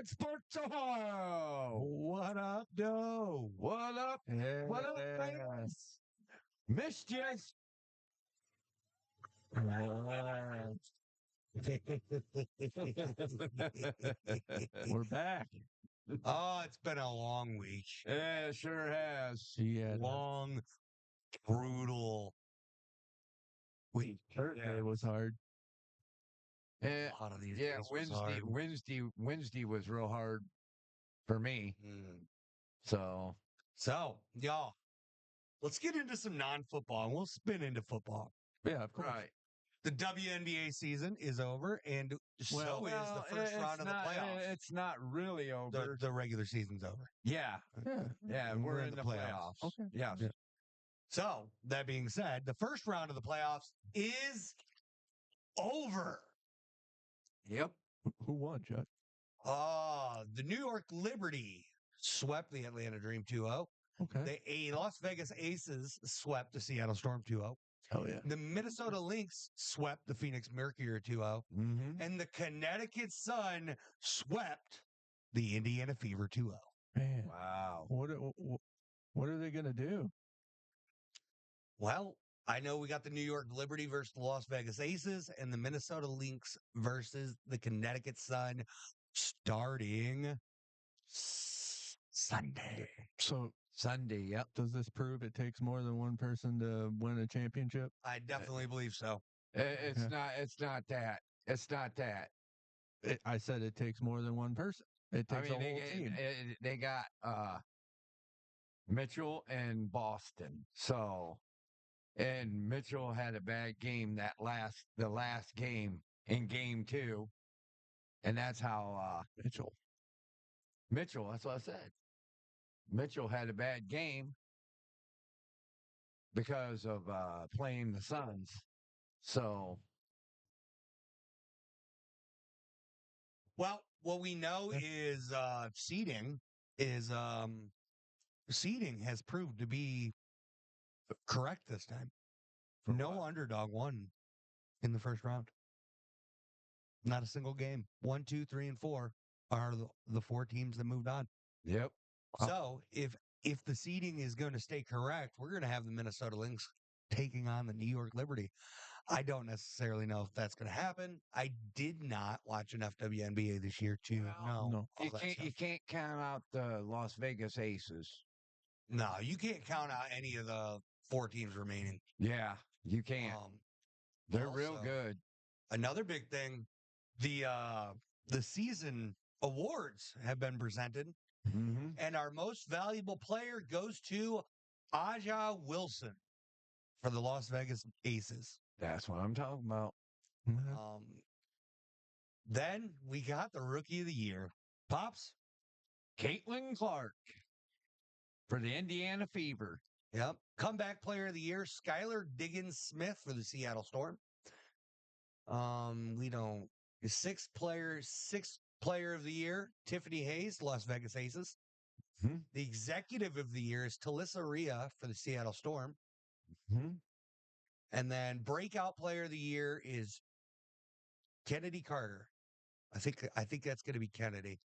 Sports Ohio. What up, Doe? What up? What up, fans? Missed you. We're back. Oh, it's been a long week. Yeah, it sure has. Yeah, long, brutal week. Thursday was hard. A lot of these days was hard. Wednesday was real hard for me. So, Y'all, let's get into some non-football, and we'll spin into football. yeah, of course. Right. The WNBA season is over, and so is the first round of the playoffs. It's not really over. The regular season's over. Yeah, we're in the playoffs. Okay. Yes. Yeah. So, that being said, the first round of the playoffs is over. Yep. Who won, Chuck? The New York Liberty swept the Atlanta Dream 2-0. Okay. The Las Vegas Aces swept the Seattle Storm 2-0. Oh, yeah. The Minnesota Lynx swept the Phoenix Mercury 2-0. Mm-hmm. And the Connecticut Sun swept the Indiana Fever 2-0. Man. Wow. What are they going to do? Well, I know we got the New York Liberty versus the Las Vegas Aces and the Minnesota Lynx versus the Connecticut Sun starting Sunday. So Sunday, yep. Does this prove it takes more than one person to win a championship? I definitely believe so. It's not that. It's not that. I said it takes more than one person. It takes a whole team. They got Mitchell and Boston. So, and Mitchell had a bad game the last game in game 2. And that's how Mitchell, that's what I said. Mitchell had a bad game because of playing the Suns. So, well, what we know is seeding has proved to be correct this time. No underdog won in the first round. Not a single game. 1, 2, 3, and 4 are the 4 teams that moved on. Yep. So if the seeding is going to stay correct, we're going to have the Minnesota Lynx taking on the New York Liberty. I don't necessarily know if that's going to happen. I did not watch enough WNBA this year to know. No. You can't count out the Las Vegas Aces. No, you can't count out any of the 4 teams remaining. Yeah, you can't. They're also, real good. Another big thing, the season awards have been presented, and our most valuable player goes to Aja Wilson for the Las Vegas Aces. That's what I'm talking about. Then we got the Rookie of the Year. Pops? Caitlyn Clark for the Indiana Fever. Yep. Comeback Player of the Year, Skylar Diggins-Smith for the Seattle Storm. Sixth player of the year, Tiffany Hayes, Las Vegas Aces. The executive of the year is Talissa Rhea for the Seattle Storm. And then breakout player of the year is Kennedy Carter. I think that's going to be Kennedy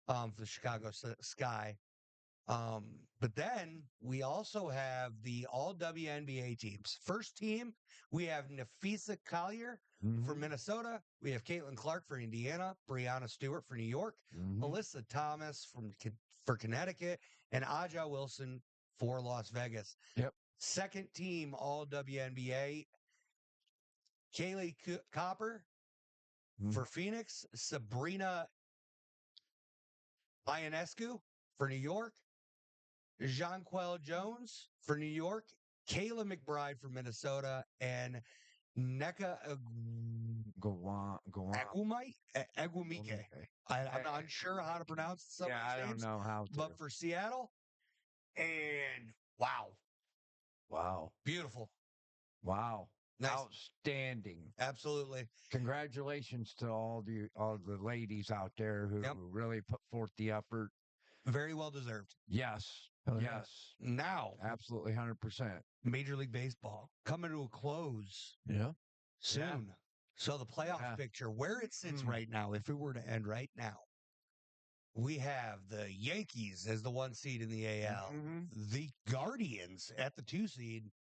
for the Chicago Sky. But then we also have the all WNBA teams. First team, we have Nafisa Collier for Minnesota. We have Caitlyn Clark for Indiana, Brianna Stewart for New York, Melissa Thomas for Connecticut, and Aja Wilson for Las Vegas. Yep. Second team, all WNBA, Kaylee Copper for Phoenix, Sabrina Ionescu for New York, Jonquel Jones for New York, Kayla McBride for Minnesota, and Nneka Egwumike. I'm not sure how to pronounce some of these names. I don't know how to. But for Seattle, and wow. Beautiful. Wow. Nice. Outstanding. Absolutely. Congratulations to all the ladies out there who really put forth the effort. Very well deserved. Yes. Yes. Now. Absolutely 100%. Major League Baseball coming to a close. Yeah. Soon. Yeah. So the playoff picture, where it sits right now, if it were to end right now, we have the Yankees as the 1 seed in the AL, Mhm. the Guardians at the 2 seed,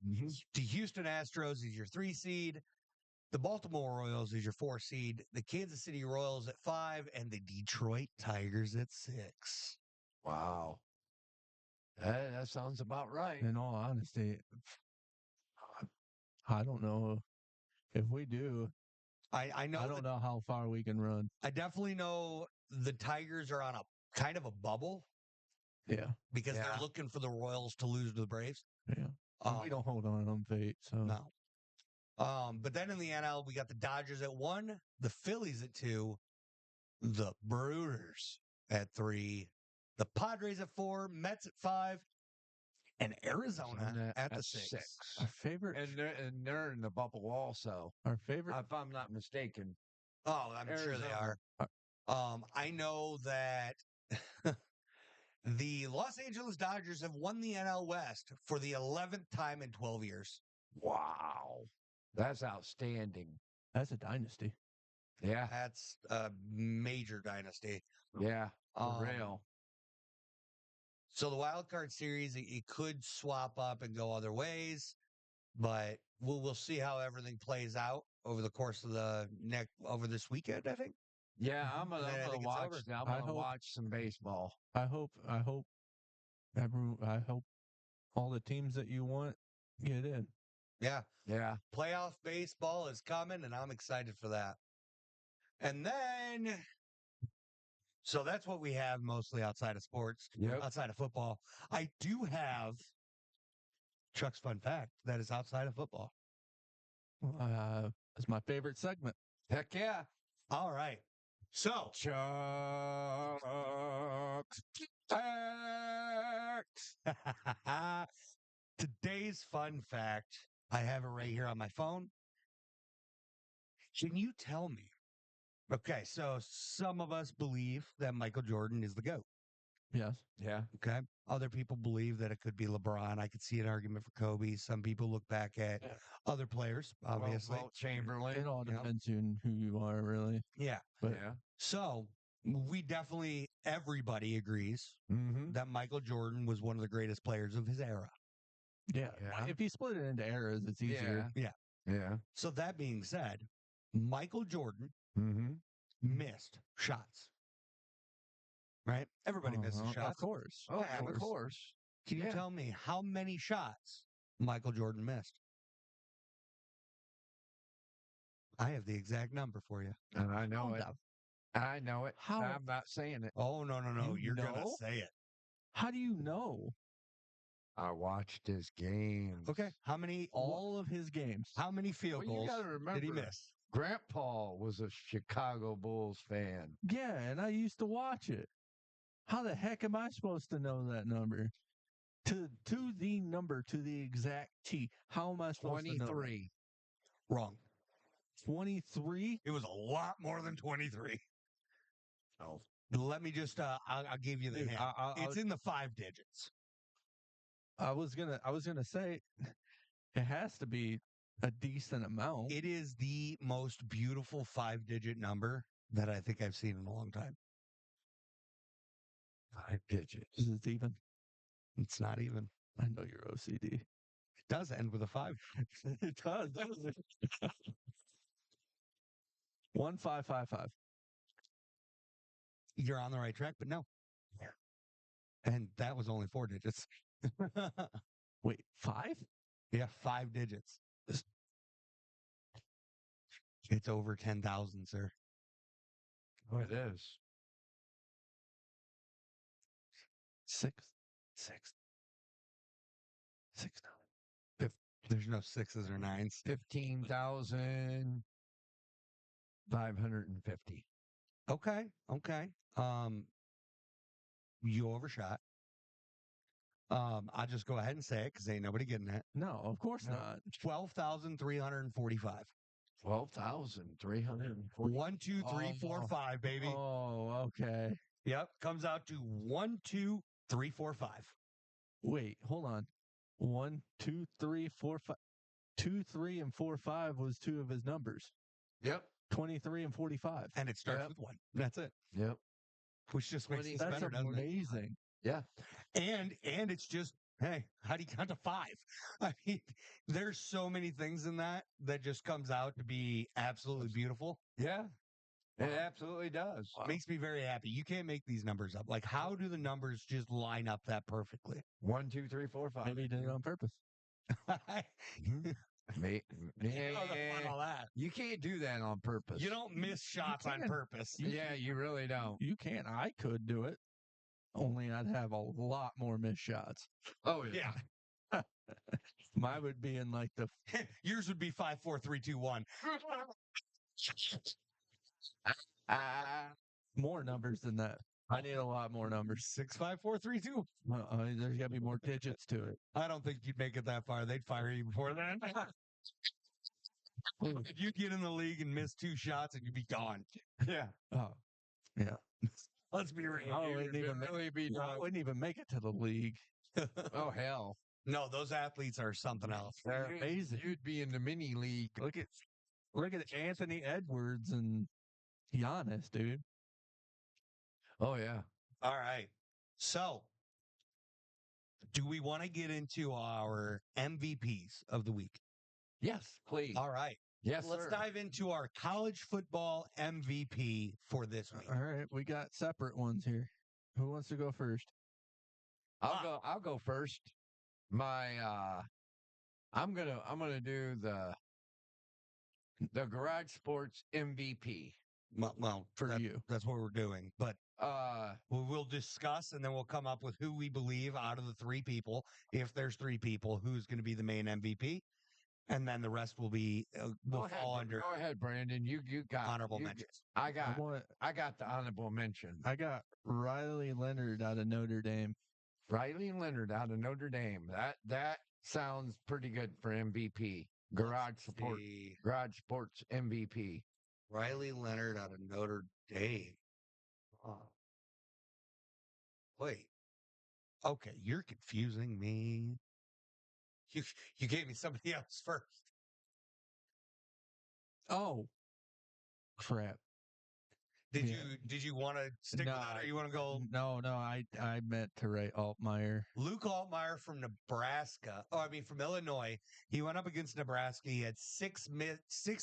Mhm. the Houston Astros is your 3 seed, the Baltimore Royals is your 4 seed, the Kansas City Royals at 5, and the Detroit Tigers at 6. Wow. That sounds about right. In all honesty, I don't know if we do. I know I that don't know how far we can run. I definitely know the Tigers are on a kind of a bubble Yeah, because they're Yeah. looking for the Royals to lose to the Braves. yeah. We don't hold on fate, so No. But then in the NL, we got the Dodgers at 1, the Phillies at 2, the Brewers at 3, the Padres at 4, Mets at 5, and Arizona at the 6. our favorite, And they're in the bubble also, our favorite. if I'm not mistaken. Oh, I'm sure they Arizona. are. I know that the Los Angeles Dodgers have won the NL West for the 11th time in 12 years. Wow. That's outstanding. That's a dynasty. Yeah. That's a major dynasty. Yeah. For Um, real. So the wild card series, it could swap up and go other ways, but we'll see how everything plays out over the course of over this weekend, I think. Yeah, I'm And then I gonna think it's watch. over. I'm I gonna hope- watch some baseball. I hope I hope all the teams that you want get in. Yeah. Yeah. Playoff baseball is coming, and I'm excited for that. And then, so that's what we have mostly outside of sports, Yep. outside of football. I do have Chuck's fun fact that is outside of football. It's my favorite segment. Heck yeah. All right. So, Chuck's facts. today's fun fact, I have it right here on my phone. Can you tell me? Okay, so some of us believe that Michael Jordan is the GOAT. Yes. Yeah. Okay. Other people believe that it could be LeBron. I could see an argument for Kobe. Some people look back at other players, obviously. Wilt Chamberlain. It all Yep. depends on who you are, really. Yeah. But Yeah. So everybody agrees Mm-hmm. that Michael Jordan was one of the greatest players of his era. yeah, Yeah. if you split it into eras, it's easier. Yeah. Yeah. So that being said, Michael Jordan Mm-hmm. missed shots. Right? Everybody misses Of shots. course. Oh, of course. Can you Yeah. tell me how many shots Michael Jordan missed? I have the exact number for you. And I know How it. the- I know it. How- I'm not saying it. Oh, no. You You're going to know? say it. How do you know? I watched his games. Okay. How many All of his games. how many field Well, you goals gotta remember, did he miss? Grandpa was a Chicago Bulls fan. Yeah, and I used to watch it. How the heck am I supposed to know that number? To the number, to the exact T. How am I supposed to know? 23. Wrong. 23? It was a lot more than 23. Oh. Let me just I'll give you the Dude, hint. It's in the 5 digits. I was gonna say it has to be a decent amount. It is the most beautiful 5-digit number that I think I've seen in a long time. 5 digits. Is it even? It's not even. I know you're OCD. It does end with a 5. It does, doesn't it? 1555. You're on the right track, but no. And that was only 4 digits. Wait, 5? Yeah, 5 digits. It's over 10,000, sir. Oh, it is. 6. 9. There's no 6s or 9s. 15,550. Okay. You overshot. I'll just go ahead and say it because ain't nobody getting it. No, of course No. not. 12,345. 12,340. 1, 2, 3, 4, 5, baby. Oh, okay. Yep. Comes out to 1, 2, 3, 4, 5. Wait, hold on. 1, 2, 3, 4, 5. 2, 3, and 4, 5 was 2 of his numbers. Yep. 23 and 45. And it starts Yep. with 1. That's it. Yep. which just makes this 20 That's better, doesn't it? amazing. Yeah. And it's just, hey, how do you count to 5? I mean, there's so many things in that just comes out to be absolutely beautiful. Yeah. It Wow. absolutely does. Makes me very happy. You can't make these numbers up. Like, how do the numbers just line up that perfectly? 1, 2, 3, 4, 5. Maybe he did it on purpose. Mate, How the fun all that? you can't do that on purpose. You don't miss shots on can. purpose. Yeah, you really don't. You can't. I could do it. Only I'd have a lot more missed shots. Oh Yeah. Mine would be in like the Yours would be 5, 4, 3, 2, 1. more numbers than that. I need a lot more numbers. 6, 5, 4, 3, 2. There's got to be more digits to it. I don't think you'd make it that far. They'd fire you before that. If you'd get in the league and miss 2 shots and you'd be gone. Yeah. Oh, yeah. Let's be real. I You'd wouldn't even really be I done. wouldn't even make it to the league. Oh, hell. No, those athletes are something else. They're amazing. You'd be in the mini league. Look at Anthony Edwards and Giannis, dude. Oh, yeah. All right. So, do we want to get into our MVPs of the week? Yes, please. All right. Yes, Let's sir. dive into our college football MVP for this week. All right, we got separate ones here. Who wants to go first? I'll go first. My I'm gonna do the Garage Sports MVP. Well, For you. that's what we're doing. But Uh we'll discuss and then we'll come up with who we believe out of the 3 people, if there's 3 people, who's going to be the main MVP. And then the rest will be will fall under Go ahead, Brandon. You got honorable you- mentions. I got want- I got the honorable mention. I got Riley Leonard out of Notre Dame. Riley Leonard out of Notre Dame. That sounds pretty good for MVP. Garage Sports MVP. Riley Leonard out of Notre Dame. Oh. Wait. Okay, you're confusing me. You gave me somebody else first. Oh, crap. Did Yeah. you want to stick with that, or you want to go No, I meant to write Altmaier. Luke Altmaier from Nebraska? Oh, I mean from Illinois. He went up against Nebraska. He had 6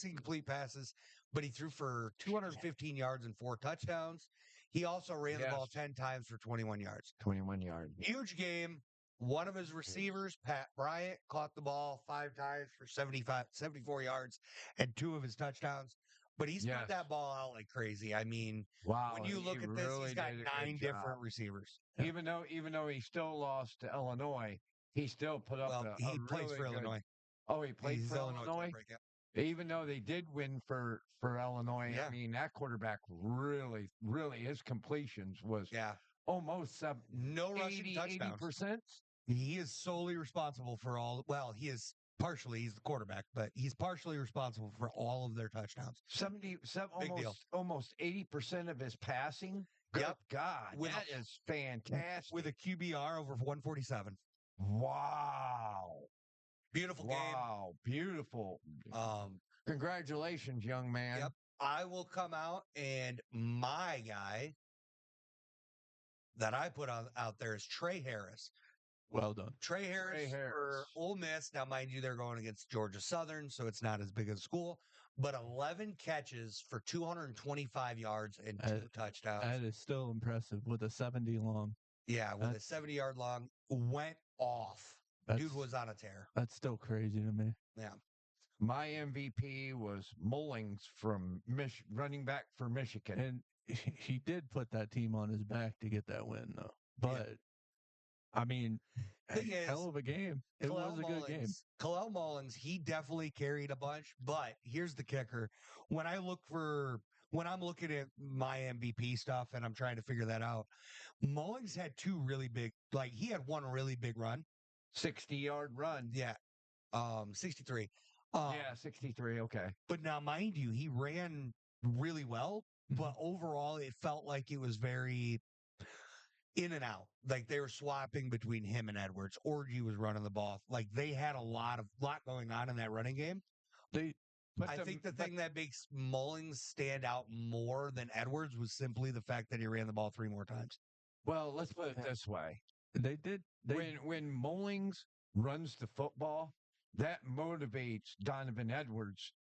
incomplete passes, but he threw for 215 yards and 4 touchdowns. He also ran the ball 10 times for 21 yards. 21 yards. Huge game. One of his receivers, Pat Bryant, caught the ball 5 times for 74 yards and 2 of his touchdowns. But he spread that ball out like crazy. I mean, Wow. when you he look at this, really he's got did a good 9 job. different receivers. Even though he still lost to Illinois, he still put up Well, a he plays really for good- Illinois. Oh, he played He's for Illinois? Breakout. Even though they did win for Illinois, Yeah. I mean, that quarterback really, his completions was Yeah. almost No rushing touchdowns. 80%. He is solely responsible for all. Well, he is partially. He's the quarterback, but he's partially responsible for all of their touchdowns. 77, deal. almost 80% of his passing. Good Yep. God, With that is fantastic. With a QBR over 147. Wow. Beautiful game. Wow, beautiful. Um, Congratulations, young man. Yep. I will come out, and my guy that I put out there is Trey Harris. Well done. Trey Harris for Ole Miss. Now, mind you, they're going against Georgia Southern, so it's not as big a school. But 11 catches for 225 yards and 2 touchdowns. That is still impressive with a 70 long. Yeah, with a 70-yard long, went off. Dude was on a tear. That's still crazy to me. Yeah. My MVP was Mullings from running back for Michigan. And he did put that team on his back to get that win, though. But, I mean, hell of a game. It was a good game. Kalel Mullins, he definitely carried a bunch. But here's the kicker. When I'm looking at my MVP stuff and I'm trying to figure that out, Mullins had 2 really big, he had 1 really big run. 60-yard run. Yeah. 63. 63. Okay. But now, mind you, he ran really well, but overall, it felt like it was very in and out. Like they were swapping between him and Edwards. Orgy was running the ball. Like they had a lot going on in that running game. I think the thing that makes Mullings stand out more than Edwards was simply the fact that he ran the ball 3 more times. Well, let's put it this way. They did. When Mullings runs the football, that motivates Donovan Edwards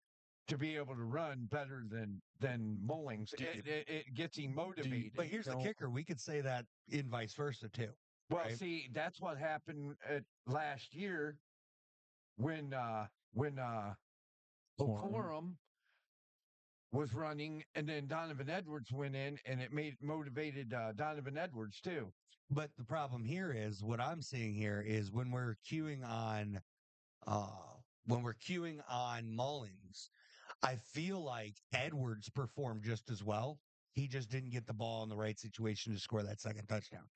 to be able to run better than Mullings. It gets him motivated. But here's the kicker: we could say that in vice versa too. Well, right? see, that's what happened last year when Ocorum was running, and then Donovan Edwards went in, and it motivated Donovan Edwards too. But the problem here is what I'm seeing here is when we're queuing on Mullings, I feel like Edwards performed just as well. He just didn't get the ball in the right situation to score that second touchdown.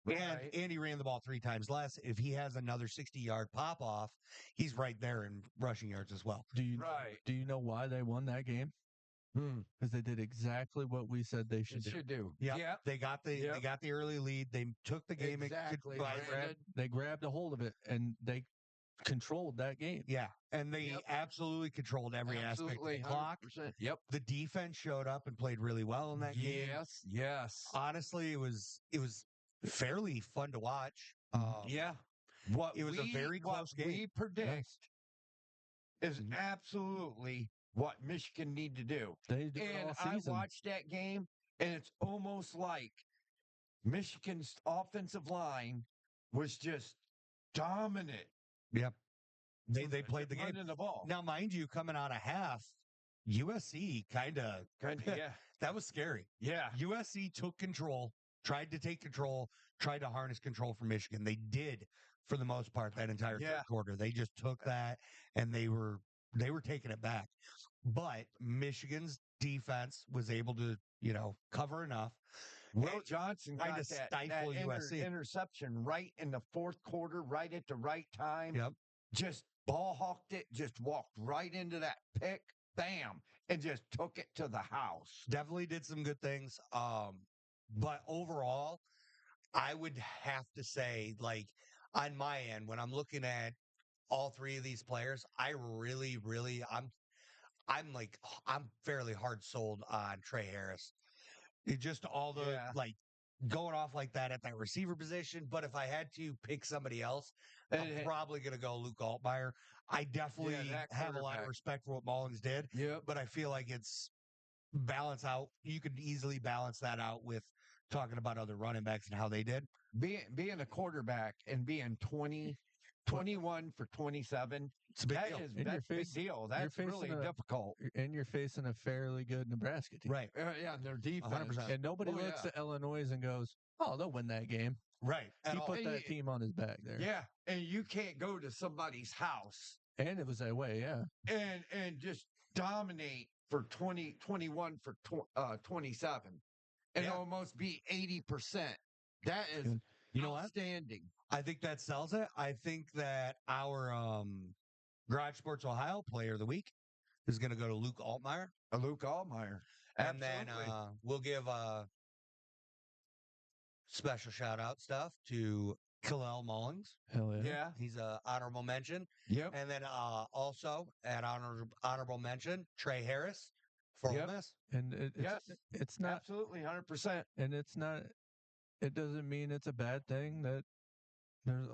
Right. And he ran the ball 3 times less. If he has another 60-yard pop off, he's right there in rushing yards as well. Do you know why they won that game? Because they did exactly what we said they should do. Yeah, they got the early lead. They took the game. Exactly. They grabbed a hold of it and they controlled that game. Yeah, and they absolutely controlled every aspect of the clock. 100%. Yep. The defense showed up and played really well in that game. Yes. Honestly, it was fairly fun to watch. Yeah. It was a very close game. We predict is absolutely what Michigan need to do. They do And all season. I watched that game, and it's almost like Michigan's offensive line was just dominant. Yep. They played the game. Running the ball. Now, mind you, coming out of half, USC kind of, yeah. That was scary. Yeah. USC took control, tried to take control, tried to harness control from Michigan. They did for the most part that entire third quarter. They just took that and they were taking it back. But Michigan's defense was able to, cover enough. Will Johnson got kind of stifle USC. Interception right in the fourth quarter, right at the right time. Yep. Just ball hawked it, just walked right into that pick, bam, and just took it to the house. Definitely did some good things. But overall, I would have to say, like, on my end, when I'm looking at all 3 of these players, I really, really, I'm fairly hard sold on Trey Harris. It just all the going off like that at that receiver position. But if I had to pick somebody else, I'm probably going to go Luke Altmaier. I definitely have a lot of respect for what Mullings did. Yep. But I feel like it's balance out. You could easily balance that out with talking about other running backs and how they did. Being a quarterback and being 21 for 27, it's a big that deal. That's a big deal. That's really difficult. And you're facing a fairly good Nebraska team. Right. Yeah, their defense. 100%. And nobody looks at Illinois and goes, oh, they'll win that game. Right. He put that team on his back there. Yeah. And you can't go to somebody's house. And it was that way, yeah. And just dominate for 21 for 27 and almost be 80%. That is outstanding. I think that sells it. I think that our Garage Sports Ohio player of the week is going to go to Luke Altmaier. Luke Altmaier. And then we'll give a special shout-out stuff to Kalel Mullings. Hell yeah. Yeah. He's an honorable mention. Yep. And then also at honorable mention, Trey Harris for Ole Miss. And it's not absolutely 100%. And it's not. It doesn't mean it's a bad thing that there's.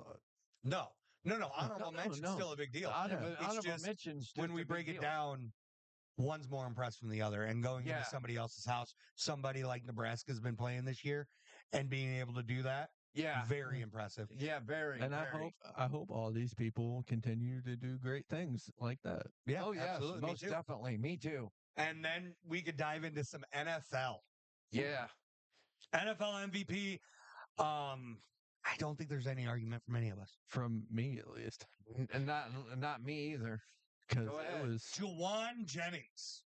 No. Honorable mention's still a big deal. Honorable mentions. When we break it down, one's more impressed than the other. And going into somebody else's house, somebody like Nebraska's been playing this year, and being able to do that. Yeah. Very impressive. Yeah, very. And I hope all these people continue to do great things like that. Yeah. Oh, yeah. Absolutely. Most definitely. Me too. And then we could dive into some NFL. Yeah. NFL MVP. I don't think there's any argument from any of us. From me, at least. And not me either. Because it was Juwan Jennings.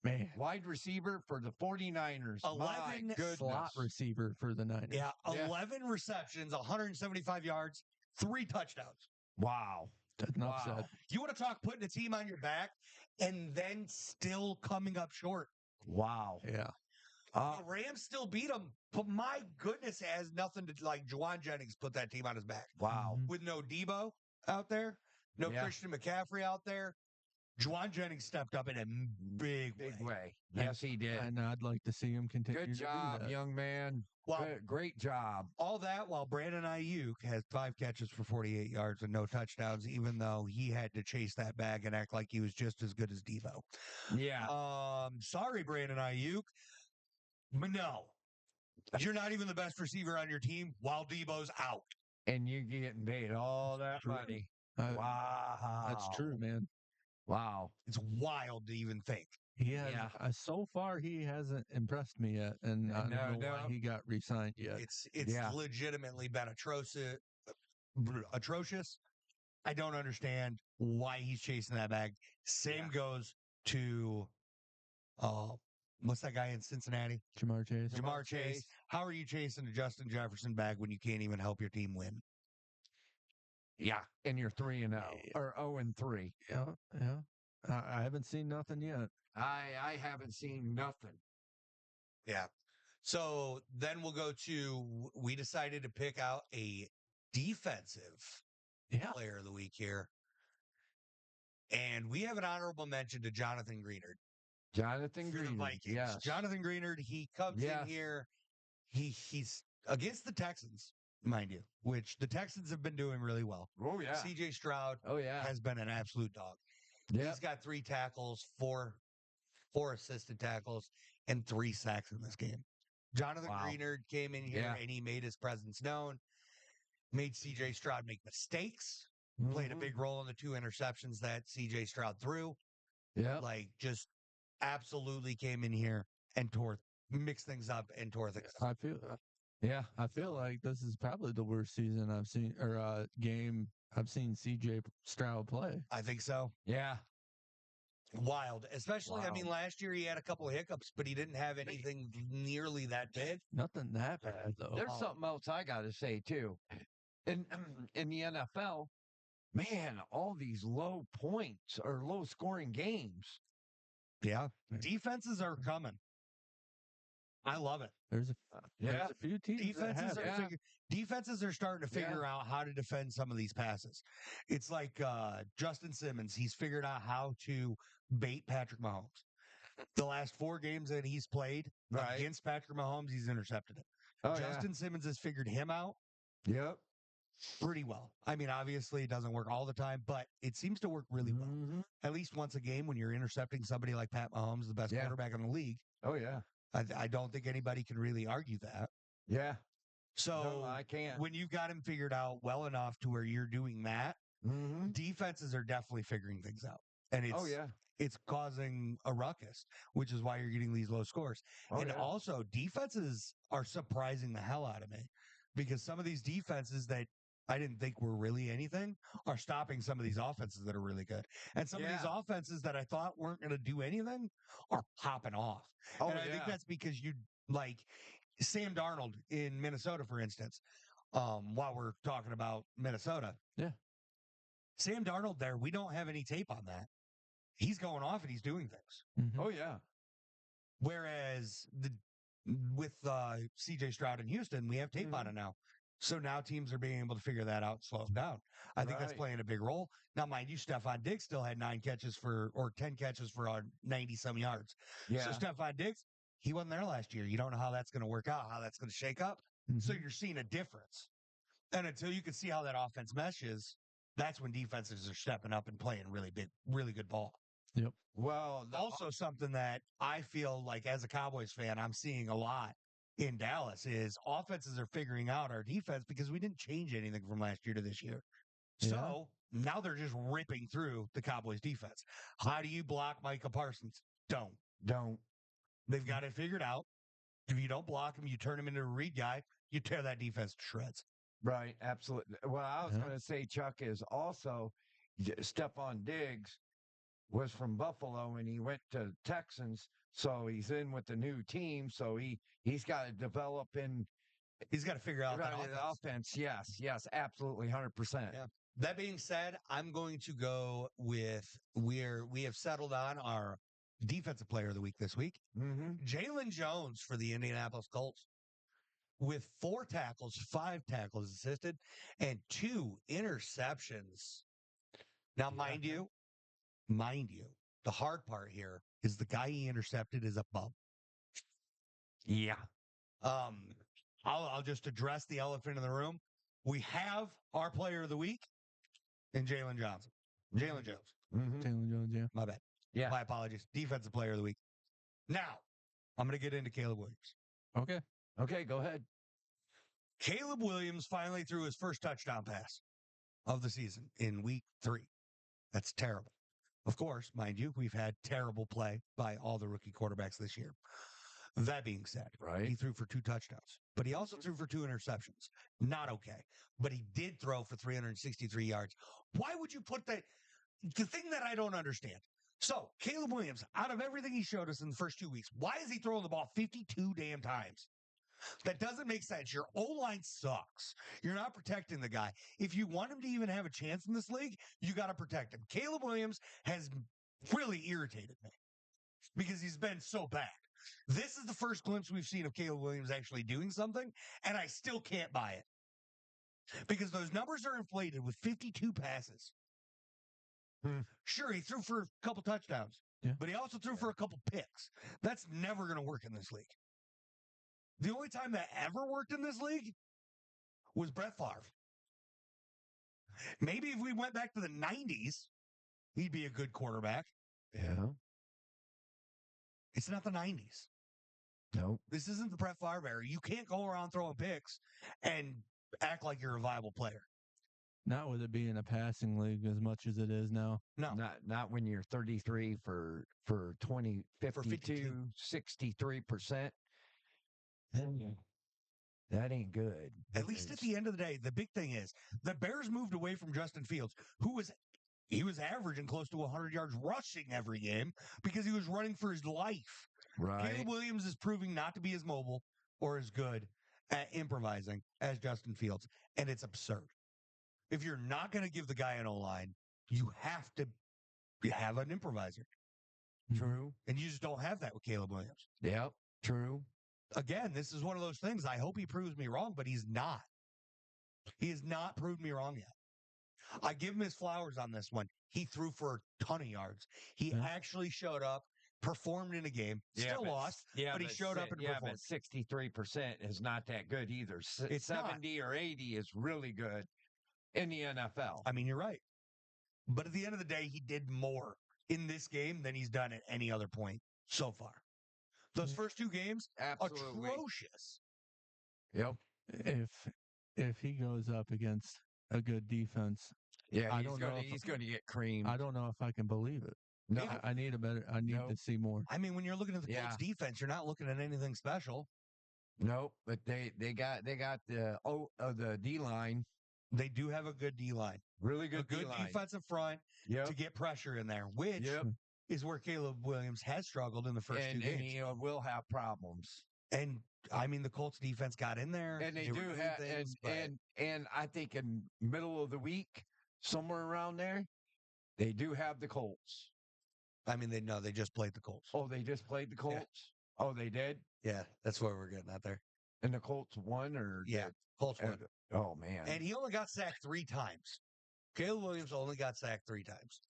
Man. Wide receiver for the 49ers. 11 slot receiver for the Niners. Yeah, 11 receptions, 175 yards, 3 touchdowns. Wow. That's enough said. You want to talk putting a team on your back and then still coming up short. Wow. Yeah. The Rams still beat them, but my goodness, it has nothing to like. Juwan Jennings put that team on his back. Wow. With no Debo out there, no Christian McCaffrey out there. Juwan Jennings stepped up in a big way. Yes, he did. And I'd like to see him continue Good to do job, that. young man. Well, Great job. all that while Brandon Ayuk has 5 catches for 48 yards and no touchdowns, even though he had to chase that bag and act like he was just as good as Devo. Yeah. Sorry, Brandon Ayuk, but no, you're not even the best receiver on your team while Debo's out. And you're getting paid all that money. Wow. That's true, man. Wow. It's wild to even think. He has Yeah. so far he hasn't impressed me yet, and I don't know why he got re-signed yet. It's Yeah. legitimately been atrocious. I don't understand why he's chasing that bag. Same goes to what's that guy in Cincinnati? Jamar Chase. Jamar Chase. How are you chasing a Justin Jefferson bag when you can't even help your team win? Yeah. And you're 3-0 or 0-3. Yeah, yeah. I haven't seen nothing yet. I haven't seen nothing. Yeah. So then we'll go to, we decided to pick out a defensive player of the week here. And we have an honorable mention to Jonathan Greenard. Jonathan For the Greenard. Vikings. Yes. Jonathan Greenard, he comes in here. He's against the Texans, mind you, which the Texans have been doing really well. Oh, yeah. CJ Stroud has been an absolute dog. Yep. He's got 3 tackles, four assisted tackles, and 3 sacks in this game. Jonathan Greenard came in here and he made his presence known, made CJ Stroud make mistakes, played a big role in the 2 interceptions that CJ Stroud threw. Yeah. Like, just absolutely came in here and mixed things up and tore things up. I feel like this is probably the worst season I've seen, or game I've seen CJ Stroud play. I think so. Yeah. Wild. Especially, I mean, last year he had a couple of hiccups, but he didn't have anything nearly that big. Nothing that bad, though. There's something else I got to say, too. In the NFL, man, all these low points or low scoring games. Yeah. Defenses are coming. I love it. There's a few teams Defenses are starting to figure out how to defend some of these passes. It's like Justin Simmons. He's figured out how to bait Patrick Mahomes. The last 4 games that he's played against Patrick Mahomes, he's intercepted it. Justin Simmons has figured him out. Yep. Pretty well. I mean, obviously it doesn't work all the time, but it seems to work really well. At least once a game when you're intercepting somebody like Pat Mahomes, the best quarterback in the league. Oh, yeah. I don't think anybody can really argue that. Yeah. So no, I can't. When you've got him figured out well enough to where you're doing that, defenses are definitely figuring things out. And it's causing a ruckus, which is why you're getting these low scores. Also, defenses are surprising the hell out of me because some of these defenses that I didn't think were really anything are stopping some of these offenses that are really good. And some of these offenses that I thought weren't going to do anything are popping off. And I think that's because you like Sam Darnold in Minnesota, for instance, while we're talking about Minnesota. Yeah. Sam Darnold there, we don't have any tape on that. He's going off and he's doing things. Oh, yeah. Whereas with CJ Stroud in Houston, we have tape on it now. So now teams are being able to figure that out and slow them down. I think that's playing a big role. Now, mind you, Stephon Diggs still had 10 catches for 90-some yards. Yeah. So Stephon Diggs, he wasn't there last year. You don't know how that's going to work out, how that's going to shake up. So you're seeing a difference. And until you can see how that offense meshes, that's when defenses are stepping up and playing really big, really good ball. Yep. Well, also something that I feel like as a Cowboys fan, I'm seeing a lot in Dallas is offenses are figuring out our defense because we didn't change anything from last year to this year. So now they're just ripping through the Cowboys defense. How do you block Micah Parsons? Don't. They've got it figured out. If you don't block him, you turn him into a read guy, you tear that defense to shreds. Right. Absolutely. Well, I was going to say, Chuck, is also Stephon Diggs was from Buffalo and he went to Texans. So he's in with the new team. So he's got to develop he's got to figure out that offense. Yes, absolutely, 100%. Yeah. That being said, I'm going to go with we have settled on our defensive player of the week this week, Jalen Jones for the Indianapolis Colts, with 4 tackles, 5 tackles assisted, and 2 interceptions. Now, mind you, mind you, the hard part here is the guy he intercepted is a bum. Yeah. I'll just address the elephant in the room. We have our player of the week in Jalen Johnson. Jalen Jones. Mm-hmm. Taylor Jones, yeah. My bad. Yeah. My apologies. Defensive player of the week. Now, I'm going to get into Caleb Williams. Okay. Okay, go ahead. Caleb Williams finally threw his first touchdown pass of the season in week 3. That's terrible. Of course, mind you, we've had terrible play by all the rookie quarterbacks this year. That being said, Right. he threw for 2 touchdowns, but he also threw for 2 interceptions. Not okay. But he did throw for 363 yards. Why would you put that? The thing that I don't understand. So, Caleb Williams, out of everything he showed us in the first 2 weeks, why is he throwing the ball 52 damn times? That doesn't make sense. Your O-line sucks. You're not protecting the guy. If you want him to even have a chance in this league, you got to protect him. Caleb Williams has really irritated me because he's been so bad. This is the first glimpse we've seen of Caleb Williams actually doing something, and I still can't buy it because those numbers are inflated with 52 passes. Sure, he threw for a couple touchdowns, but he also threw for a couple picks. That's never going to work in this league. The only time that ever worked in this league was Brett Favre. Maybe if we went back to the 90s, he'd be a good quarterback. Yeah. It's not the 90s. No. This isn't the Brett Favre era. You can't go around throwing picks and act like you're a viable player. Not with it being a passing league as much as it is now. No. Not when you're 33 for 20, 52, 63%. That ain't good. At least at the end of the day, the big thing is the Bears moved away from Justin Fields, who was averaging close to 100 yards rushing every game because he was running for his life. Right. Caleb Williams is proving not to be as mobile or as good at improvising as Justin Fields, and it's absurd. If you're not going to give the guy an O-line, you have to have an improviser. True. And you just don't have that with Caleb Williams. Yep. True. Again, this is one of those things. I hope he proves me wrong, but he's not. He has not proved me wrong yet. I give him his flowers on this one. He threw for a ton of yards. He actually showed up, performed in a game, still lost, but he showed up and performed. But 63% is not that good either. It's 70 or 80 is really good in the NFL. I mean, you're right. But at the end of the day, he did more in this game than he's done at any other point so far. Those first 2 games, Absolutely. atrocious. Yep. If he goes up against a good defense, Yeah, he's going to get creamed. I don't know if I can believe it. No. I need to see more. I mean, when you're looking at the Colts defense, you're not looking at anything special. Nope, but they got the D line. They do have a good D line, Really good, a good D-line. defensive front to get pressure in there, which is where Caleb Williams has struggled in the first 2 games. And he will have problems. And I mean, the Colts defense got in there, and they do have things, and I think in middle of the week, somewhere around there, they do have the Colts. I mean, they just played the Colts. Oh, they just played the Colts. Yeah. Oh, they did. Yeah, that's where we're getting at there. And the Colts won, or Colts won. Oh man! And he only got sacked 3 times. Caleb Williams only got sacked 3 times.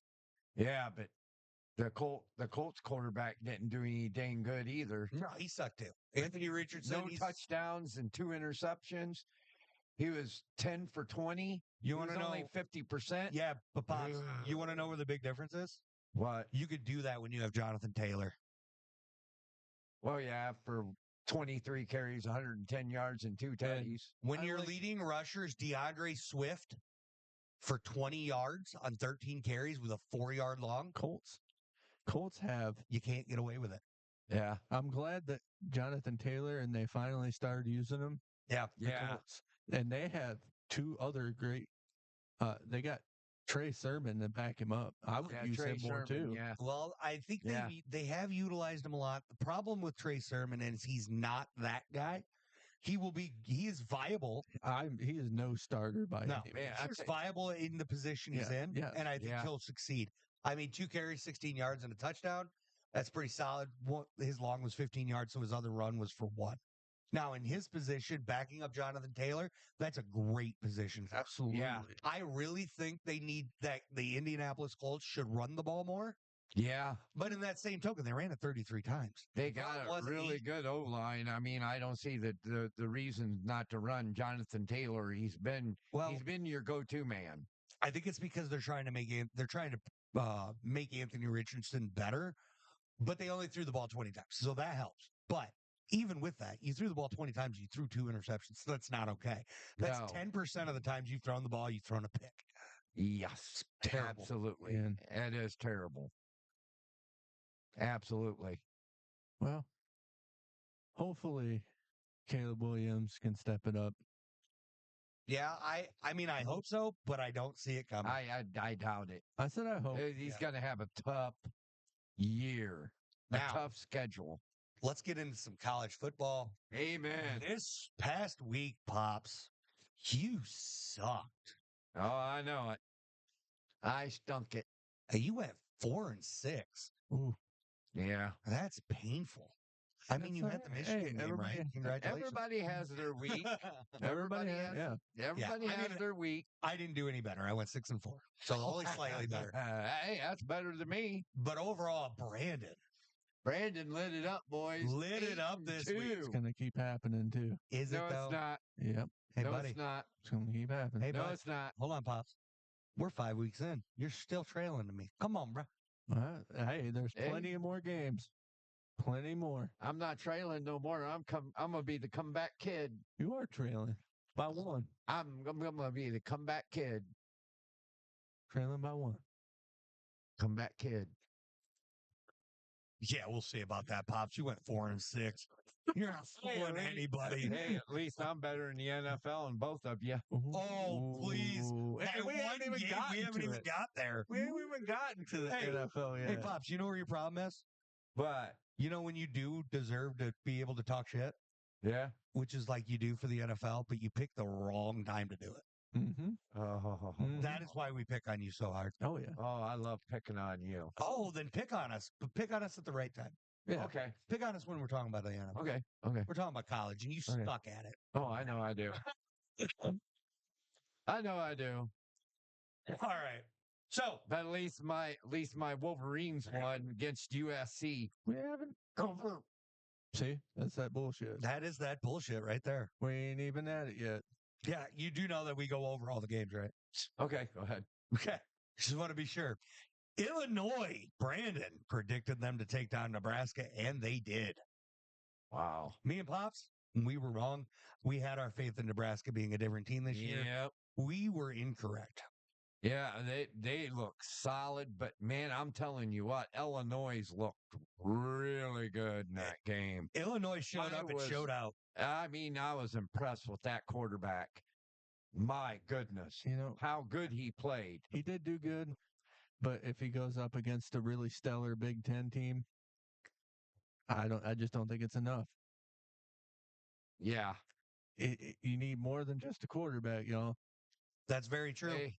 Yeah, but the Colts quarterback didn't do any dang good either. No, he sucked too. Anthony Richardson, no touchdowns and 2 interceptions. He was 10 for 20. You want to know only 50%? Yeah, but Pops, you want to know where the big difference is? What? You could do that when you have Jonathan Taylor. Well, yeah, for 23 carries, 110 yards, and 2 tutties. When your leading rusher is DeAndre Swift for 20 yards on 13 carries with a 4-yard long, Colts have. You can't get away with it. Yeah. I'm glad that Jonathan Taylor and they finally started using him. Yeah. Colts. And they have 2 other great. They got Trey Sermon to back him up. I would use Trey him more Sermon, too. Yeah. Well, I think they have utilized him a lot. The problem with Trey Sermon is he's not that guy. He is viable. He is no starter by any means. He's viable in the position he's in, and I think he'll succeed. I mean, 2 carries, 16 yards, and a touchdown. That's pretty solid. His long was 15 yards, so his other run was for 1. Now, in his position, backing up Jonathan Taylor, that's a great position. For him. Absolutely. Yeah. I really think they need that. The Indianapolis Colts should run the ball more. Yeah. But in that same token, they ran it 33 times. They If it got a was really eight- good O-line. I mean, I don't see the reason not to run Jonathan Taylor. He's been your go-to man. I think it's because they're trying to make Anthony Richardson better, but they only threw the ball 20 times, so that helps. But even with that, you threw the ball 20 times, you threw 2 interceptions. So that's not okay. That's No. 10% of the times you've thrown the ball, you've thrown a pick. Yes, Terrible. absolutely. And It is terrible. Absolutely. well, hopefully Caleb Williams can step it up. Yeah, I mean, I hope so, but I don't see it coming. I doubt it. I said I hope. He's going to have a tough year, a Now- tough schedule. Let's get into some college football. Amen. This past week, Pops, you sucked. Oh, I know it. I stunk it. You went 4-6. Ooh, Yeah. That's painful. I mean, That's you all had the right. Michigan Hey, game, everybody- right? Congratulations. Everybody has their week. everybody, has, yeah. Everybody I has mean, their week. I didn't do any better. I went 6-4, so only slightly better. Hey, that's better than me. But overall, Brandon Brandon lit it up, boys. lit it up this week. It's gonna keep happening too. Is No, it though? it's not. Yep, Hey, no, buddy. it's not. it's gonna keep happening. Hey, No, bud. it's not. Hold on, Pops. We're 5 weeks in. You're still trailing to me. Come on, bro. Hey, there's Hey. plenty of more games. Plenty more. I'm not trailing no more. I'm gonna be the comeback kid. You are trailing by one. I'm gonna be the comeback kid. Trailing by one. Comeback kid. Yeah, we'll see about that, Pops. You went 4-6. You're not fooling anybody. Hey, at least I'm better in the NFL than both of you. Oh, please. Hey, That we one haven't even game, gotten we haven't to even it. got there. We haven't even gotten to the Hey, NFL yet. Hey, Pops, you know where your problem is? But You know when you do deserve to be able to talk shit, yeah. which is like you do for the NFL, but you pick the wrong time to do it. Mm-hmm. Oh, That is why we pick on you so hard. Oh yeah. I love picking on you. Oh, then pick on us, but pick on us at the right time. Yeah. Okay. Pick on us when we're talking about the NFL. Okay. Okay. We're talking about college, and you Okay. suck at it. Oh, I know I do. I know I do. All right. So, But at least my Wolverines won against USC. We haven't. See, that's that bullshit. that is that bullshit right there. We ain't even at it yet. Yeah, you do know that we go over all the games, right? Okay, go ahead. Okay. Just want to be sure. Illinois, Brandon predicted them to take down Nebraska, and they did. Wow. Me and Pops, we were wrong. We had our faith in Nebraska being a different team this year. Yep. We were incorrect. Yeah, they look solid, but man, I'm telling you what, Illinois looked really good in that game. Illinois showed up and showed out. I mean, I was impressed with that quarterback. My goodness, You know, how good he played. he did do good, but if he goes up against a really stellar Big Ten team, I just don't think it's enough. Yeah. You need more than just a quarterback, y'all. That's very true. Hey,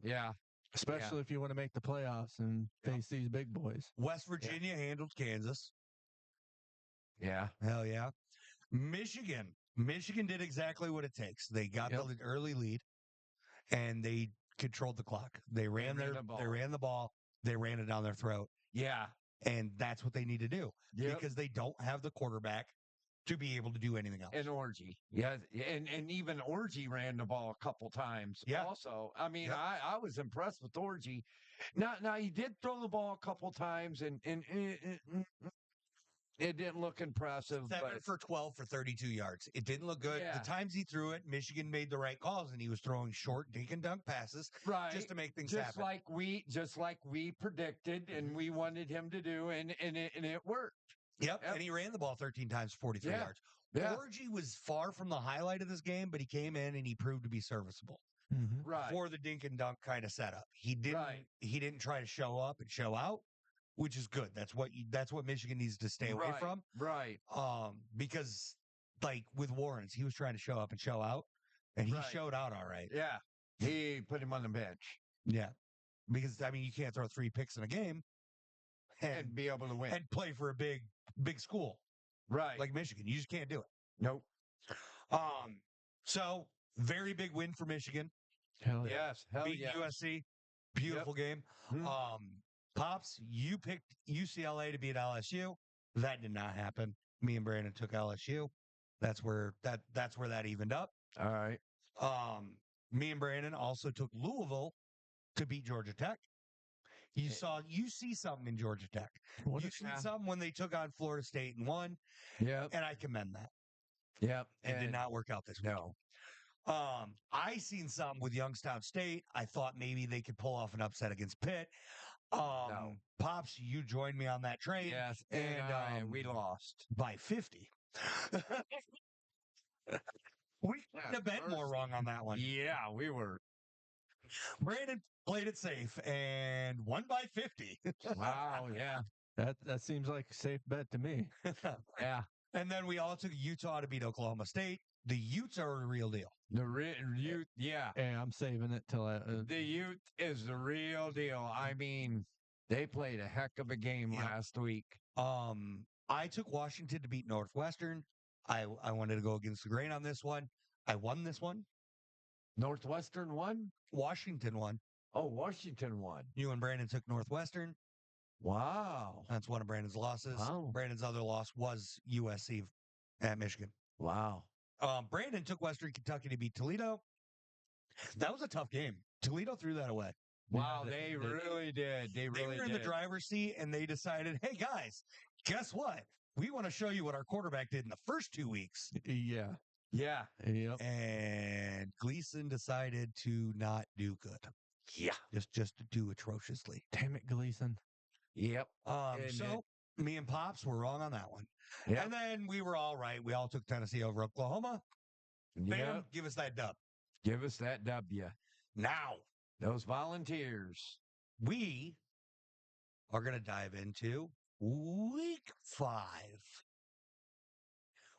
yeah. Especially if you want to make the playoffs and face these big boys. West Virginia handled Kansas. Yeah. Hell yeah. Michigan. Michigan did exactly what it takes. They got the early lead and they controlled the clock. They ran the ball. They ran it down their throat. Yeah. And that's what they need to do Yep. because they don't have the quarterback to be able to do anything else. And Orgy. Yeah. And even Orgy ran the ball a couple times. Yeah. Also, I mean, Yep. I was impressed with Orgy. Now he did throw the ball a couple times and it didn't look impressive. 7 but for 12 for 32 yards. It didn't look good. Yeah. The times he threw it, Michigan made the right calls, and he was throwing short dink and dunk passes right. just to make things just happen. like we predicted and we wanted him to do, and it worked. Yep. And he ran the ball 13 times, 43 yards. Yeah. Orgy was far from the highlight of this game, but he came in and he proved to be serviceable Mm-hmm. Right. for the dink and dunk kind of setup. He didn't. Right. He didn't try to show up and show out, which is good. That's what Michigan needs to stay away from. Right. Because like with Warrens, he was trying to show up and show out, and he Right. showed out all right. Yeah. He put him on the bench Yeah. Because I mean, you can't throw 3 picks in a game and be able to win. and play for a big school right. like Michigan. You just can't do it. Nope. So very big win for Michigan. Hell yeah. Yes. Hell Beat yes. USC. Beautiful game. Hmm. Pops, you picked UCLA to beat LSU. That did not happen. Me and Brandon took LSU. That's where that evened up. All right. Me and Brandon also took Louisville to beat Georgia Tech. You see something in Georgia Tech. What You a- see something when they took on Florida State and won, Yep. and I commend that. Yep. It did not work out this week. No. I seen something with Youngstown State. I thought maybe they could pull off an upset against Pitt. No. Pops, you joined me on that train. Yes. And we lost. by 50. We couldn't have been more wrong on that one. Yeah, we were. Brandon played it safe and won by 50. Wow. Yeah. That seems like a safe bet to me. Yeah. And then we all took Utah to beat Oklahoma State. The Utes are a real deal. The youth. Yeah. Hey, I'm saving it till I. The youth is the real deal. I mean, they played a heck of a game Yeah. last week. I took Washington to beat Northwestern. I wanted to go against the grain on this one. I won this one. Northwestern won? Washington won. Oh, Washington won. You and Brandon took Northwestern. Wow. That's one of Brandon's losses. Wow. Brandon's other loss was USC at Michigan. Wow. Brandon took Western Kentucky to beat Toledo. That was a tough game. Toledo threw that away. Wow, they really did. They really were in did. the driver's seat, and they decided, hey, guys, guess what? We want to show you what our quarterback did in the first 2 weeks. Yeah. Yeah. Yep. And Gleason decided to not do good. Yeah. Just to do atrociously. Damn it, Gleason. Yep. So me and Pops were wrong on that one. Yep. And then we were all right. We all took Tennessee over Oklahoma. Bam, Yep. give us that dub. Give us that W. Now, Those Volunteers. we are going to dive into week 5.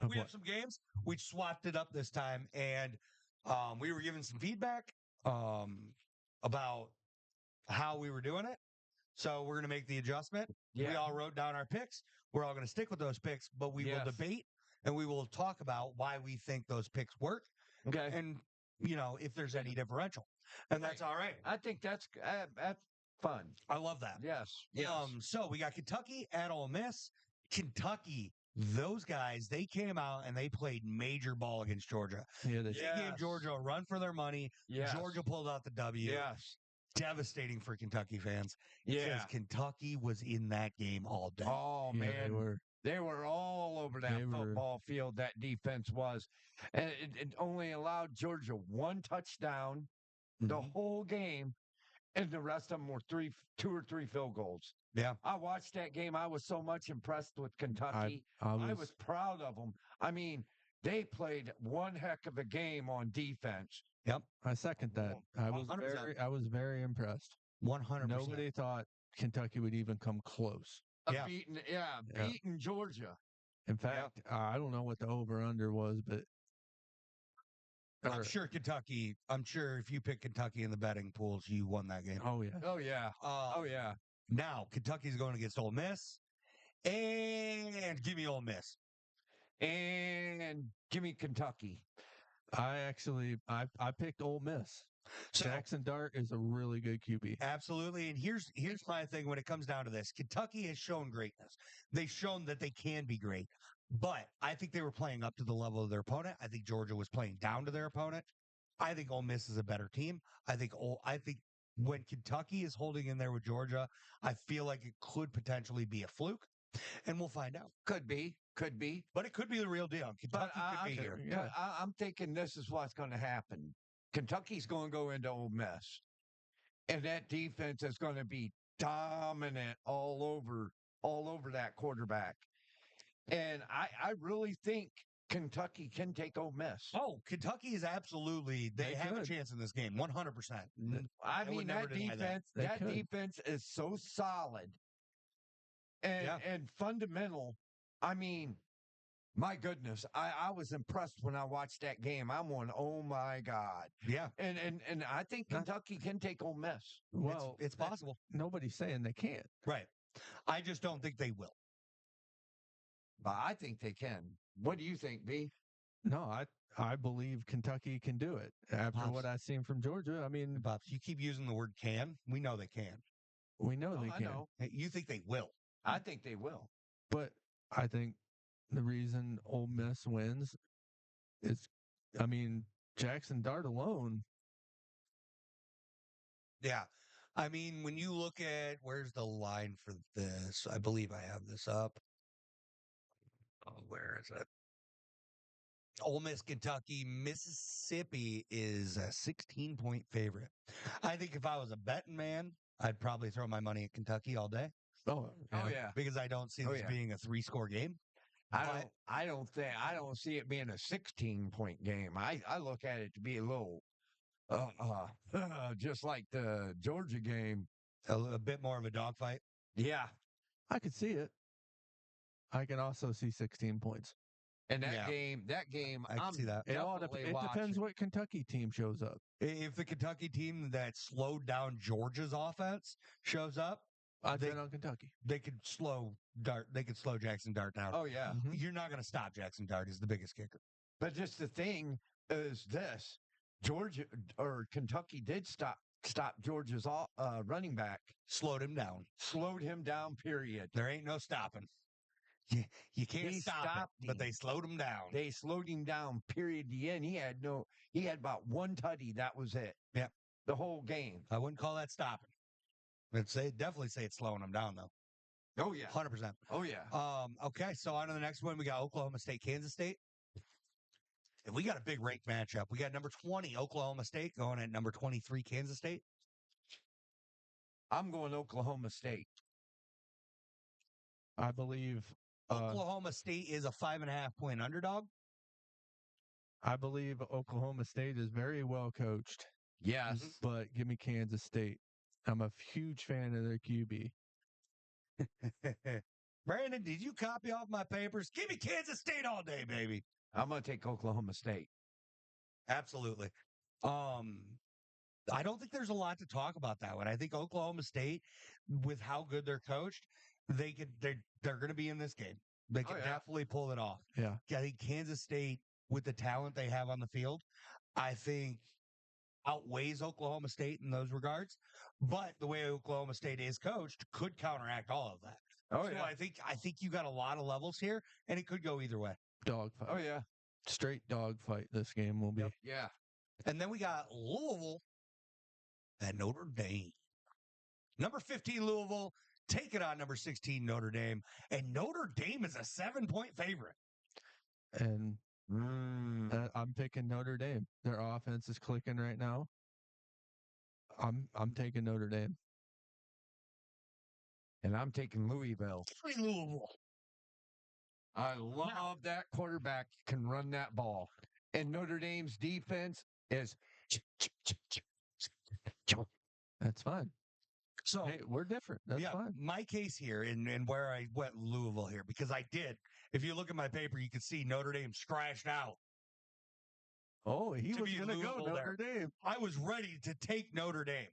We have some games. We swapped it up this time, and we were given some feedback about how we were doing it. So we're going to make the adjustment. Yeah. We all wrote down our picks. We're all going to stick with those picks, but we will debate and we will talk about why we think those picks work. Okay. And, if there's any differential. And that's all right. I think that's fun. I love that. Yes. Yes. So we got Kentucky at Ole Miss. Kentucky, those guys, they came out and they played major ball against Georgia. Yeah, They gave Georgia a run for their money. Yes. Georgia pulled out the W. Yes. Devastating for Kentucky fans. Yeah. Because Kentucky was in that game all day. Oh, Yeah, man. They were all over that football field, that defense was. And it only allowed Georgia one touchdown the whole game, and the rest of them were 2 or 3 field goals. Yeah. I watched that game. I was so much impressed with Kentucky. I was proud of them. I mean, they played one heck of a game on defense. Yep. I second that. I was very impressed. 100%. Nobody thought Kentucky would even come close. Beating Georgia. In fact, I don't know what the over-under was, but I'm sure if you pick Kentucky in the betting pools, you won that game. Oh, yeah. Oh, yeah. Oh, yeah. Now, Kentucky's going against Ole Miss. And give me Ole Miss. And give me Kentucky. I picked Ole Miss. So, Jackson Dart is a really good QB. Absolutely. And here's my thing when it comes down to this. Kentucky has shown greatness. They've shown that they can be great. But I think they were playing up to the level of their opponent. I think Georgia was playing down to their opponent. I think Ole Miss is a better team. I think when Kentucky is holding in there with Georgia, I feel like it could potentially be a fluke. And we'll find out. Could be. But it could be the real deal. Kentucky could be here. Yeah. I'm thinking this is what's going to happen. Kentucky's going to go into Ole Miss, and that defense is going to be dominant all over that quarterback. And I really think Kentucky can take Ole Miss. Oh, Kentucky is absolutely, they have a chance in this game, 100%. I mean, that defense is so solid and fundamental. I mean, my goodness, I was impressed when I watched that game. I'm going, oh my God. Yeah. And I think Kentucky can take Ole Miss. Well, it's possible. Nobody's saying they can't. Right. I just don't think they will. But I think they can. What do you think, B? No, I believe Kentucky can do it after Pops. what I've seen from Georgia. I mean, Pops, you keep using the word can. We know they can. we know Oh, they I can, know. Hey, you think they will. I think they will. but I think the reason Ole Miss wins is, I mean, Jackson Dart alone. Yeah. I mean, when you look at where's the line for this, I believe I have this up. Oh, where is it? Ole Miss, Kentucky, Mississippi is a 16-point favorite. I think if I was a betting man, I'd probably throw my money at Kentucky all day Oh, Oh yeah. because I don't see Oh, this yeah. being a 3-score game. But I don't see it being a 16-point game. I look at it to be a little just like the Georgia game. a bit more of a dogfight. Yeah. I could see it. I can also see 16 points. And Yeah. that game, I can I'm see that. It definitely it watching. depends what Kentucky team shows up. If the Kentucky team that slowed down Georgia's offense shows up, I They- bet on Kentucky. they could slow Dart. They could slow Jackson Dart down. Oh yeah. Mhm. You're not going to stop Jackson Dart. Is the biggest kicker. But just the thing is this: Georgia or Kentucky did stop Georgia's running back, Slowed him down. slowed him down. Period. There ain't no stopping. You can't They stop it, stopped but they him. slowed him down. They slowed him down. Period. The end. He had about one tutty. That was it. Yeah. The whole game. I wouldn't call that stopping. Definitely say it's slowing them down though. Oh yeah. 100%. Oh yeah. Okay, so on to the next one. We got Oklahoma State, Kansas State. And we got a big ranked matchup. We got number 20, Oklahoma State, going at number 23, Kansas State. I'm going Oklahoma State. I believe Oklahoma State is a 5.5-point underdog. Oklahoma State is very well coached, Yes. but give me Kansas State. I'm a huge fan of their QB. Brandon, did you copy off my papers? Give me Kansas State all day, baby. I'm going to take Oklahoma State. Absolutely. I don't think there's a lot to talk about that one. I think Oklahoma State, with how good they're coached, they're going to be in this game. They can yeah. definitely pull it off. Yeah. I think Kansas State, with the talent they have on the field, I think outweighs Oklahoma State in those regards. But the way Oklahoma State is coached could counteract all of that. Oh So yeah. I think you got a lot of levels here, and it could go either way. Dogfight. Oh yeah. Straight dogfight this game will be. Yep. Yeah. And then we got Louisville at Notre Dame. Number 15, Louisville, take it on number 16, Notre Dame. And Notre Dame is a 7-point favorite. And I'm picking Notre Dame. Their offense is clicking right now. I'm taking Notre Dame. And I'm taking Louisville. Louisville. I love that quarterback can run that ball. And Notre Dame's defense is That's fine. So Hey, we're different. That's fine. my case here and where I went Louisville here, because I did. If you look at my paper, you can see Notre Dame scratched out. Oh, he To was be going to go Louisville Notre Dame. I was ready to take Notre Dame.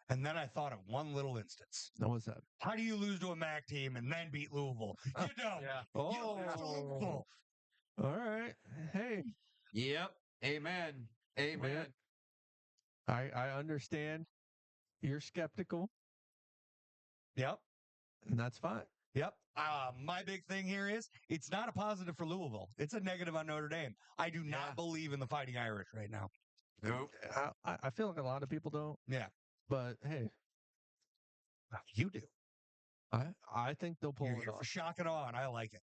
And then I thought of one little instance. What's that? How do you lose to a MAC team and then beat Louisville? You don't. Yeah. You lose to Louisville. All right. Hey, Yep. Amen. Amen. I understand you're skeptical, Yep. and that's fine. Yep. My big thing here is it's not a positive for Louisville. It's a negative on Notre Dame. I do not believe in the Fighting Irish right now. Nope. I feel like a lot of people don't, Yeah. but hey, You do. I think they'll pull You're it here off. for shock and awe, and I like it.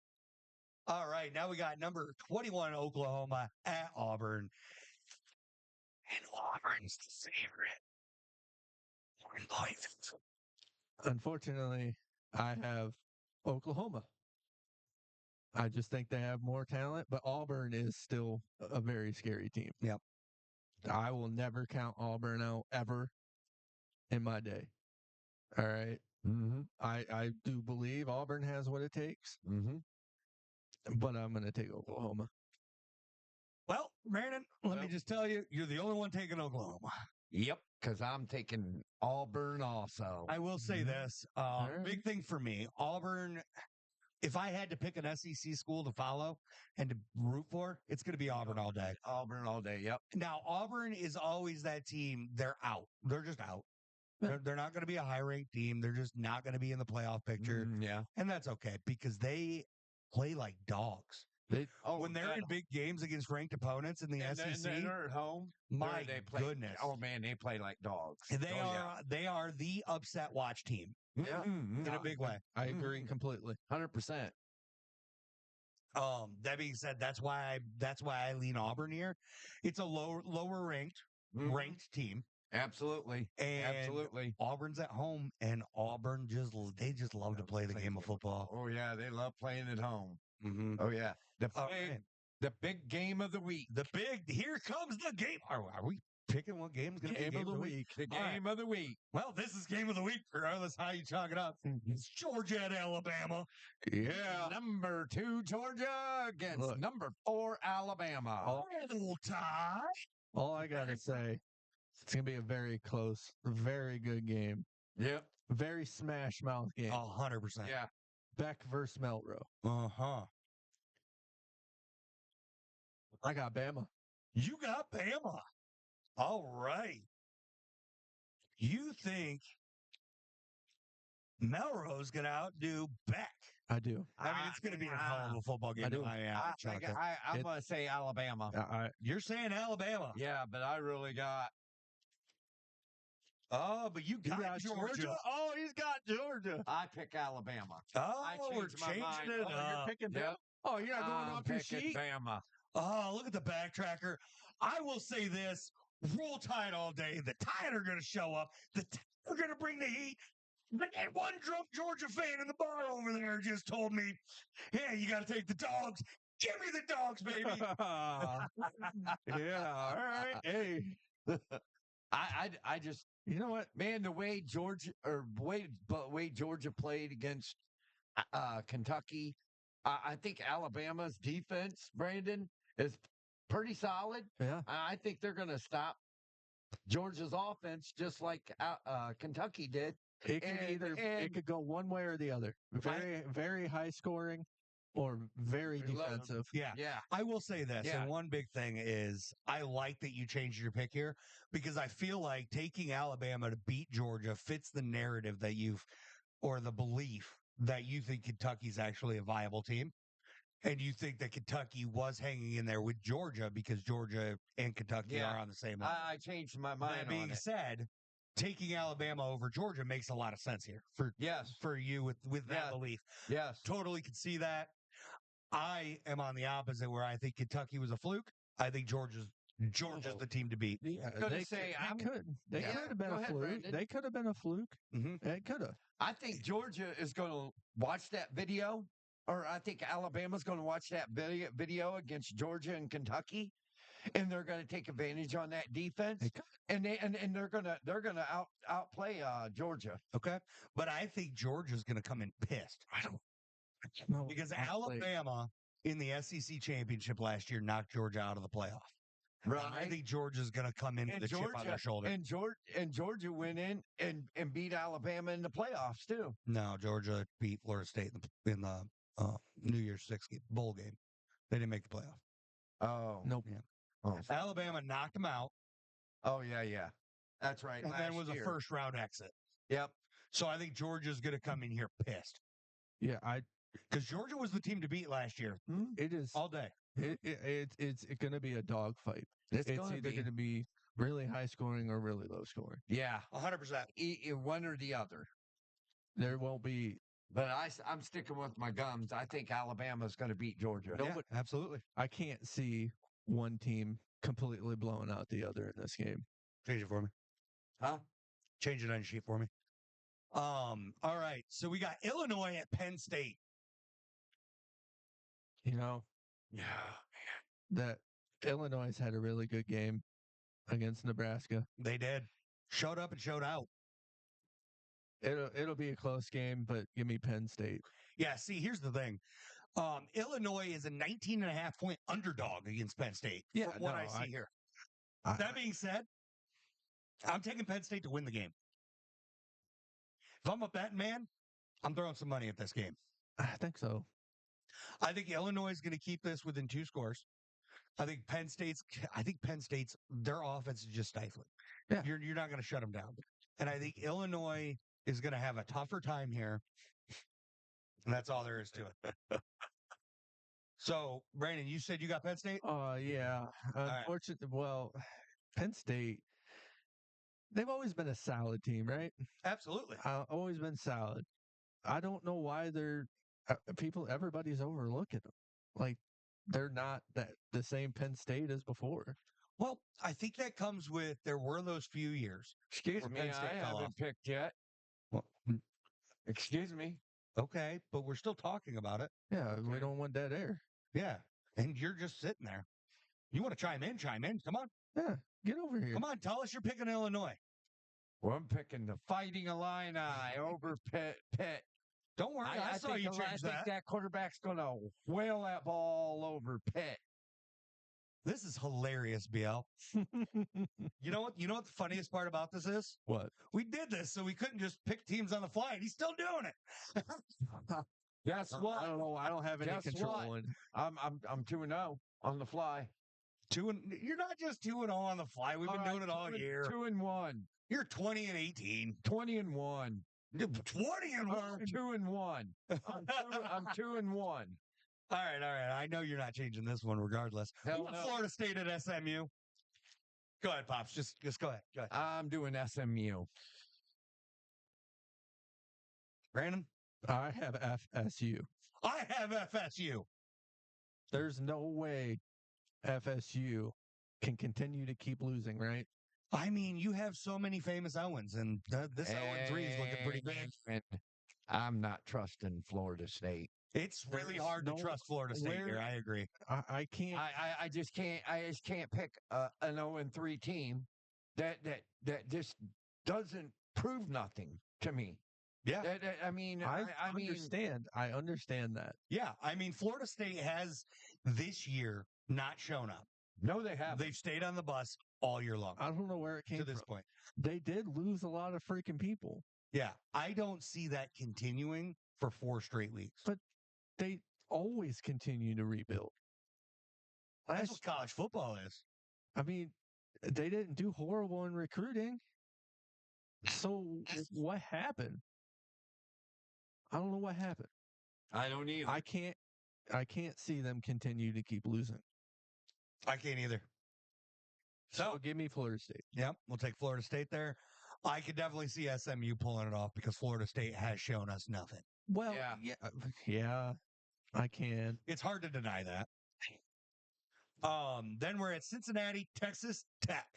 All right. Now we got number 21, Oklahoma at Auburn. And Auburn's the favorite. 1 point. Unfortunately, I have Oklahoma. I just think they have more talent, but Auburn is still a very scary team. Yep. I will never count Auburn out ever in my day. All right. Mm-hmm. I do believe Auburn has what it takes, Mm-hmm. but I'm going to take Oklahoma. Well, Brandon, let me just tell you, you're the only one taking Oklahoma. Yep. Because I'm taking Auburn also. I will say this. right. Big thing for me, Auburn if I had to pick an SEC school to follow and to root for, it's going to be Auburn all day. Auburn all day. Yep. Now, Auburn is always that team. They're out. They're just out. They're not going to be a high-ranked team. They're just not going to be in the playoff picture. Yeah. And that's okay because they play like dogs. When they're in big games against ranked opponents in the SEC, and they're at home. My they play, goodness. Oh, man, they play like dogs. They are the upset watch team. Yeah. In a big way. I agree completely. 100%. That being said, that's why I lean Auburn here. It's a lower ranked team. Absolutely. And Absolutely. Auburn's at home, and Auburn they just love to play the game of football. Oh, yeah. They love playing at home. Mm-hmm. Oh, yeah. The big game of the week. Here comes the game. Are we picking what game's going to be game of the week? The game of the week. Well, this is game of the week, regardless how you chalk it up. It's Georgia at Alabama. Yeah. Number 2, Georgia against number 4, Alabama. All I got to say, it's going to be a very close, very good game. Yep. Very smash mouth game. 100%. Yeah. Beck versus Melrose. Uh-huh. I got Bama. You got Bama. All right. You think Melrose going to outdo Beck? I do. I mean, it's going to be a hell of a football game. I do. I'm going to say Alabama. You're saying Alabama. Yeah, but I really got. Oh, but you got Georgia. Oh, he's got Georgia. I pick Alabama. Oh, we're changed my changing mind. it Oh, up. You're picking Yep. Bama? Oh, you're not going off your sheet? Bama. Oh, look at the backtracker. I will say this. Roll Tide all day. The Tide are going to show up. The Tide are going to bring the heat. But that one drunk Georgia fan in the bar over there just told me, hey, you got to take the dogs. Give me the dogs, baby. Yeah, all right. Hey. I just, You know what? man, the way Georgia played against Kentucky, I think Alabama's defense, Brandon, is pretty solid. Yeah. I think they're going to stop Georgia's offense just like Kentucky did. It could go one way or the other. Very high scoring or very defensive. Yeah. I will say this. Yeah. And one big thing is I like that you changed your pick here because I feel like taking Alabama to beat Georgia fits the narrative that or the belief that you think Kentucky's actually a viable team. And you think that Kentucky was hanging in there with Georgia because Georgia and Kentucky are on the same level. I changed my mind. That being said, taking Alabama over Georgia makes a lot of sense here for you with that belief. Yes. Totally can see that. I am on the opposite where I think Kentucky was a fluke. I think Georgia's the team to beat. Yeah, They could have been a fluke. Brandon. They could have been a fluke. Mm-hmm. It could have. I think Georgia is going to watch that video, or I think Alabama's going to watch that video against Georgia and Kentucky, and they're going to take advantage on that defense, and they're going to outplay Georgia. Okay, but I think Georgia's going to come in pissed. I don't know because Alabama in the SEC championship last year knocked Georgia out of the playoff. Right. I think Georgia's going to come in with a chip on their shoulder. And Georgia went in and beat Alabama in the playoffs too. No, Georgia beat Florida State in the New Year's Six bowl game. They didn't make the playoff. Oh. Nope. Yeah. Oh. Alabama knocked them out. Oh, yeah. That's right. And then was a first-round exit. Yep. So I think Georgia's going to come in here pissed. Yeah, because Georgia was the team to beat last year. It is all day. It's going to be a dogfight. It's either going to be really high scoring or really low scoring. Yeah, 100%. One or the other. There won't be. But I'm sticking with my gums. I think Alabama's going to beat Georgia. Yeah, absolutely. I can't see one team completely blowing out the other in this game. Change it for me. Huh? Change it on your sheet for me. All right. So we got Illinois at Penn State. You know, that Illinois has had a really good game against Nebraska. They did. Showed up and showed out. It'll be a close game, but give me Penn State. Yeah, see, here's the thing. Illinois is a 19.5-point underdog against Penn State. Yeah, from what I see here. That being said, I'm taking Penn State to win the game. If I'm a betting man, I'm throwing some money at this game. I think so. I think Illinois is going to keep this within 2 scores. I think Penn State's their offense is just stifling. Yeah. You're not going to shut them down. And I think Illinois is going to have a tougher time here. And that's all there is to it. So, Brandon, you said you got Penn State? Yeah. right. Unfortunately, well, Penn State, they've always been a solid team, right? Absolutely. Always been solid. I don't know why everybody's overlooking them. Like, they're not the same Penn State as before. Well, I think that comes with there were those few years. Excuse where me, Penn State I fell haven't off. picked yet. Well, Excuse me. okay, but we're still talking about it. Yeah, we don't want dead air. Yeah. And you're just sitting there. You want to chime in? Chime in. Come on. Yeah, get over here. Come on. Tell us you're picking Illinois. Well, I'm picking the Fighting Illini over Pitt. Don't worry. I saw you change I think that quarterback's going to whale that ball over Pitt. This is hilarious, BL. You know what? You know what the funniest part about this is? What? We did this so we couldn't just pick teams on the fly, and he's still doing it. Guess what? I don't know. I don't have any Guess control. what? I'm 2-0 on the fly. You're not just 2-0 on the fly. We've been doing it all year. 2-1. You're 20-18. 20-1. 20-1. 2-1. I'm 2-1. All right. I know you're not changing this one regardless. Hell no. Florida State at SMU. Go ahead, Pops. Just go ahead. Go ahead. I'm doing SMU. Brandon? I have FSU. I have FSU. There's no way FSU can continue to keep losing, right? I mean, you have so many famous Owens, and this 0-3 is looking pretty good. And I'm not trusting Florida State. It's really hard to trust Florida State here. I agree. I can't. I just can't. I just can't pick an 0-3 team that just doesn't prove nothing to me. Yeah, I mean, I understand that. Yeah, I mean, Florida State has this year not shown up. No, they haven't. They've stayed on the bus all year long. I don't know where it came to this from. point. They did lose a lot of freaking people. Yeah, I don't see that continuing for 4 straight weeks. But they always continue to rebuild. That's what college football is. I mean, they didn't do horrible in recruiting. So what happened? I don't know what happened. I don't either. I can't see them continue to keep losing. I can't either. So give me Florida State. Yep, we'll take Florida State there. I could definitely see SMU pulling it off because Florida State has shown us nothing. Well, yeah, I can. It's hard to deny that. Then we're at Cincinnati, Texas Tech.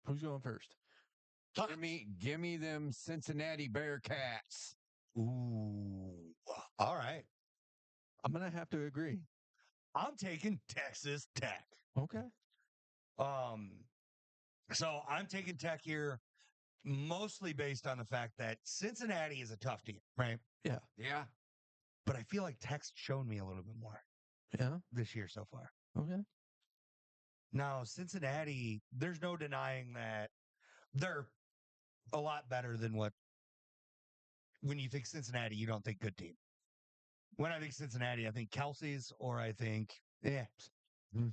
Who's going first? Give me them Cincinnati Bearcats. Ooh, all right. I'm gonna have to agree. I'm taking Texas Tech. Okay. So I'm taking Tech here mostly based on the fact that Cincinnati is a tough team, right? Yeah. Yeah. But I feel like Tech's shown me a little bit more Yeah. this year so far. Okay. Now, Cincinnati, there's no denying that they're a lot better than what, when you think Cincinnati, you don't think good team. When I think Cincinnati, I think Kelsey's or I think,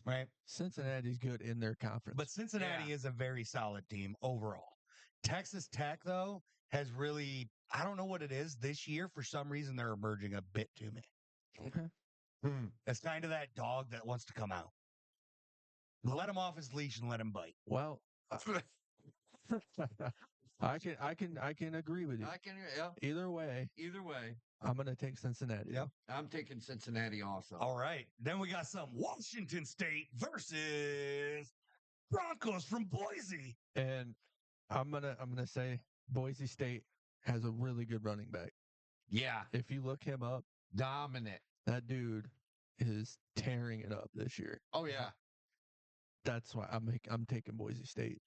right? Cincinnati's good in their conference. But Cincinnati is a very solid team overall. Texas Tech, though, has really, I don't know what it is this year. For some reason, they're emerging a bit to me. Okay. It's kind of that dog that wants to come out. Let him off his leash and let him bite. Well, I can agree with you. Either way, I'm going to take Cincinnati. Yep. I'm taking Cincinnati also. All right. Then we got some Washington State versus Broncos from Boise. And I'm gonna say Boise State has a really good running back. Yeah. If you look him up, Dominant. that dude is tearing it up this year. Oh yeah. That's why I'm taking Boise State.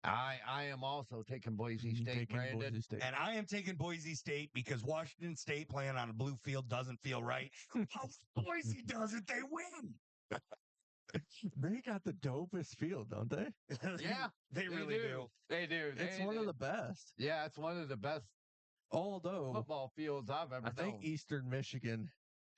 I am also taking Boise State, Brandon. Boise State. And I am taking Boise State because Washington State playing on a blue field doesn't feel right. How Boise does it, they win. They got the dopest field, don't they? Yeah, they really do. They do. It's one of the best. Yeah, it's one of the best Although football fields I've ever known. I think Eastern Michigan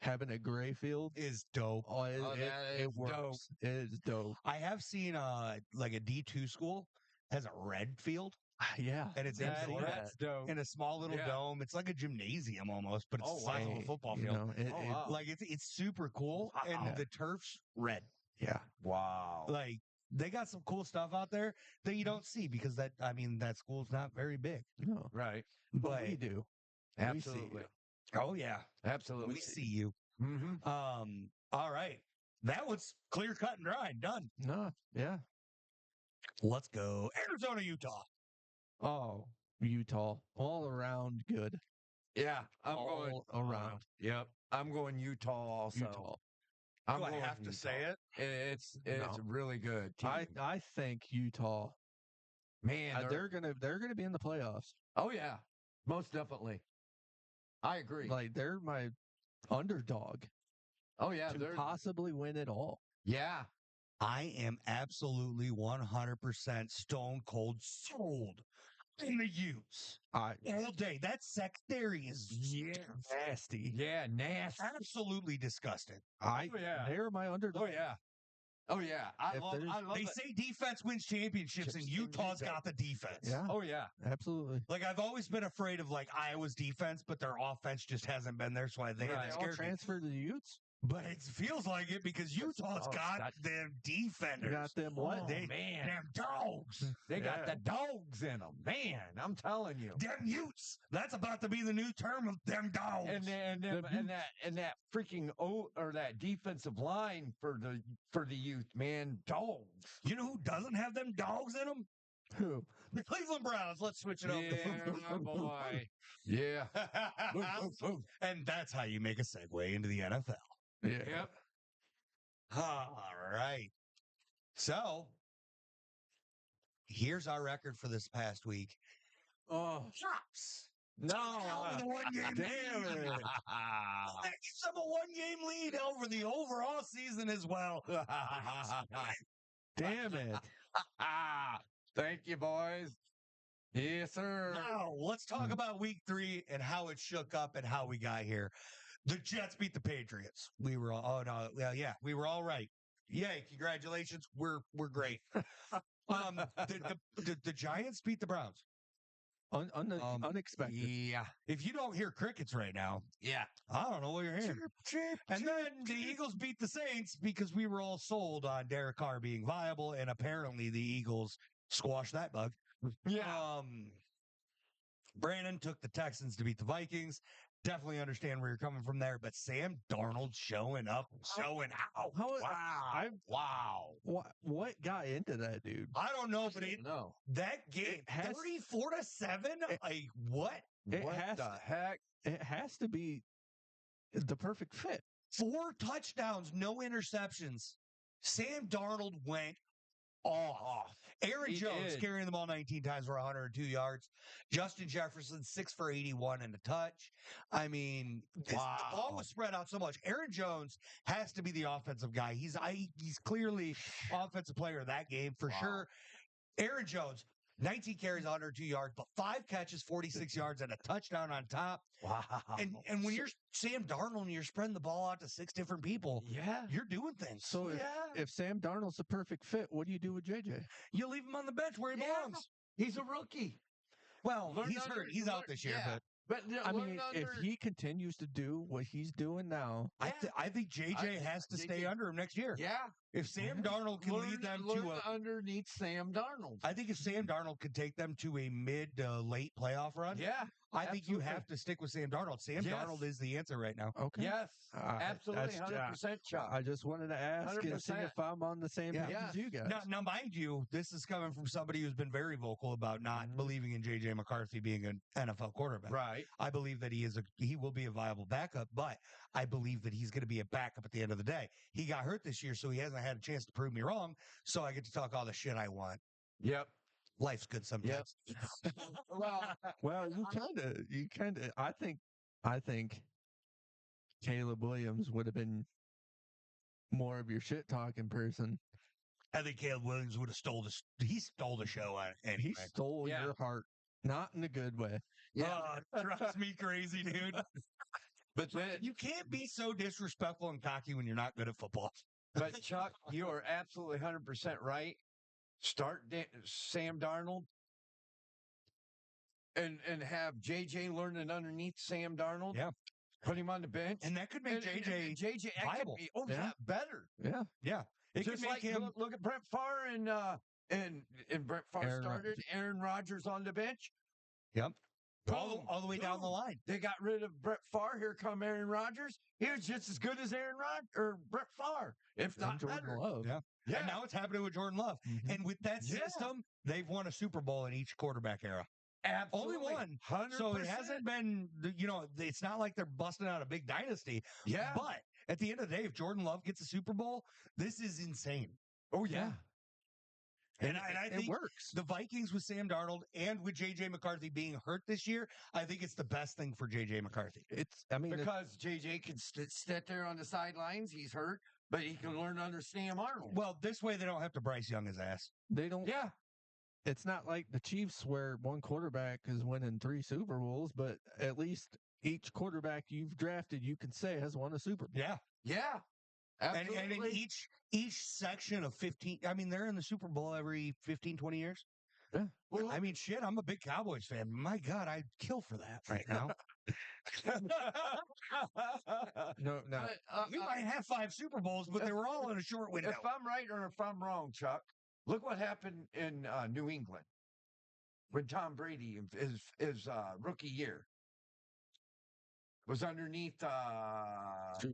having a gray field. is dope. Oh, it, Oh, it, that it is works. dope. It is dope. I have seen like a D2 school has a red field, Yeah. and it's That- indoor that's dope. in a small little Yeah. dome. It's like a gymnasium almost, but it's Oh, the size of a wow. football You field. know, Oh, wow. Like it's super cool, and Wow. the turf's red. yeah. Wow. Like they got some cool stuff out there that you don't see because that school's not very big. No. Right. But we But do. Absolutely. oh yeah, Absolutely. we see you. Mm-hmm. All right, that was clear cut and dry. Done. No. Yeah. Let's go Arizona, Utah. Oh, Utah. All around good. Yeah. I'm All going around. Yep. I'm going Utah also. Utah. I'm Do I going have to Utah. say it? It's No. really good. Team. I think Utah. Man, They're gonna be in the playoffs. oh yeah, most definitely. I agree. Like they're my underdog oh yeah, to they're possibly win it all. yeah. I am absolutely 100% stone cold sold in the Utes I all day. That secondary is nasty. Yeah, nasty. absolutely disgusting. Oh yeah. They're my underdog. Oh yeah. Oh yeah. I If love there's- I love They it. say defense wins championships, and Chips and Utah's defense. got the defense. Yeah, Oh yeah. absolutely. Like I've always been afraid of like Iowa's defense, but their offense just hasn't been there, so they Right. haven't They all scared me. transferred to the Utes. But it feels like it because Utah's got them defenders. Got them what? Oh, They man. them dogs. They got Yeah. the dogs in them. Man, I'm telling you. Them Utes. That's about to be the new term of them dogs. And that freaking or that defensive line for the youth, man, dogs. You know who doesn't have them dogs in them? Who? The Cleveland Browns. Let's switch it up. Yeah, boy. Yeah. And that's how you make a segue into the NFL. Yeah. Yep. All right. So here's our record for this past week. Oh Chops. no! Over the one-game Damn lead. it! That gives them a one-game lead over the overall season as well. Damn it. Thank you, boys. Yes, sir. Now, let's talk about week 3 and how it shook up and how we got here. The Jets beat the Patriots. We were all, we were all right. Yay, congratulations. We're great. The Giants beat the Browns. Unexpected. Yeah. If you don't hear crickets right now, Yeah. I don't know what you're hearing. And then the Eagles beat the Saints because we were all sold on Derek Carr being viable, and apparently the Eagles squashed that bug. Yeah. Brandon took the Texans to beat the Vikings. Definitely understand where you're coming from there, but Sam Darnold showing up, showing out. Wow. Wow. What got into that, dude? I don't know, but No. that game, It has- 34-7? Like, what? What the heck? It has to be the perfect fit. 4 touchdowns, no interceptions. Sam Darnold went off. Aaron He Jones did. carrying the ball 19 times for 102 yards. Justin Jefferson 6 for 81 and a touch. I mean, the ball was spread out so much. Aaron Jones has to be the offensive guy. He's clearly offensive player of that game for sure. Aaron Jones, 19 carries, 102 yards, but 5 catches, 46 yards, and a touchdown on top. Wow. And when you're Sam Darnold and you're spreading the ball out to 6 different people, yeah. you're doing things. So if Sam Darnold's the perfect fit, what do you do with JJ? You leave him on the bench where he belongs. He's a rookie. Well, Learn he's under- hurt. He's out this year, yeah. But I mean, if he continues to do what he's doing now, but I think JJ has to stay JJ under him next year. yeah, If Sam Darnold can lead them to a, underneath Sam Darnold. I think if Sam Darnold could take them to a mid to late playoff run, Yeah, I think you absolutely. have to stick with Sam Darnold. Sam Yes. Darnold is the answer right now. okay. yes, absolutely, that's- 100%, Chuck. I just wanted to ask and see 100%. if I'm on the same Yeah. page as you guys. Now, mind you, this is coming from somebody who's been very vocal about not believing in JJ McCarthy being an NFL quarterback. Right. I believe that he will be a viable backup, but I believe that he's going to be a backup at the end of the day. He got hurt this year, so he hasn't had a chance to prove me wrong. So I get to talk all the shit I want. Yep. Life's good sometimes. Well, you kind of. I think Caleb Williams would have been more of your shit talking person. I think Caleb Williams would have stole the show anyway. He stole Yeah. your heart, not in a good way. yeah. Drives me crazy, dude. But then, You can't be so disrespectful and cocky when you're not good at football. but Chuck, you are absolutely 100% right. Start Sam Darnold and have JJ learning underneath Sam Darnold. Yeah. Put him on the bench. And that could make JJ JJ viable. Better. Yeah. Yeah. It Just could make like him. look at Brett Favre and Brett Favre Aaron started Aaron Rodgers on the bench. Yep. Boom, All the way down the boom. line. They got rid of Brett Favre. Here come Aaron Rodgers. He was just as good as Brett Favre, if not Jordan better. Love. Yeah. Yeah. And now it's happening with Jordan Love. Mhm. And with that Yeah. system, they've won a Super Bowl in each quarterback era. Absolutely. Only one. 100%. So it hasn't been, it's not like they're busting out a big dynasty. Yeah. But at the end of the day, if Jordan Love gets a Super Bowl, this is insane. Oh, yeah. And I think it works. the Vikings with Sam Darnold and with J.J. McCarthy being hurt this year, I think it's the best thing for J.J. McCarthy. Because JJ can sit there on the sidelines. He's hurt, but he can learn to understand Arnold. Well, this way they don't have to Bryce Young his ass. They don't. Yeah. It's not like the Chiefs where one quarterback is winning 3 Super Bowls, but at least each quarterback you've drafted, you can say has won a Super Bowl. Yeah. Yeah. And Absolutely. in each section of 15, I mean, they're in the Super Bowl every 15, 20 years. Yeah. Well, I mean, shit, I'm a big Cowboys fan. My God, I'd kill for that right now. No. We might have 5 Super Bowls, but they were all in a short window. If I'm right or if I'm wrong, Chuck, look what happened in New England when Tom Brady, his rookie year, was underneath Drew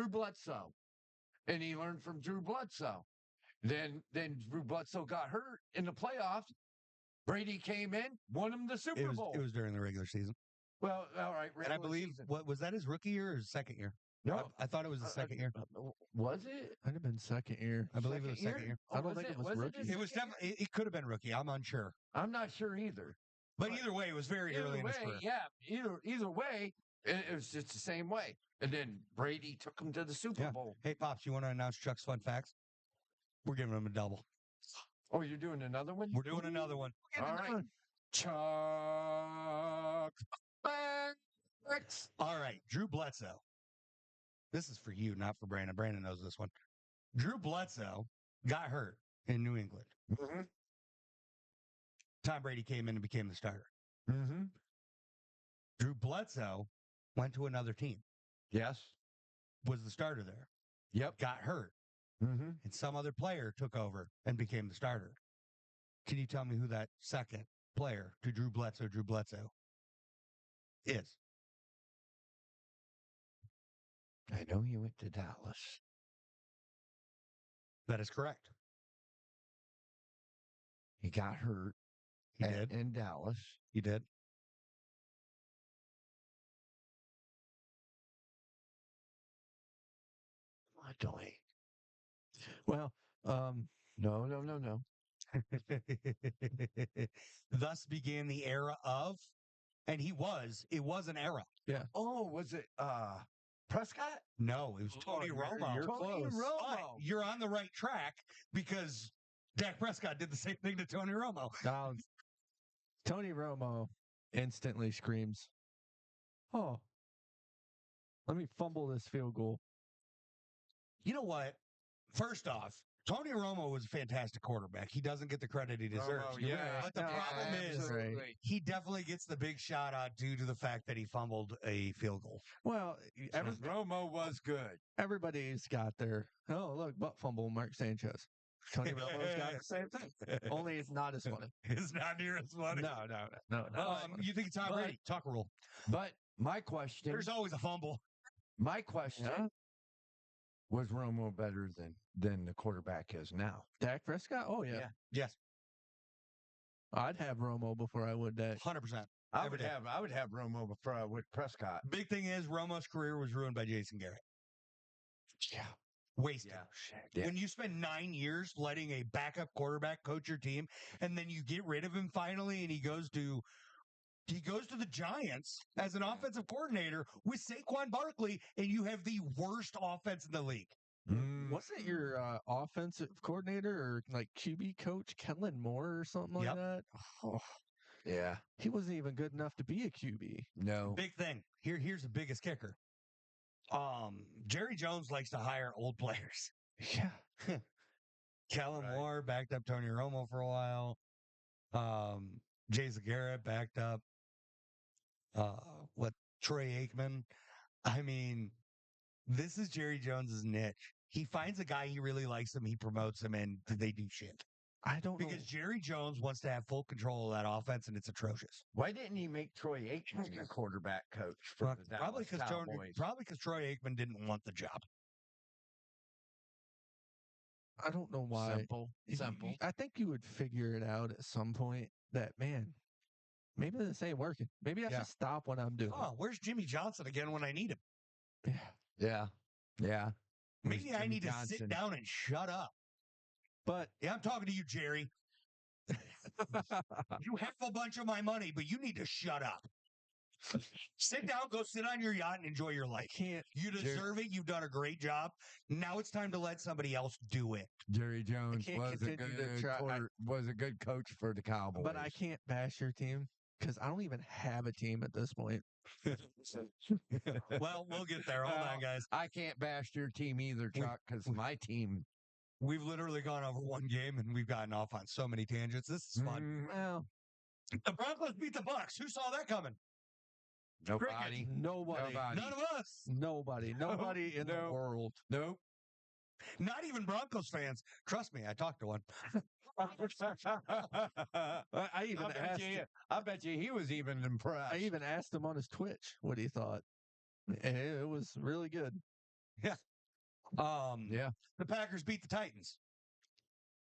Bledsoe. And he learned from Drew Bledsoe. Then Drew Bledsoe got hurt in the playoffs. Brady came in, won him the Super Bowl. It was during the regular season. Well, all right. And I believe, what was that his rookie year or his second year? No. I thought it was the second year. Was it? Might have been second year. I believe it was second year. I don't think it was rookie. It was definitely, it could have been rookie. I'm unsure. I'm not sure either. But either way, it was very early in his career. Yeah, either way, it was just the same way. And then Brady took him to the Super Bowl. Hey, Pops, you want to announce Chuck's fun facts? We're giving him a double. Oh, you're doing another one? We're doing another one. All right. Chuck facts. All right, Drew Bledsoe. This is for you, not for Brandon. Brandon knows this one. Drew Bledsoe got hurt in New England. Mm-hmm. Tom Brady came in and became the starter. Mm-hmm. Drew Bledsoe went to another team. Yes. Was the starter there. Yep. Got hurt. Mm-hmm. And some other player took over and became the starter. Can you tell me who that second player to Drew Bledsoe is? I know he went to Dallas. That is correct. He got hurt. He did. In Dallas. He did. What do I? Well, No. Thus began the era of, and it was an era. Yeah. Oh, was it Prescott? No, it was Tony Romo. You're Tony close. Romo. But you're on the right track because Dak Prescott did the same thing to Tony Romo. Now, Tony Romo instantly screams, "Oh, let me fumble this field goal." You know what? First off, Tony Romo was a fantastic quarterback. He doesn't get the credit he deserves. Romo, yeah. But the problem is, Absolutely. he definitely gets the big shout out due to the fact that he fumbled a field goal. Well, Romo was good. everybody's got their, oh, look, butt fumble, Mark Sanchez. Tony Romo's got the same thing. Only it's not as funny. It's not near as funny. No. You think Tom Brady? Talk rule. But my question, There's always a fumble. Yeah. was Romo better than the quarterback is now? Dak Prescott? Oh, yeah. Yes, I'd have Romo before I would Dak. 100%. I Every would day. have Romo before with Prescott. Big thing is Romo's career was ruined by Jason Garrett. Yeah. Wasted. Yeah. When you spend 9 years letting a backup quarterback coach your team, and then you get rid of him finally, and he goes to the Giants as an offensive coordinator with Saquon Barkley, and you have the worst offense in the league. Wasn't your offensive coordinator or like QB coach Kellen Moore or something like Yep. that? Oh, Yeah. He wasn't even good enough to be a QB. No. Big thing. Here's the biggest kicker. Jerry Jones likes to hire old players. Yeah. Kellen Right. Moore backed up Tony Romo for a while. Jay Zagarrett backed up Troy Aikman. I mean, this is Jerry Jones's niche. He finds a guy he really likes him, he promotes him, and they do shit. I don't know. Because Jerry Jones wants to have full control of that offense, and it's atrocious. Why didn't he make Troy Aikman the quarterback coach for the Probably Dallas Cowboys? because Troy Aikman didn't want the job. I don't know why. Simple. I think you would figure it out at some point that, man, maybe this ain't working. Maybe I Yeah. should stop what I'm doing. Oh, where's Jimmy Johnson again when I need him? Yeah. Yeah. Yeah. Maybe I need to sit down and shut up. But Yeah, I'm talking to you, Jerry. You have a bunch of my money, but you need to shut up. Sit down, go sit on your yacht and enjoy your I life. can't. You deserve it. You've done a great job. Now it's time to let somebody else do it. Jerry Jones can't was a continue to good was a good coach for the Cowboys. But I can't bash your team because I don't even have a team at this point. Well, we'll get there. Hold on, guys. I can't bash your team either, Chuck, because my team. We've literally gone over one game and we've gotten off on so many tangents. This is fun. Well, The Broncos beat the Bucks. Who saw that coming? Nobody. nobody. None of us. Nobody in the world. Nope. Not even Broncos fans. Trust me, I talked to one. I bet you he was even impressed. I even asked him on his Twitch what he thought. And it was really good. Yeah. Yeah. The Packers beat the Titans.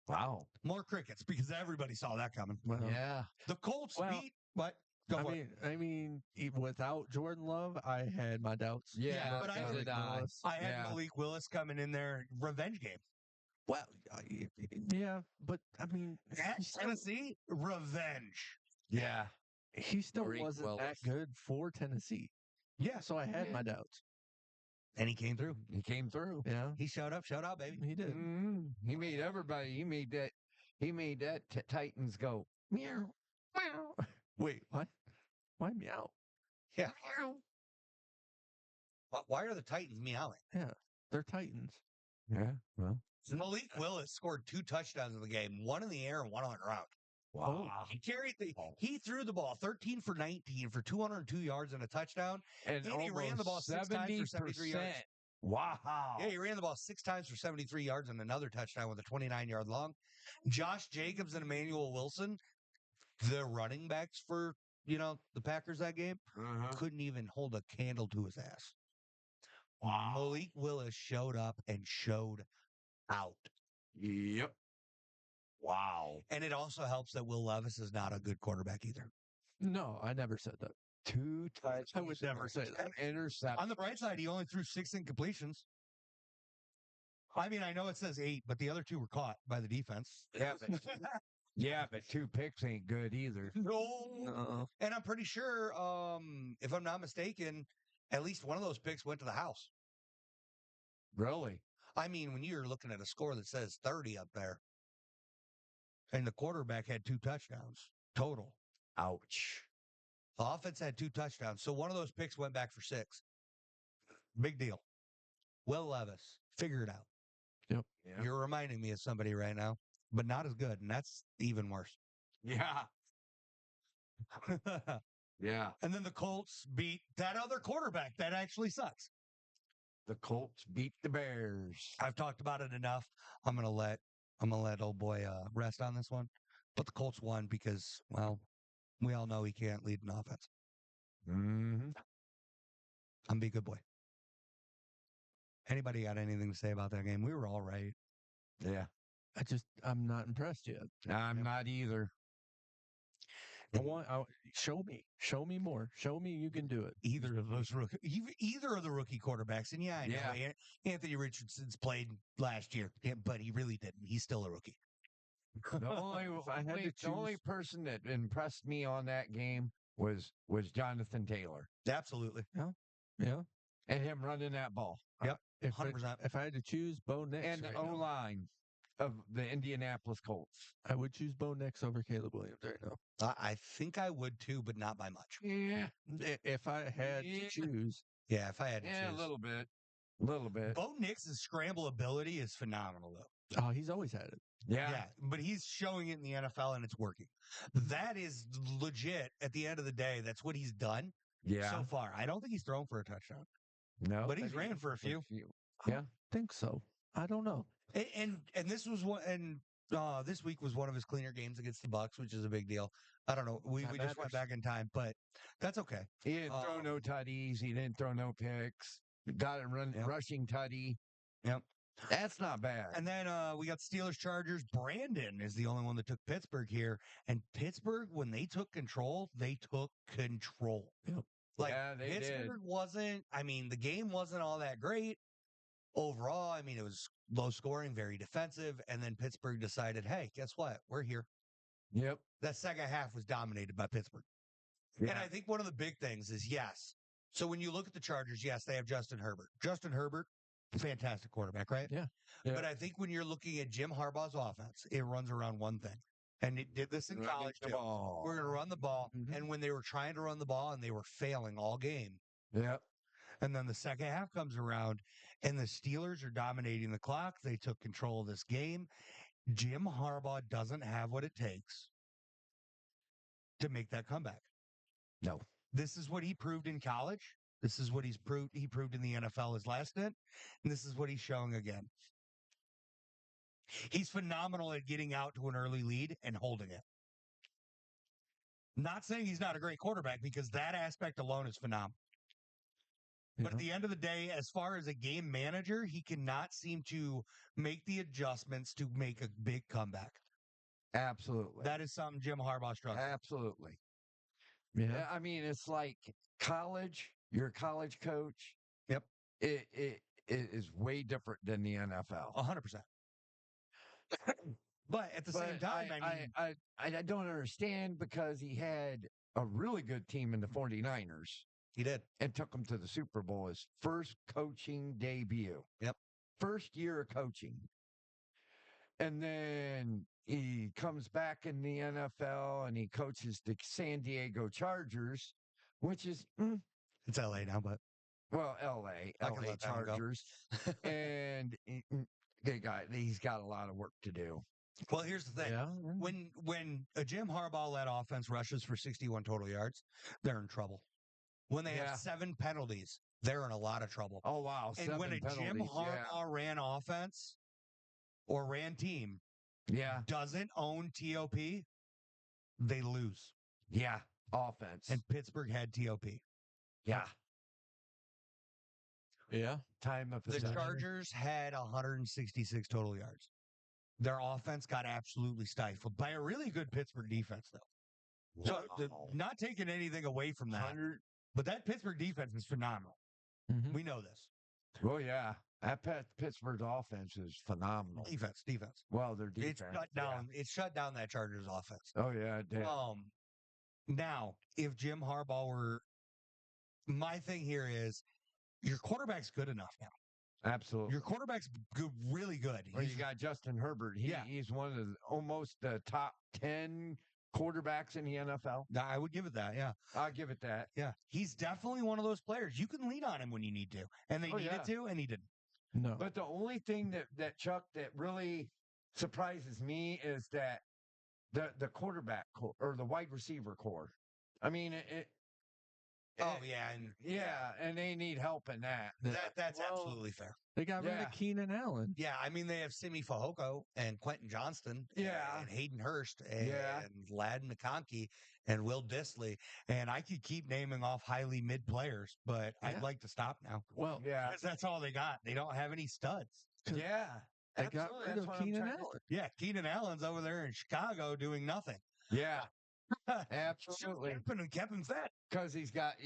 Wow. More crickets because everybody saw that coming. Well, Yeah. The Colts Well, beat what? Go for it. I mean, without Jordan Love, I had my doubts. Yeah, but I so did did I. I had Yeah. Malik Willis coming in there, revenge game. Well, yeah, but I mean, At Tennessee, revenge. Yeah. he still Malik wasn't that Willis. good for Tennessee. Yeah. So I had my doubts. And he came through. He came through. Yeah, He showed up, baby. he did. He made everybody. He made that Titans go meow meow. Wait, what? Why meow? Yeah. Why are the Titans meowing? Yeah, they're Titans. Yeah. Well. Malik Willis scored 2 touchdowns in the game, one in the air and one on the ground. Wow. He threw the ball 13 for 19 for 202 yards and a touchdown. And he ran the ball 6 times for 73 yards. Wow. Yeah, he ran the ball 6 times for 73 yards and another touchdown with a 29-yard long. Josh Jacobs and Emmanuel Wilson, the running backs for, the Packers that game, couldn't even hold a candle to his ass. Wow. Malik Willis showed up and showed out. Yep. Wow. And it also helps that Will Levis is not a good quarterback either. No, I never said that. 2 touchdowns. I would never say that. Intercept. On the bright side, he only threw 6 incompletions. I mean, I know it says 8, but the other 2 were caught by the defense. Yeah, but 2 picks ain't good either. No. And I'm pretty sure, if I'm not mistaken, at least one of those picks went to the house. Really? I mean, when you're looking at a score that says 30 up there, and the quarterback had 2 touchdowns total. Ouch. The offense had 2 touchdowns, so one of those picks went back for 6. Big deal. Will Levis, figure it out. Yep. Yeah. You're reminding me of somebody right now, but not as good, and that's even worse. Yeah. Yeah. And then the Colts beat that other quarterback that actually sucks. The Colts beat the Bears. I've talked about it enough. I'm gonna let old boy rest on this one. But the Colts won because, well, we all know he can't lead an offense. Mm-hmm. I'm be a good boy. Anybody got anything to say about that game? We were all right. Yeah. I'm not impressed yet. I'm not either. Show me more. Show me you can do it. Either of the rookie quarterbacks. And yeah, I know Anthony Richardson's played last year, but he really didn't. He's still a rookie. The only person that impressed me on that game was Jonathan Taylor. Absolutely. Yeah. And him running that ball. Yep. If 100%. If I had to choose, Bo Nix And the O-line. of the Indianapolis Colts. I would choose Bo Nix over Caleb Williams right now. I think I would too, but not by much. Yeah, If I had to choose, Yeah, if I had to yeah, a choose. little bit, a little bit. Bo Nix's scramble ability is phenomenal, though. oh, he's always had it. Yeah, But he's showing it in the NFL and it's working. That is legit. At the end of the day, that's what he's done yeah. so far. I don't think he's thrown for a touchdown, No, but he's ran for a few. Yeah, Think so. I don't know. And this was one. And this week was one of his cleaner games against the Bucks, which is a big deal. I don't know. We That just went matters. back in time, but that's okay. he didn't throw no tutties. He didn't throw no picks. Got a Yep. rushing tutty. Yep. That's not bad. And then we got Steelers Chargers. Brandon is the only one that took Pittsburgh here. And Pittsburgh, when they took control, they took control. Yep. Like Yeah, they did. Pittsburgh wasn't, I mean, the game wasn't all that great overall. I mean, it was low scoring, very defensive. And then Pittsburgh decided, hey, guess what? We're here. Yep. That second half was dominated by Pittsburgh. Yeah. And I think one of the big things is yes. So when you look at the Chargers, yes, they have Justin Herbert. Justin Herbert, fantastic quarterback, right? Yeah. Yeah. But I think when you're looking at Jim Harbaugh's offense, it runs around one thing. And it did this in Running college the too. ball. We're going to run the ball. Mhm. And when they were trying to run the ball and they were failing all game, Yep. and then the second half comes around and the Steelers are dominating the clock. They took control of this game. Jim Harbaugh doesn't have what it takes to make that comeback. No. This is what he proved in college. This is what he proved in the NFL his last stint. And this is what he's showing again. He's phenomenal at getting out to an early lead and holding it. Not saying he's not a great quarterback because that aspect alone is phenomenal. But at the end of the day, as far as a game manager, he cannot seem to make the adjustments to make a big comeback. Absolutely. That is something Jim Harbaugh struggles with. Absolutely. Yeah. Yeah, I mean, it's like college. You're a college coach. Yep. It is way different than the NFL. 100%. But at the same time, I don't understand because he had a really good team in the 49ers he did. and took them to the Super Bowl his first coaching debut. Yep. First year of coaching. And then he comes back in the NFL and he coaches the San Diego Chargers, which is, It's LA now, but well, LA I can let that one go. Chargers. And he's got a lot of work to do. well, here's the thing. Yeah. When a Jim Harbaugh led offense rushes for 61 total yards, they're in trouble. When they Yeah. have 7 penalties, they're in a lot of trouble. Oh, wow. And when a 7 Jim penalties, Harbaugh ran offense or ran team Yeah. doesn't own TOP, they lose. Yeah. Offense. And Pittsburgh had TOP. yeah. Yeah. Time of The possession. Chargers had 166 total yards. Their offense got absolutely stifled by a really good Pittsburgh defense, though. So Wow. not taking anything away from that, 100. but that Pittsburgh defense is phenomenal. Mhm. We know this. Oh, yeah. That Pittsburgh's offense is phenomenal. Defense. Well, their defense. It's shut down. It shut down that Chargers offense. Oh, yeah. It did. Now, if Jim Harbaugh were, my thing here is your quarterback's good enough now. Absolutely. Your quarterback's good, really good. Well, He's- you got Justin Herbert. Yeah. He's one of almost the top 10 quarterbacks in the NFL. I would give it that. Yeah. I'll give it that. Yeah. He's definitely one of those players. You can lean on him when you need to. And they Oh, needed yeah. to, and he didn't. No. But the only thing that Chuck that really surprises me is that the quarterback core or the wide receiver core. I mean, Oh, yeah. And yeah, and they need help in that. that's Well, absolutely fair. They got rid Yeah. of Keenan Allen. Yeah. I mean, they have Simi Fehoko and Quentin Johnston. Yeah. And Hayden Hurst and Yeah. Ladd McConkey and Will Disley. And I could keep naming off highly mid players, but Yeah. I'd like to stop now. Well, Yeah, Because that's all they got. They don't have any studs. yeah. they got Absolutely. rid That's of what I'm Keenan trying to Allen. Yeah. Keenan Allen's over there in Chicago doing nothing. Yeah, absolutely. Kept him fed. Because he's got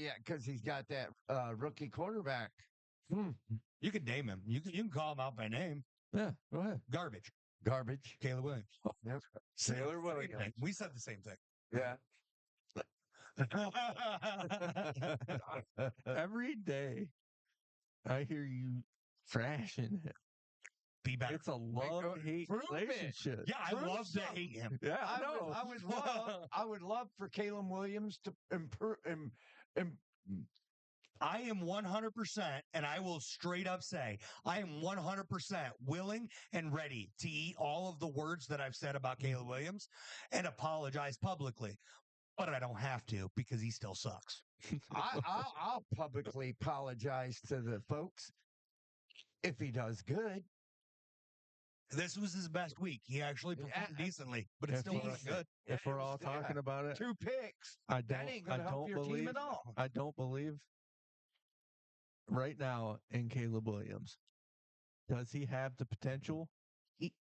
that rookie quarterback. You can name him. You can call him out by name. Yeah. Go ahead. Garbage. Garbage. Caleb Williams. Yep. Same Taylor thing. Williams. We said the same thing. Yeah. Every day, I hear you trashing him. be better. It's a love-hate prove it. relationship. Yeah, I Prove love to something. hate him. Yeah, I know. I would love for Caleb Williams to improve. I am 100%, and I will straight up say, I am 100% willing and ready to eat all of the words that I've said about Caleb Williams and apologize publicly. But I don't have to because he still sucks. I'll publicly apologize to the folks if he does good. This was his best week. He actually performed decently, but it's If still not good. If we're all talking about it, 2 picks, I that ain't going to help your team at all. I don't believe right now in Caleb Williams. Does he have the potential?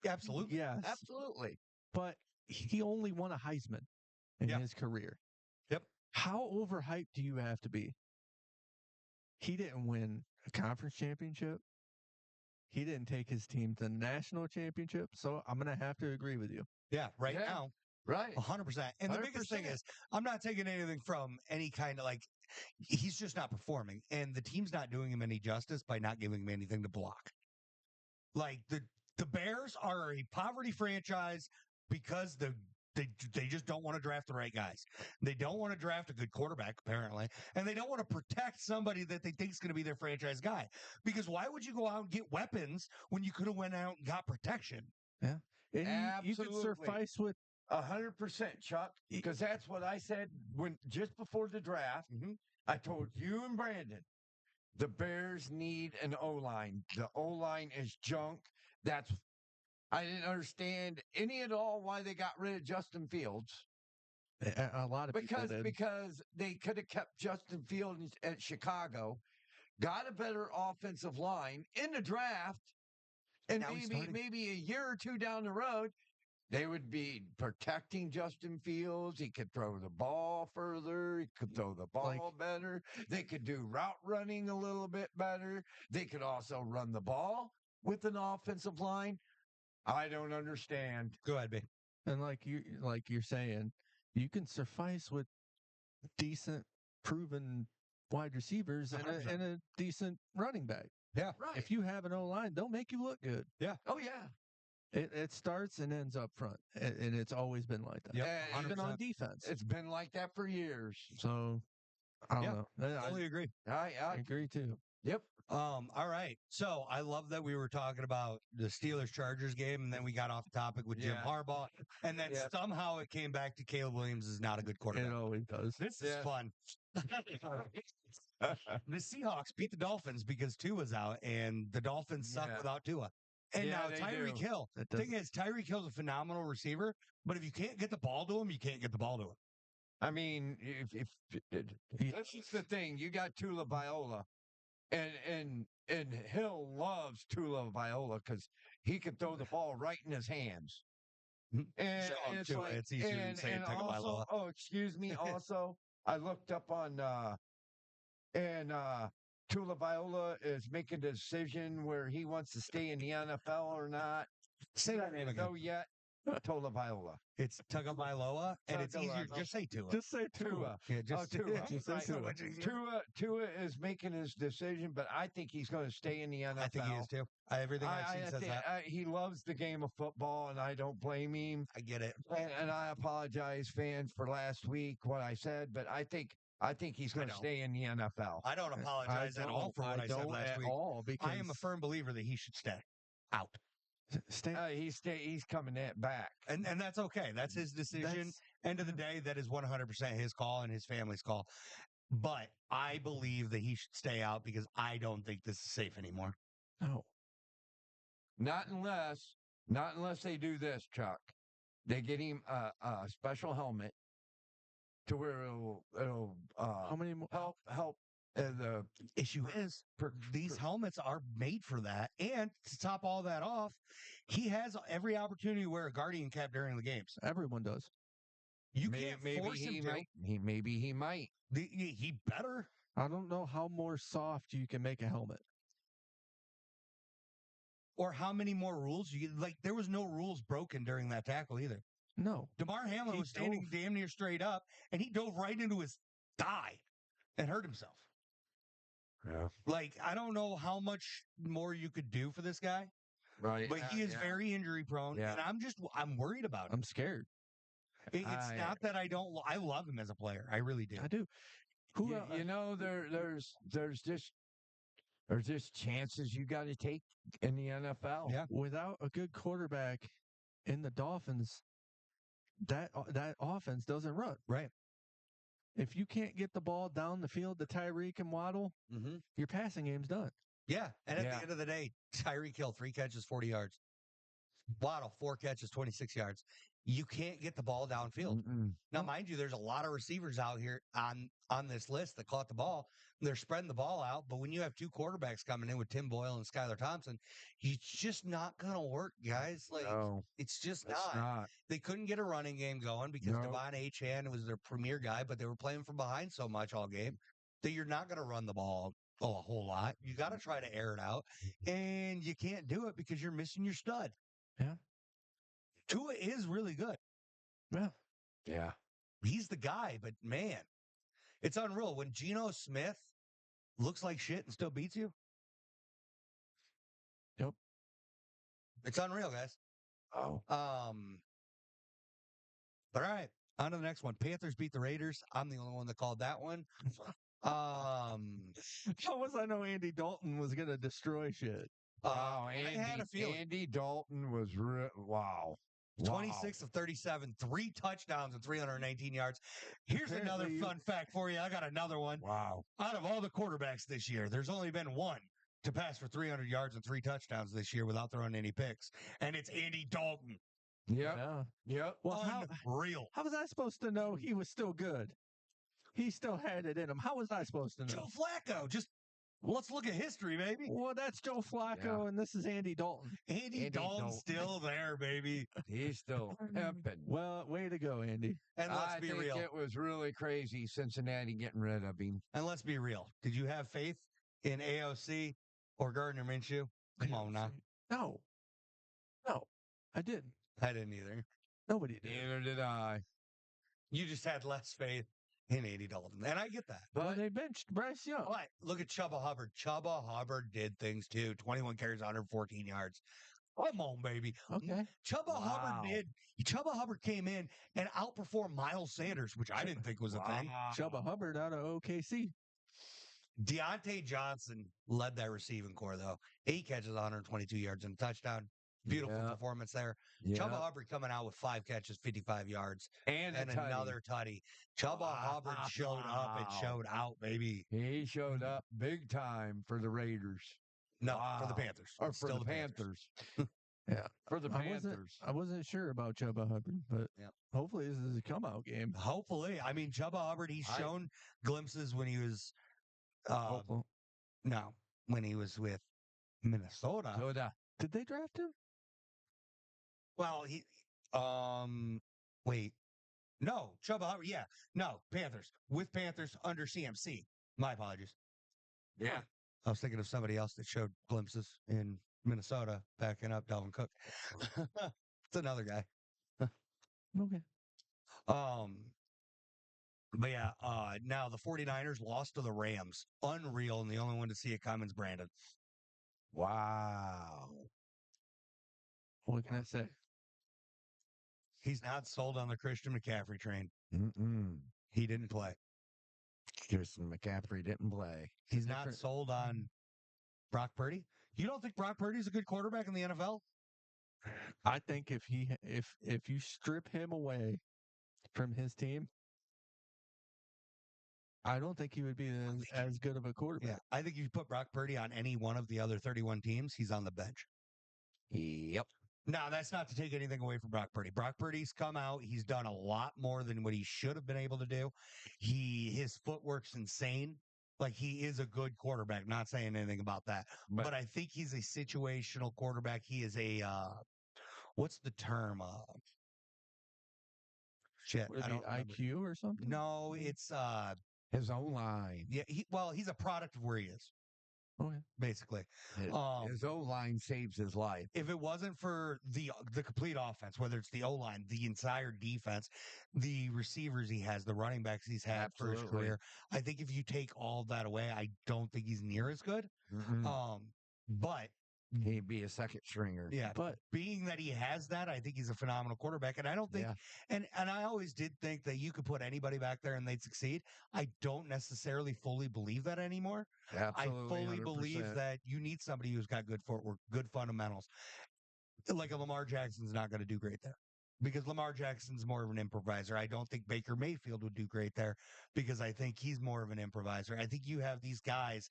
Absolutely. Yes. Absolutely. But he only won a Heisman in his career. Yep. How overhyped do you have to be? He didn't win a conference championship. He didn't take his team to the national championship. So I'm going to have to agree with you. Yeah, now. Right. 100%. And the biggest thing is, I'm not taking anything from any kind of he's just not performing. And the team's not doing him any justice by not giving him anything to block. Like the Bears are a poverty franchise because they just don't want to draft the right guys. They don't want to draft a good quarterback, apparently, and they don't want to protect somebody that they think is going to be their franchise guy. Because why would you go out and get weapons when you could have went out and got protection? Yeah, and you could Absolutely. suffice with 100%, Chuck, because that's what I said when just before the draft. I told you and Brandon, the Bears need an O-line. The O-line is junk. I didn't understand any at all why they got rid of Justin Fields. a lot of people did. Because they could have kept Justin Fields at Chicago, got a better offensive line in the draft, and maybe a year or two down the road, they would be protecting Justin Fields. He could throw the ball further. He could throw the ball better. They could do route running a little bit better. They could also run the ball with an offensive line. I don't understand. Go ahead, B. And like you're saying, you can suffice with decent, proven wide receivers and a decent running back. Yeah. Right. If you have an O-line, they'll make you look good. Yeah. Oh, yeah. It starts and ends up front, and it's always been like that. Yep. Even on defense. It's been like that for years. So, I don't know. I totally agree. I agree, too. Yep. All right. So I love that we were talking about the Steelers-Chargers game, and then we got off topic with Jim Harbaugh, and then somehow it came back to Caleb Williams is not a good quarterback. It always does. This is fun. The Seahawks beat the Dolphins because Tua's out, and the Dolphins suck without Tua. And now Tyreek Hill. The thing is, Tyreek Hill's a phenomenal receiver, but if you can't get the ball to him, you can't get the ball to him. I mean, if this is the thing, you got Tula Viola, and Hill loves Tula Viola because he can throw the ball right in his hands. And it's easier than saying also, oh, excuse me. Also, I looked up on Tula Viola is making a decision where he wants to stay in the NFL or not. Say that name again. No yet. Tula Viola. It's Tagovailoa, and it's easier. Just say Tua. Just say Tua. Yeah, just Tua. Just say Tua. Tua is making his decision, but I think he's going to stay in the NFL. I think he is too. Everything I've seen says that. He loves the game of football, and I don't blame him. I get it. And I apologize, fans, for last week what I said, but I think he's going to stay in the NFL. I don't apologize at all for what I said last week. I am a firm believer that he should stay out. He's coming back, and that's okay. That's his decision. End of the day, that is 100% his call and his family's call. But I believe that he should stay out because I don't think this is safe anymore. No, not unless they do this, Chuck. They get him a special helmet to where it'll how many more? help. The issue is these helmets are made for that. And to top all that off, he has every opportunity to wear a Guardian cap during the games. Everyone does. You can't force him to. Maybe he might. He better. I don't know how more soft you can make a helmet. Or how many more rules you like. There was no rules broken during that tackle either. No. DeMar Hamlin was standing damn near straight up, and he dove right into his thigh and hurt himself. Yeah. Like, I don't know how much more you could do for this guy, Right. but he is very injury prone, Yeah. and I'm worried about him. I'm scared. It's not that I don't. I love him as a player. I really do. I do. Who You know, there's just chances you got to take in the NFL. Yeah. without a good quarterback in the Dolphins, that offense doesn't run. Right. If you can't get the ball down the field to Tyreek and Waddle, Mm-hmm. your passing game's done. Yeah. And at Yeah. the end of the day, Tyreek Hill 3 catches, 40 yards. Waddle 4 catches, 26 yards. You can't get the ball downfield. Mm-mm. Now, mind you, there's a lot of receivers out here on this list that caught the ball. They're spreading the ball out, but when you have 2 quarterbacks coming in with Tim Boyle and Skylar Thompson, it's just not gonna work, guys. Like No, it's just it's not. not. They couldn't get a running game going because No. Devon Achane was their premier guy, but they were playing from behind so much all game that you're not gonna run the ball a whole lot. You got to try to air it out, and you can't do it because you're missing your stud. Yeah. Tua is really good. Yeah. Yeah. He's the guy, but man, it's unreal when Geno Smith looks like shit and still beats you. Yep. It's unreal, guys. Oh. But all right, on to the next one. Panthers beat the Raiders. I'm the only one that called that one. How was I know Andy Dalton was gonna destroy shit? Wow. I had a feeling. Andy Dalton was wow. 26 of 37, 3 touchdowns and 319 yards. Here's another Apparently- fun fact for you. I got another one. Wow. Out of all the quarterbacks this year, there's only been one to pass for 300 yards and 3 touchdowns this year without throwing any picks, and it's Andy Dalton. Yep. Yeah. Yep. Well, Unreal. how was I supposed to know he was still good? He still had it in him. How was I supposed to know? Joe Flacco. Just let's look at history, baby. Well, that's Joe Flacco, and this is Andy Dalton. Andy Dalton's still there, baby. He's still pimping. Well, way to go, Andy. And let's I be think real. it was really crazy Cincinnati getting rid of him. And let's be real. Did you have faith in AOC or Gardner Minshew? Come on now. No, I didn't. I didn't either. Nobody did. Neither did I. You just had less faith in Andy Dalton. And I get that. Well, they benched Bryce Young. But look at Chuba Hubbard. Chuba Hubbard did things too. 21 carries, 114 yards. Come on, baby. Okay. Chuba Hubbard came in and outperformed Miles Sanders, which I didn't think was a thing. Chuba Hubbard out of OKC. Deontay Johnson led that receiving core, though. 8 catches, 122 yards, and a touchdown. Beautiful performance there. Chuba Hubbard coming out with 5 catches, 55 yards, and another tutty. Chuba Hubbard showed up and showed out, baby. He showed up big time for the Raiders. No, for the Panthers. Or Still for the Panthers. Yeah. For the Panthers. I wasn't sure about Chuba Hubbard, but hopefully this is a come-out game. Hopefully. I mean, Chuba Hubbard, he's shown glimpses when he was when he was with Minnesota. Did they draft him? Well, no, Chuba Hubbard, Panthers. With Panthers under CMC. My apologies. Yeah. I was thinking of somebody else that showed glimpses in Minnesota backing up Dalvin Cook. It's another guy. Okay. But yeah, now the 49ers lost to the Rams. Unreal, and the only one to see it coming is Brandon. Wow. What can I say? He's not sold on the Christian McCaffrey train. Mm-mm. He didn't play. Christian McCaffrey didn't play. He's not sold on Brock Purdy. You don't think Brock Purdy's a good quarterback in the NFL? I think if you strip him away from his team, I don't think he would be as good of a quarterback. Yeah, I think if you put Brock Purdy on any one of the other 31 teams, he's on the bench. Yep. Now, that's not to take anything away from Brock Purdy. Brock Purdy's come out. He's done a lot more than what he should have been able to do. His footwork's insane. Like, he is a good quarterback. Not saying anything about that. But I think he's a situational quarterback. He is a, what's the term? Would it be IQ or something? No, it's his O-line. Yeah, he's a product of where he is. Okay. Basically. His O-line saves his life. If it wasn't for the complete offense, whether it's the O-line, the entire defense, the receivers he has, the running backs he's had for his career, I think if you take all that away, I don't think he's near as good. Mm-hmm. But He'd be a second stringer. Yeah, But being that he has that, I think he's a phenomenal quarterback. And I don't think, Yeah. and I always did think that you could put anybody back there and they'd succeed. I don't necessarily fully believe that anymore. Absolutely. I fully believe 100%. that you need somebody who's got good footwork, good fundamentals. Like a Lamar Jackson's not going to do great there because Lamar Jackson's more of an improviser. I don't think Baker Mayfield would do great there because I think he's more of an improviser. I think you have these guys.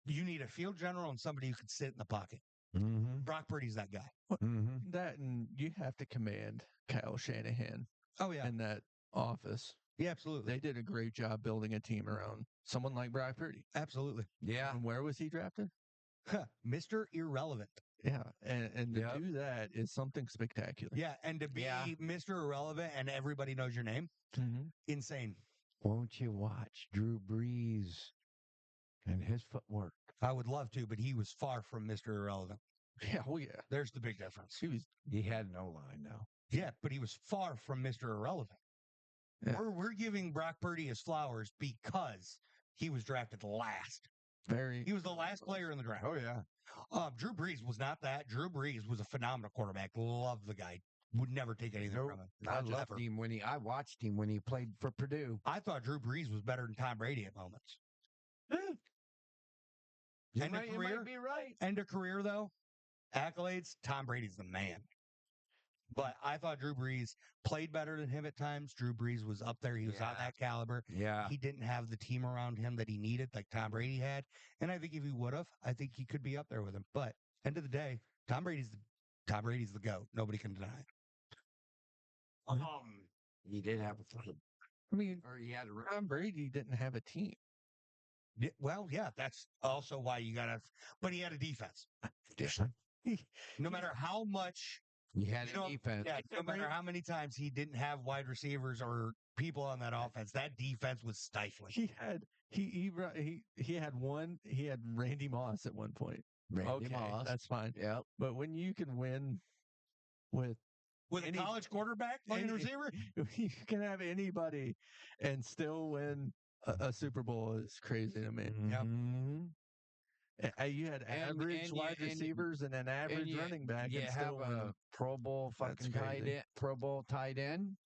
You need a field general and somebody who can sit in the pocket. Mm-hmm. Brock Purdy's that guy. Mm-hmm. that, and you have to command Kyle Shanahan Oh yeah, in that office. yeah, absolutely, They did a great job building a team around someone like Brock Purdy. absolutely. Yeah. And where was he drafted? Mr. Irrelevant. Yeah, and to Yep. do that is something spectacular. Yeah, and to be Yeah. Mr. Irrelevant and everybody knows your name, Mm-hmm. insane. Won't you watch Drew Brees and his footwork? I would love to, but he was far from Mr. Irrelevant. Yeah, oh yeah. There's the big difference. He was. He had no line now. Yeah, but he was far from Mr. Irrelevant. Yeah. We're giving Brock Purdy his flowers because he was drafted last. Very. He was the last player in the draft. Oh yeah. Drew Brees was not that. Drew Brees was a phenomenal quarterback. Love the guy. Would never take anything Nope. from him. I Not loved ever. him when I watched him when he played for Purdue. I thought Drew Brees was better than Tom Brady at moments. You End of might career? be right. End of career, though, accolades, Tom Brady's the man. But I thought Drew Brees played better than him at times. Drew Brees was up there. He was on Yeah. that caliber. Yeah. He didn't have the team around him that he needed, like Tom Brady had. And I think if he would have, I think he could be up there with him. But end of the day, Tom Brady's the GOAT. Nobody can deny it. He did have a foot. I mean, Or he had a Tom Brady didn't have a team. Yeah, well, yeah, that's also why you got to, but he had a defense. No matter how much, He had you know, a defense. yeah, no matter how many times he didn't have wide receivers or people on that offense, that defense was stifling. He had he had one. He had Randy Moss at one point. Randy Okay, Moss. that's fine. Yep. But when you can win with With any- a college quarterback playing any- receiver, you can have anybody and still win a Super Bowl is crazy to me. Yep. Mhm. You had And- average and wide you- and- receivers and an average you- running back, You and have still win. a Pro Bowl That's fucking tight crazy. end. Pro Bowl tight end.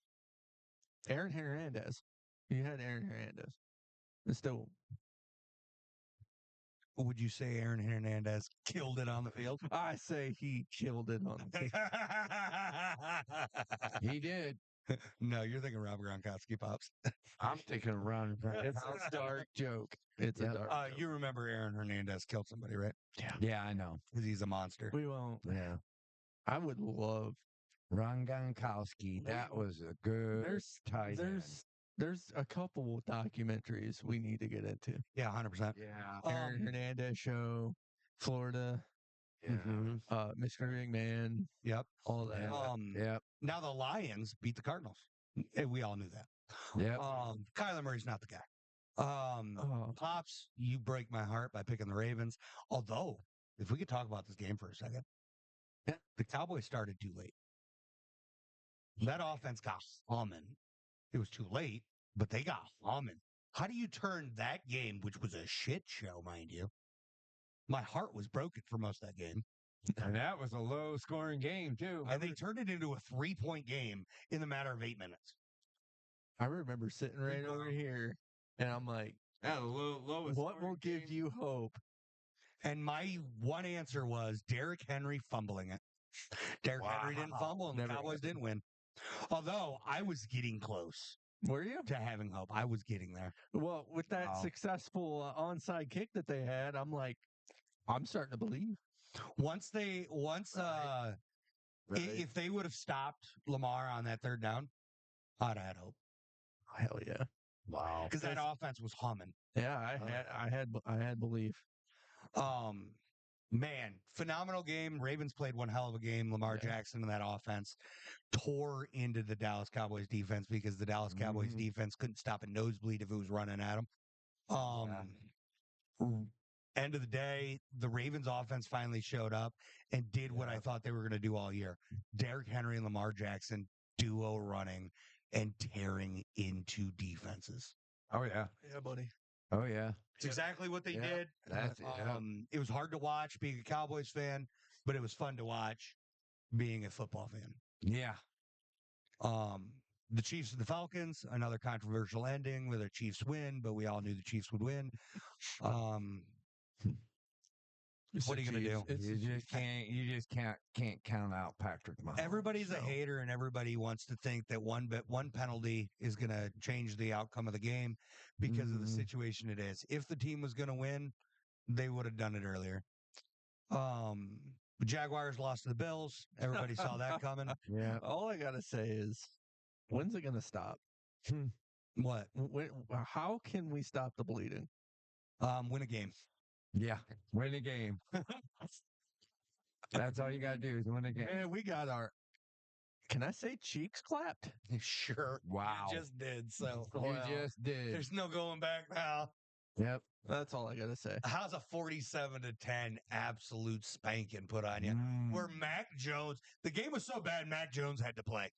Aaron Hernandez. You had Aaron Hernandez. And still, would you say Aaron Hernandez killed it on the field? I say he killed it on the field. He did. No, you're thinking Rob Gronkowski, Pops. I'm thinking around. It's a dark joke. It's Yep. a dark joke. You remember Aaron Hernandez killed somebody, right? Yeah, I know. Because he's a monster. We won't. Yeah. I would love. Ron Gronkowski. That was a good There's tight end. there's a couple documentaries we need to get into. Yeah, 100%. Yeah. Aaron Hernandez show, Florida, Yeah. Mr. McMahon, Yep. all that. Yep. Now the Lions beat the Cardinals. We all knew that. Yep. Kyler Murray's not the guy. Oh, Pops, you break my heart by picking the Ravens. Although, if we could talk about this game for a second, the Cowboys started too late. That offense got humming. It was too late, but they got humming. How do you turn that game, which was a shit show, mind you? My heart was broken for most of that game. And that was a low scoring game, too. And they turned it into a 3-point game in the matter of 8 minutes. I remember sitting right over here, and I'm like, That lowest what will give you hope? And my one answer was Derrick Henry fumbling it. Derrick Henry didn't fumble, and the Never Cowboys didn't win. Although I was getting close Were you? to having hope. I was getting there. Well, with that Wow. successful onside kick that they had, I'm like, I'm starting to believe. If they would have stopped Lamar on that third down, I'd have had hope Hell yeah. Wow. because that offense was humming. Yeah, I had belief. Man, phenomenal game. Ravens played one hell of a game. Lamar Yeah. Jackson and that offense tore into the Dallas Cowboys defense because the Dallas Cowboys Mhm. defense couldn't stop a nosebleed if it was running at them. End of the day, the Ravens offense finally showed up and did what I thought they were going to do all year. Derrick Henry and Lamar Jackson duo running and tearing into defenses. Oh, yeah. Yeah, buddy. Oh, yeah. It's exactly what they did. That's it. Yeah. It was hard to watch being a Cowboys fan, but it was fun to watch being a football fan. Yeah. Um, the Chiefs and the Falcons, another controversial ending where the Chiefs win, but we all knew the Chiefs would win. What are you going to do? You just can't count out Patrick Mahomes. Everybody's a hater, and everybody wants to think that one penalty is going to change the outcome of the game because of the situation it is. If the team was going to win, they would have done it earlier. The Jaguars lost to the Bills. Everybody saw that coming. Yeah. All I gotta say is, when's it gonna stop? What? How can we stop the bleeding? Win a game. Yeah. Win a game. That's all you got to do is win a game. Man, we got our, can I say cheeks clapped? Sure. Wow. You just did. So You just did. there's no going back now. Yep. That's all I gotta say. How's a 47-10 absolute spanking put on you? Where Mac Jones, the game was so bad, Mac Jones had to play.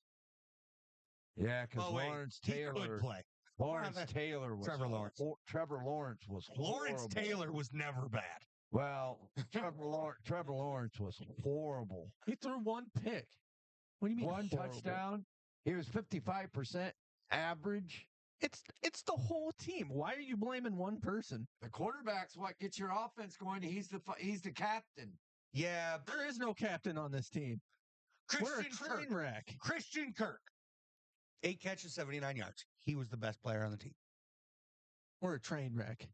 Yeah, because Lawrence Taylor could play. Lawrence Taylor was Trevor Lawrence. Trevor Lawrence was horrible. Lawrence Taylor was never bad. Well, Trevor Lawrence was horrible. He threw one pick. What do you mean? One horrible? touchdown. He was 55% average. It's the whole team. Why are you blaming one person? The quarterback's what gets your offense going. He's the captain. Yeah, There is no captain on this team. We're a train wreck. Christian Kirk. 8 catches, 79 yards. He was the best player on the team. We're a train wreck.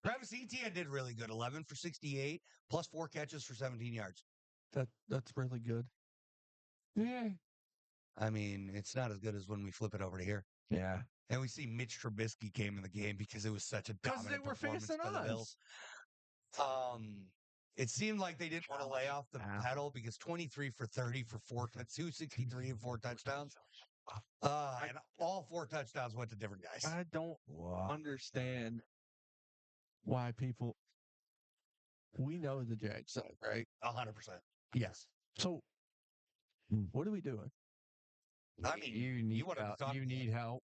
Travis Etienne did really good. 11 for 68, plus 4 catches for 17 yards. That's really good. Yeah. I mean, it's not as good as when we flip it over to here. Yeah. And we see Mitch Trubisky came in the game because it was such a dominant Because they were performance facing by the us. Bills. It seemed like they didn't want to lay off the pedal because 23 for 30 for 263 and 4 touchdowns. And all 4 touchdowns went to different guys. I don't understand why people. We know the Jags suck, right? 100%. Yes. So, what are we doing? I mean, you need help.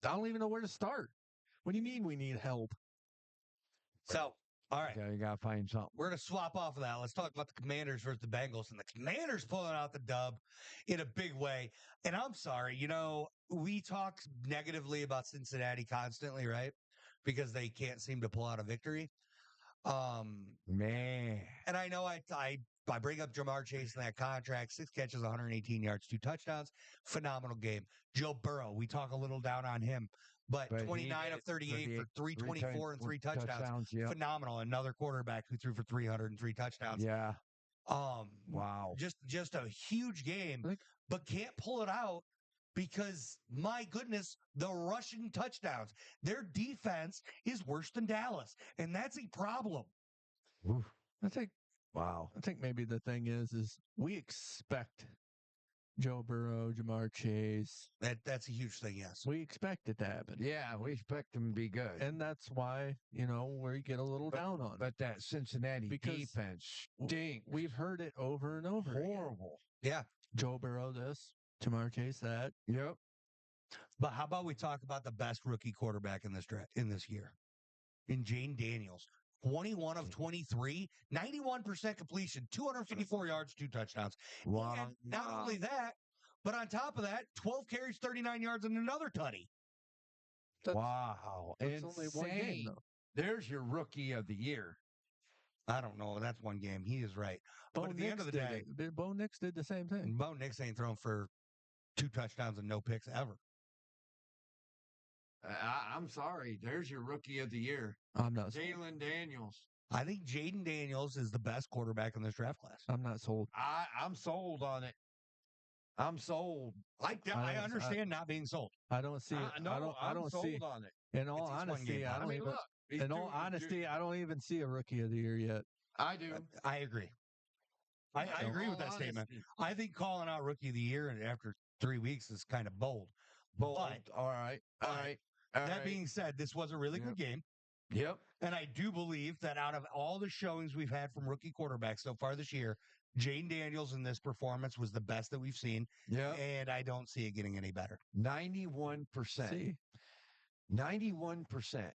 I don't even know where to start. What do you mean we need help? So, all right. Okay, you got to find something. We're going to swap off of that. Let's talk about the Commanders versus the Bengals. And the Commanders pulling out the dub in a big way. And I'm sorry, we talk negatively about Cincinnati constantly, right? Because they can't seem to pull out a victory. Man. And I know I bring up Jamar Chase in that contract, 6 catches, 118 yards, 2 touchdowns. Phenomenal game. Joe Burrow, we talk a little down on him, but 29 of 38 for 324 and 3 touchdowns. Yep. Phenomenal. Another quarterback who threw for 303 touchdowns. Yeah. Wow. Just a huge game, but can't pull it out because, my goodness, the rushing touchdowns. Their defense is worse than Dallas, and that's a problem. Oof. I think maybe the thing is we expect Joe Burrow, Jamar Chase. That's a huge thing, yes. We expect it to happen. Yeah, we expect them to be good. And that's why, we get a little down on it. But that Cincinnati defense stinks. We've heard it over and over. Horrible. Yeah. Joe Burrow this, Jamar Chase that. Yep. But how about we talk about the best rookie quarterback in this year? In Jane Daniels. 21 of 23, 91% completion, 254 yards, 2 touchdowns. Wow. And not only that, but on top of that, 12 carries, 39 yards, and another tutty. Wow. That's only one game, though. There's your rookie of the year. I don't know. That's one game. He is right. But at the end of the day, Bo Nix did the same thing. Bo Nix ain't thrown for 2 touchdowns and no picks ever. I'm sorry. There's your rookie of the year. I'm not. Jalen Daniels. I think Jaden Daniels is the best quarterback in this draft class. I'm not sold. I'm sold on it. I'm sold. I understand not being sold. I don't see it. I don't sold see on it. In all honesty, I don't even. In all honesty, I don't even see a rookie of the year yet. I do. I agree. I agree with that statement. I think calling out rookie of the year and after 3 weeks is kind of bold. But, all right. That being said, this was a really good game. Yep. And I do believe that out of all the showings we've had from rookie quarterbacks so far this year, Jane Daniels in this performance was the best that we've seen. Yeah. And I don't see it getting any better. 91%. See, 91%.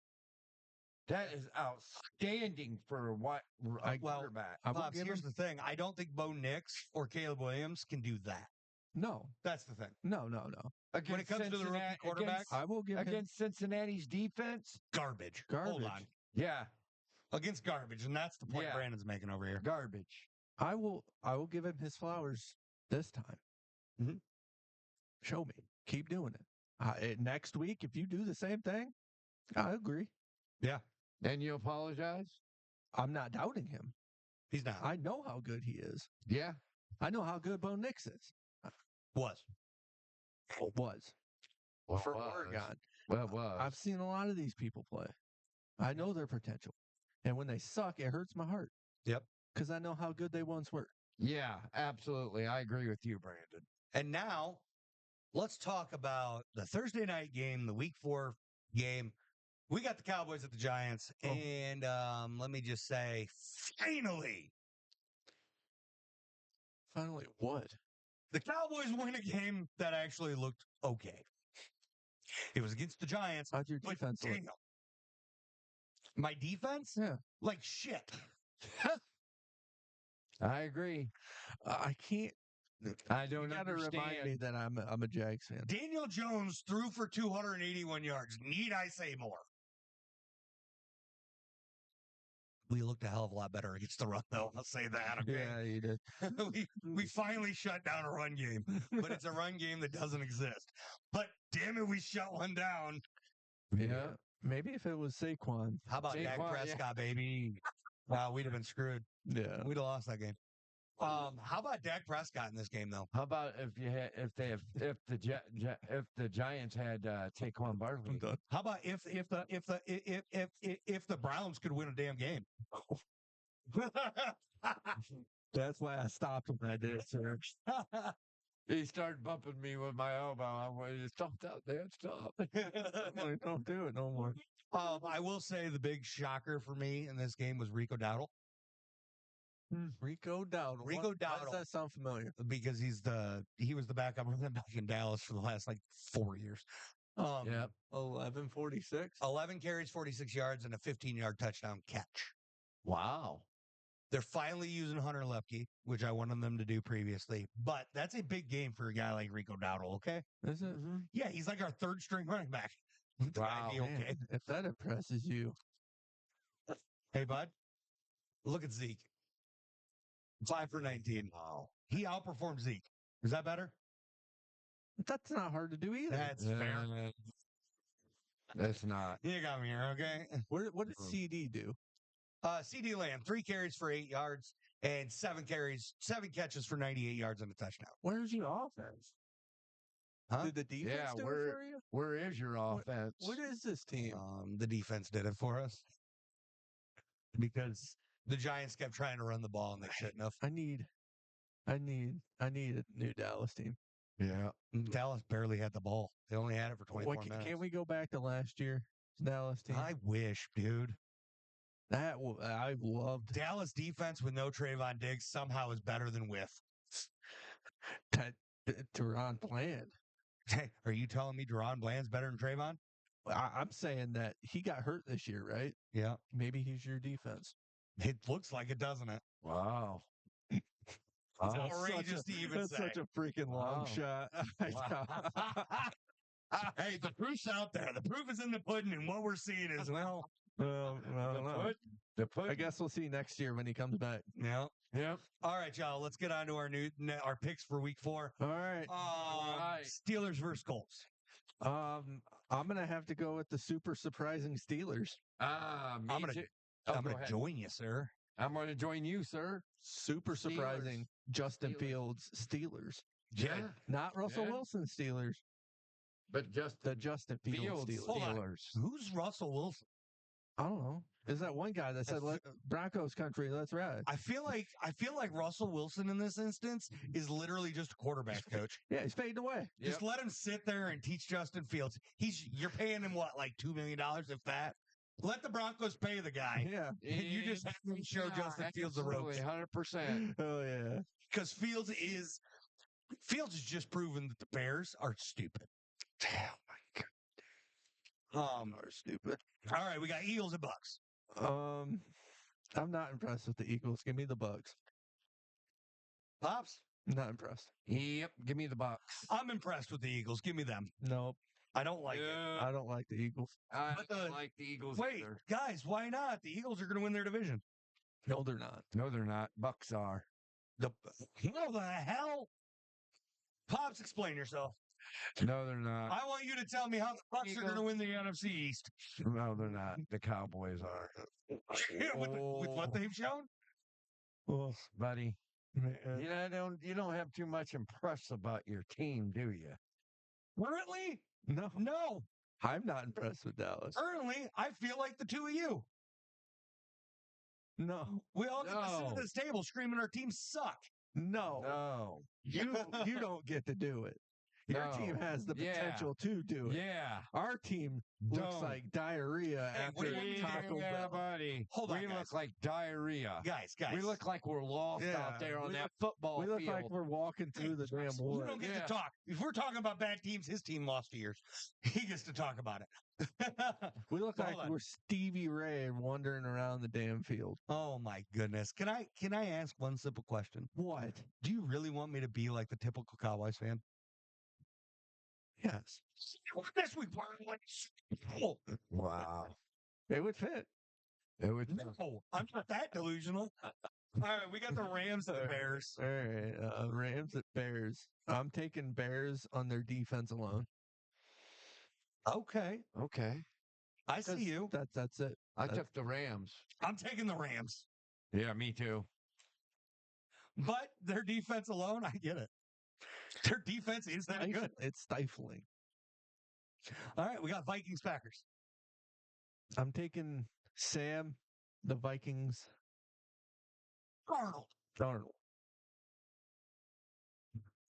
That is outstanding for what a quarterback. I will Pops, give here's him the thing. I don't think Bo Nix or Caleb Williams can do that. no, That's the thing. no. When it comes to the rookie quarterback, I will give him against Cincinnati's defense, garbage. garbage. Hold on. yeah, Against garbage, and that's the point Yeah. Brandon's making over here. garbage. I will give him his flowers this time. Mhm. Show me. Keep doing it. Next week, if you do the same thing, I agree. Yeah, And you apologize? I'm not doubting him. he's not. I know how good he is. Yeah. I know how good Bo Nix is. Was. Was Well, for was. Oregon. Well, it was. I've seen a lot of these people play. I know their potential, and when they suck, it hurts my heart. Yep. Because I know how good they once were. Yeah, absolutely. I agree with you, Brandon. And now, let's talk about the Thursday night game, the Week 4 game. We got the Cowboys at the Giants, Oh. and let me just say, finally, Finally, what? the Cowboys win a game that actually looked okay. It was against the Giants. How'd your But defense look? damn. My defense? Yeah. Like shit. I agree. I can't. I You don't got to remind understand. me that I'm a Jags fan. Daniel Jones threw for 281 yards. Need I say more? We looked a hell of a lot better against the run, though. I'll say that. Okay. Yeah, you did. we finally shut down a run game, but it's a run game that doesn't exist. But damn it, we shut one down. Yeah. Maybe if it was Saquon. How about Dak Saquon, yeah. Prescott, baby? Wow, we'd have been screwed. Yeah. We'd have lost that game. How about Dak Prescott in this game, though? How about if you had if the Giants had Taquan I'm Barkley? done. How about if the Browns could win a damn game? That's why I stopped when I did, sir. He started bumping me with my elbow. I went, stop that, man, stop. Don't do it no more. I will say the big shocker for me in this game was Rico Dowdle. Rico Dowdle. Rico Why Dowdle. does that sound familiar? Because he was the backup running back in Dallas for the last like 4 years. Yep. 11:46. 11 carries, 46 yards, and a 15-yard touchdown catch. Wow. They're finally using Hunter Lepke, which I wanted them to do previously. But that's a big game for a guy like Rico Dowdle, okay? Is it? Yeah, he's like our third string running back. Wow. Be okay. Man, if that impresses you. Hey, bud, look at Zeke. 5 for 19. Wow. He outperformed Zeke. Is that better? That's not hard to do either. That's fair. That's not. You got me here, okay? What did CD do? CD Lamb, 3 carries for 8 yards and 7 catches for 98 yards and a touchdown. Where's your offense? Huh? Did the defense Yeah, do it for you? where is your offense? What is this team? The defense did it for us because the Giants kept trying to run the ball and they shouldn't have. I need a new Dallas team. Yeah. Dallas barely had the ball. They only had it for 24 minutes. Can't we go back to last year's Dallas team? I wish, dude. I loved Dallas defense with no Trayvon Diggs somehow is better than with. that. Teron Bland. Are you telling me Deron Bland's better than Trayvon? I'm saying that he got hurt this year, right? Yeah. Maybe he's your defense. It looks like it, doesn't it? Wow. It's Wow. outrageous to even That's say. such a freaking long Wow. shot. Hey, the proof's out there. The proof is in the pudding, and what we're seeing is, well, I don't know. The I guess we'll see next year when he comes back. yeah. Yep. All right, y'all. Let's get on to our picks for week 4. All right. right. Steelers versus Colts. I'm gonna have to go with the super surprising Steelers. Me I'm gonna- too. I'm go going to ahead. join you, sir. I'm going to join you, sir. Super Steelers. surprising Justin Steelers. Fields Steelers. Yeah. Not Russell Yeah. Wilson Steelers. But just The Justin Fields Fields Steelers. Hold on. Steelers. Who's Russell Wilson? I don't know. Is that one guy that said Broncos country? Let's ride. I feel like Russell Wilson in this instance is literally just a quarterback coach. Yeah, he's fading away. Just let him sit there and teach Justin Fields. You're paying him what, like $2 million, if that? Let the Broncos pay the guy. Yeah. And you just have to show Justin Fields the ropes. 100%. Oh yeah. Because Fields is just proven that the Bears are stupid. Oh my God. Are stupid. All right, we got Eagles and Bucks. I'm not impressed with the Eagles. Give me the Bucks. Pops? Not impressed. Yep, give me the Bucks. I'm impressed with the Eagles. Give me them. Nope. I don't like it. I don't like the Eagles. I But don't like the Eagles Wait, either. guys, why not? The Eagles are going to win their division. No, they're not. No, they're not. Bucks are. What the hell? Pops, explain yourself. No, they're not. I want you to tell me how the Bucks are going to win the NFC East. No, they're not. The Cowboys are. with what they've shown? Oh, Buddy. man. You don't have too much impress about your team, do you? Currently? No, No. I'm not impressed with Dallas. Currently, I feel like the two of you. No, We all get to sit No. at this table screaming our teams suck. no. No. You don't get to do it. Your team No. has the Yeah. potential to do it. Yeah. Our team looks Don't. like diarrhea Hey, what after do you want me to do? Taco Yeah, Bell. buddy. Hold on, We guys. look like diarrhea. Guys. We look like we're lost Yeah, out there on we that football We look field. like we're walking through the damn You woods. don't get Yeah. to talk. If we're talking about bad teams, his team lost to yours. He gets to talk about it. We look Hold like on. we're Stevie Ray wandering around the damn field. Oh my goodness. Can I ask one simple question? What? Do you really want me to be like the typical Cowboys fan? Yes. This week, we're Wow. It would fit. It would. no, I'm not that delusional. All right, we got the Rams and the Bears. All right. Rams at Bears. I'm taking Bears on their defense alone. Okay, Okay. I see you. That's it. I That's- took the Rams. I'm taking the Rams, Yeah, me too. but their defense alone, I get it. Their defense is that good. It's stifling. All right, we got Vikings Packers. I'm taking Sam, the Vikings, Arnold. Darnold.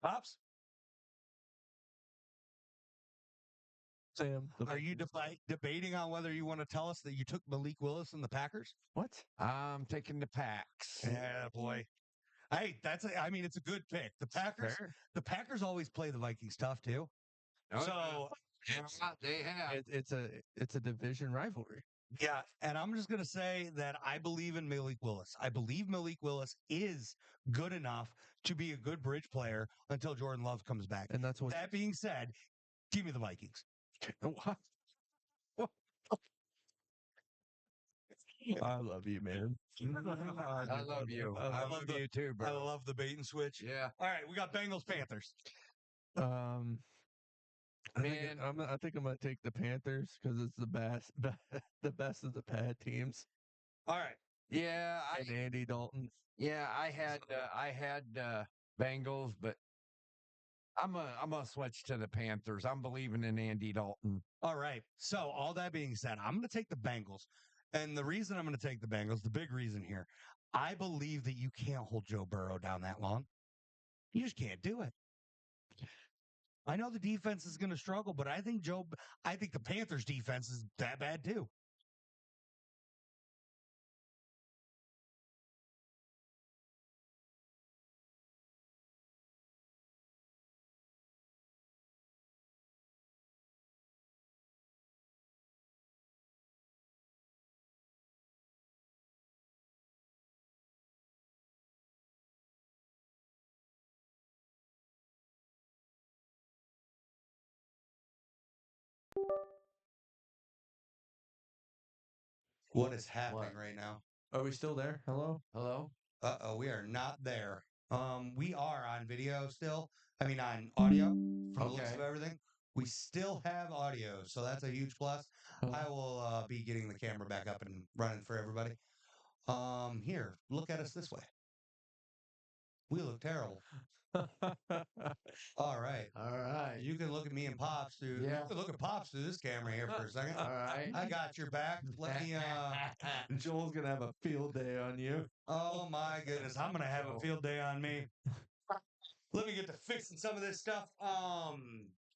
Pops, Sam, the are you Vikings. debating on whether you want to tell us that you took Malik Willis and the Packers? What? I'm taking the Packs. Yeah, boy. Hey, it's a good pick. Fair. The Packers always play the Vikings tough too. Oh, So they have. It's a division rivalry. yeah, and I'm just gonna say that I believe in Malik Willis. I believe Malik Willis is good enough to be a good bridge player until Jordan Love comes back. And that's what That being said, give me the Vikings. What? I love you, man. I love you. I love you too, I bro. love the bait and switch. Yeah. All right, we got Bengals Panthers. I think Man. I think I'm gonna take the Panthers because it's the best, the best of the bad teams. All right. Yeah, And Andy Dalton. I had Bengals, but I'm gonna switch to the Panthers. I'm believing in Andy Dalton. All right. So, all that being said, I'm going to take the Bengals. And the reason I'm going to take the Bengals, the big reason here, I believe that you can't hold Joe Burrow down that long. You just can't do it. I know the defense is going to struggle, but I think the Panthers defense is that bad too. What is happening right now? Are we still there? Hello. Hello. We are not there. We are on video still. I mean, on audio from the looks Okay. of everything. We still have audio, so that's a huge plus. I will be getting the camera back up and running for everybody. Here, look at us this way. We look terrible. All right. All right. You can look at me and Pops through. Yeah. You can look at Pops through this camera here for a second. All right. I got your back. Let me. Joel's gonna have a field day on you. Oh my goodness, I'm gonna have a field day on me. Let me get to fixing some of this stuff.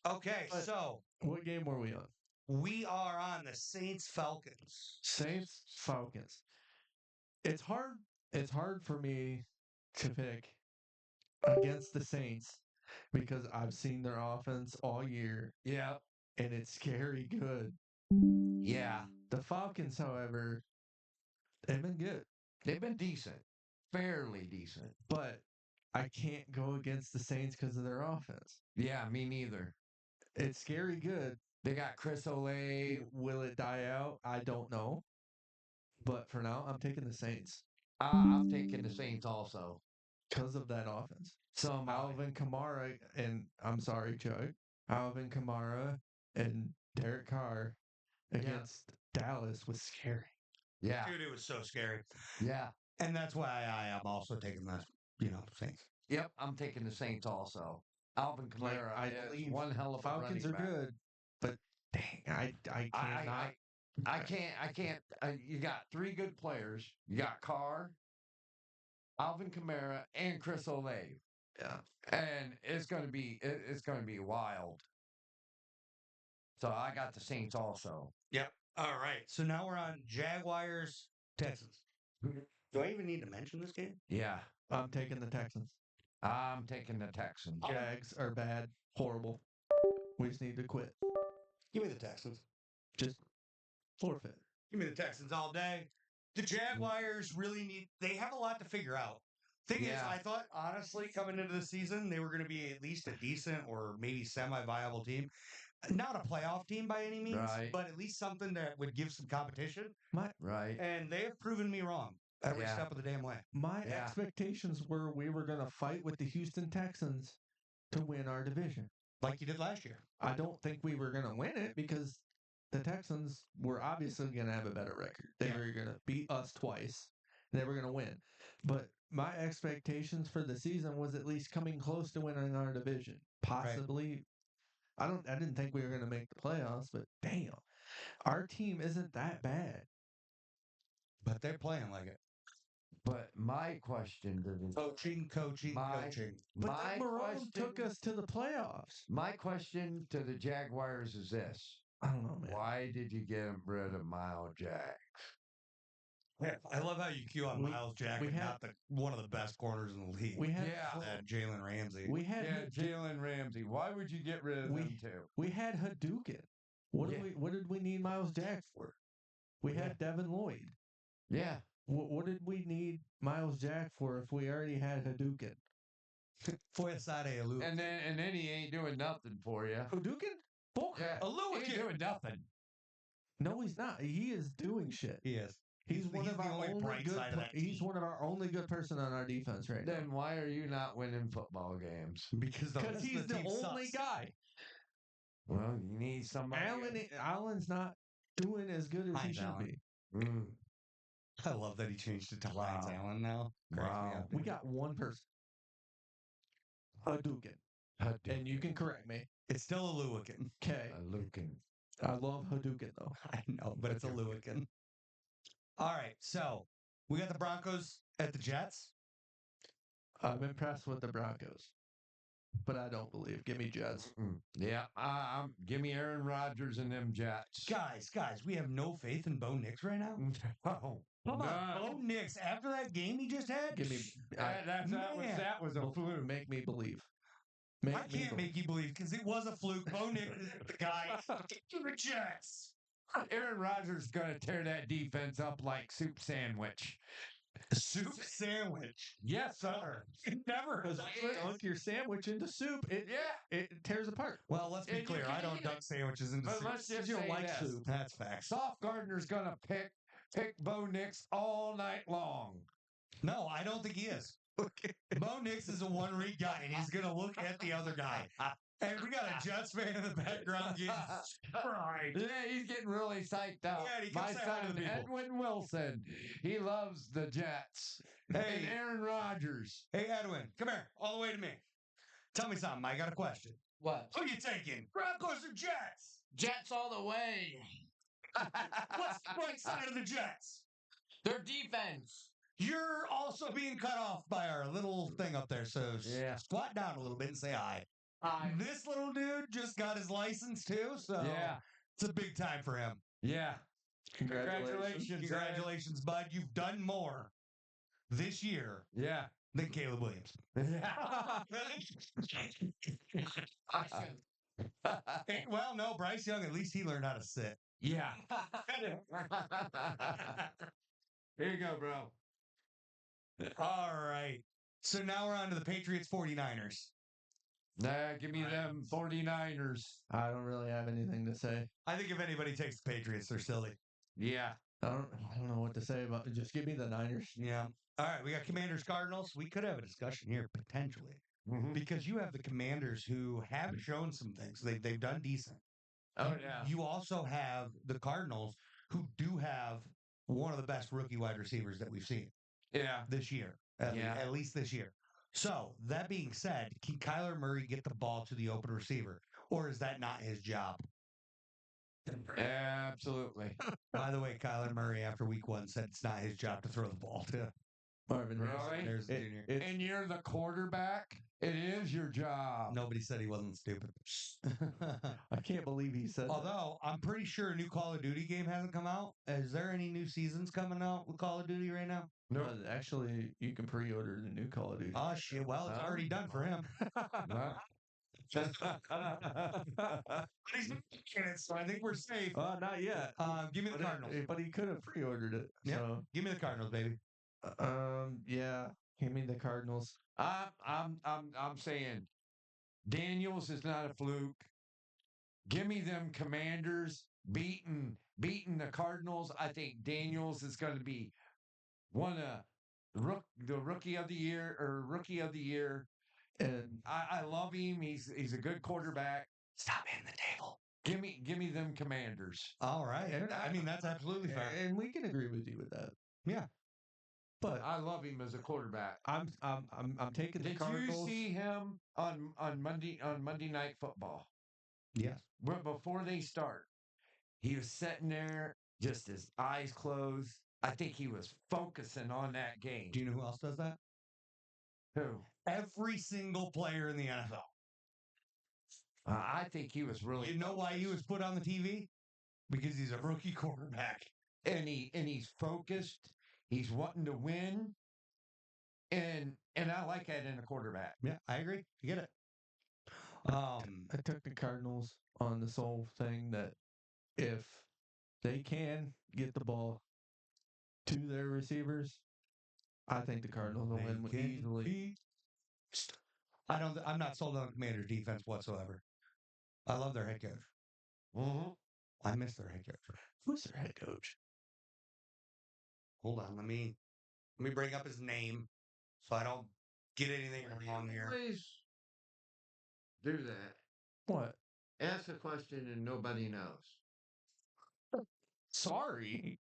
Okay, so What game were we on? we are on the Saints Falcons. Saints Falcons. It's hard. It's hard for me to pick against the Saints because I've seen their offense all year Yeah. and it's scary good. Yeah, The Falcons, however, they've been good, they've been decent, fairly decent. but I can't go against the Saints because of their offense. Yeah, me neither. It's scary good. They got Chris Olave. Will it die out? I don't know. But for now, I'm taking the Saints I'm taking the Saints also. because of that offense. So am I. Alvin Kamara, and I'm sorry, Chuck. Alvin Kamara and Derek Carr against Dallas was scary. Yeah, Dude, it was so scary. yeah. And that's why I am also taking the, Saints. Yep, I'm taking the Saints also. Alvin Like, Kamara I is believe one hell of a Falcons are running back. good, but dang, I cannot. I can't. You got three good players. You got Carr, Alvin Kamara, and Chris Olave, Yeah. and it's going to be it's going to be wild. So I got the Saints also. Yep. All right. So now we're on Jaguars, Texans. Do I even need to mention this game? Yeah, I'm taking the Texans. I'm taking the Texans. Jags are bad, horrible. We just need to quit. Give me the Texans. Just forfeit. Give me the Texans all day. The Jaguars they have a lot to figure out. Thing is, Yeah. I thought, honestly, coming into the season, they were going to be at least a decent or maybe semi-viable team. Not a playoff team by any means, Right. but at least something that would give some competition. Right. And they have proven me wrong every Yeah. step of the damn way. My Yeah. expectations were we were going to fight with the Houston Texans to win our division. Like you did last year. I don't think we were going to win it because the Texans were obviously going to have a better record. They were going to beat us twice. They were going to win. But my expectations for the season was at least coming close to winning our division. Possibly. I didn't think we were going to make the playoffs, but damn. Our team isn't that bad. But they're playing like it. But my question to the Coaching. But my then Marone question, took us to the playoffs. My question to the Jaguars is this: I don't know, man. why did you get rid of Miles Jack? Yeah, I love how you cue on Miles Jack and not one of the best corners in the league. We had Jalen Ramsey. Jalen Ramsey. Why would you get rid of him too? We had Hadouken. What did we need Miles Jack for? We had Devin Lloyd. Yeah. What did we need Miles Jack for if we already had Hadouken? And then he ain't doing nothing for you. Hadouken? Yeah. He ain't doing nothing. No, he's not. He is doing shit. He is. He's one of our only bright side of that team. He's one of our only good person on our defense right now. Then why are you not winning football games? Because he's the only guy. Well, you need somebody. Allen's not doing as good as he should be. I love that he changed it to Hines Allen now. Wow. We got one person. Hadouken. And you can correct me. It's still a Lewican. Okay. A Lucan. I love Hadouken, though. I know, but it's a Lewican. All right, so we got the Broncos at the Jets. I'm impressed with the Broncos, but I don't believe. Give me Jets. Yeah, give me Aaron Rodgers and them Jets. Guys, we have no faith in Bo Nix right now. Oh, come on, Bo Nix. After that game he just had, give me that was a fluke. Make me believe. I can't make you believe because it was a fluke. Bo Nix is the guy to the Jets. Aaron Rodgers is going to tear that defense up like soup sandwich. Soup sandwich? Yes, sir. Never. Because dunk your sandwich into soup, it tears apart. Well, let's be clear. I don't dunk sandwiches into soup. Let's just you don't say like this. soup. That's facts. Soft Gardner's going to pick Bo Nix all night long. No, I don't think he is. Okay. Bo Nix is a one-read guy, and he's going to look at the other guy. And we got a Jets fan in the background getting fried. Yeah, he's getting really psyched out. Yeah, he My comes out to son, the people. Edwin Wilson, he loves the Jets. Hey, and Aaron Rodgers. Hey, Edwin, come here, all the way to me. Tell me something. I got a question. What? Who you taking? Broncos or Jets? Jets all the way. What's the right side of the Jets? Their defense. You're also being cut off by our little thing up there, so squat down a little bit and say hi. Hi. This little dude just got his license too, so it's a big time for him. Yeah. Congratulations, bud. You've done more this year than Caleb Williams. Hey, well, no, Bryce Young, at least he learned how to sit. Yeah. Here you go, bro. All right. So now we're on to the Patriots 49ers. Nah, give me them 49ers. I don't really have anything to say. I think if anybody takes the Patriots, they're silly. Yeah. I don't know what to say about it. Just give me the Niners. Yeah. All right. We got Commanders Cardinals. We could have a discussion here potentially Mhm. because you have the Commanders who have shown some things. They've done decent. Oh, yeah. You also have the Cardinals who do have one of the best rookie wide receivers that we've seen Yeah. this year, Yeah. at least this year. So that being said, can Kyler Murray get the ball to the open receiver, or is that not his job? Absolutely. By the way, Kyler Murray after week 1 said it's not his job to throw the ball to Marvin Really? Harrison Jr. And you're the quarterback? It is your job. Nobody said he wasn't stupid. I can't believe he said that. Although I'm pretty sure a new Call of Duty game hasn't come out. Is there any new seasons coming out with Call of Duty right now? No. Actually, you can pre-order the new Call of Duty. Oh shit! Well, it's already done for him. But he's not in it, so I think we're safe. Not yet. Give me the Cardinals. But he could have pre-ordered it. Yeah. So, Give me the Cardinals, baby. yeah. Give me the Cardinals. I'm saying Daniels is not a fluke. Give me them Commanders beating the Cardinals. I think Daniels is going to be one of the rookie of the year. And I love him. He's a good quarterback. Stop hitting the table. Give me them Commanders. All right. I mean, that's absolutely fair. and we can agree with you with that. Yeah. But I love him as a quarterback. I'm taking the Did Cardinals. you see him on Monday Night Football? Yes. Before they start, he was sitting there, just his eyes closed. I think he was focusing on that game. Do you know who else does that? Who? Every single player in the NFL. I think he was really. You know why he was put on the TV? Because he's a rookie quarterback. And he's focused. He's wanting to win. And I like that in a quarterback. Yeah, I agree. I get it. I took the Cardinals on this whole thing that if they can get the ball to their receivers, I think the Cardinals will win easily. I'm not sold on Commanders defense whatsoever. I love their head coach. Mm-hmm. I miss their head coach. Who's their head coach? Hold on, let me bring up his name so I don't get anything wrong here. Please do that. What? Ask a question and nobody knows. Sorry.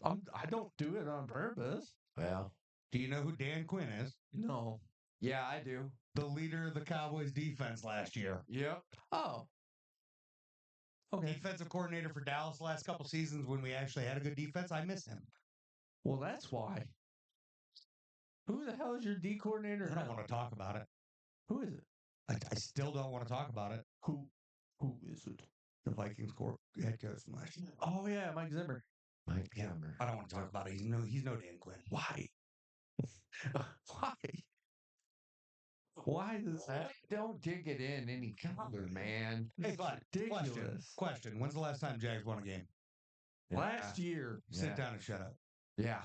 I don't do it on purpose. Well, Do you know who Dan Quinn is? No. yeah, I do. The leader of the Cowboys defense last year. Yep. Oh. Okay. Defensive coordinator for Dallas last couple seasons when we actually had a good defense. I miss him. Well, that's why. Who the hell is your D coordinator? I don't now? want to talk about it. Who is it? I still don't want to talk about it. Who is it? The Vikings head coach from last year. Oh yeah, Mike Zimmer. Mike Yeah, Zimmer. I don't want to talk about it. He's no Dan Quinn. Why? Why? Why does that? Don't dig it in any color, man. Hey, Vlad, Ridiculous. question. When's the last time Jags won a game? Last year. Sit down and shut up. Yeah,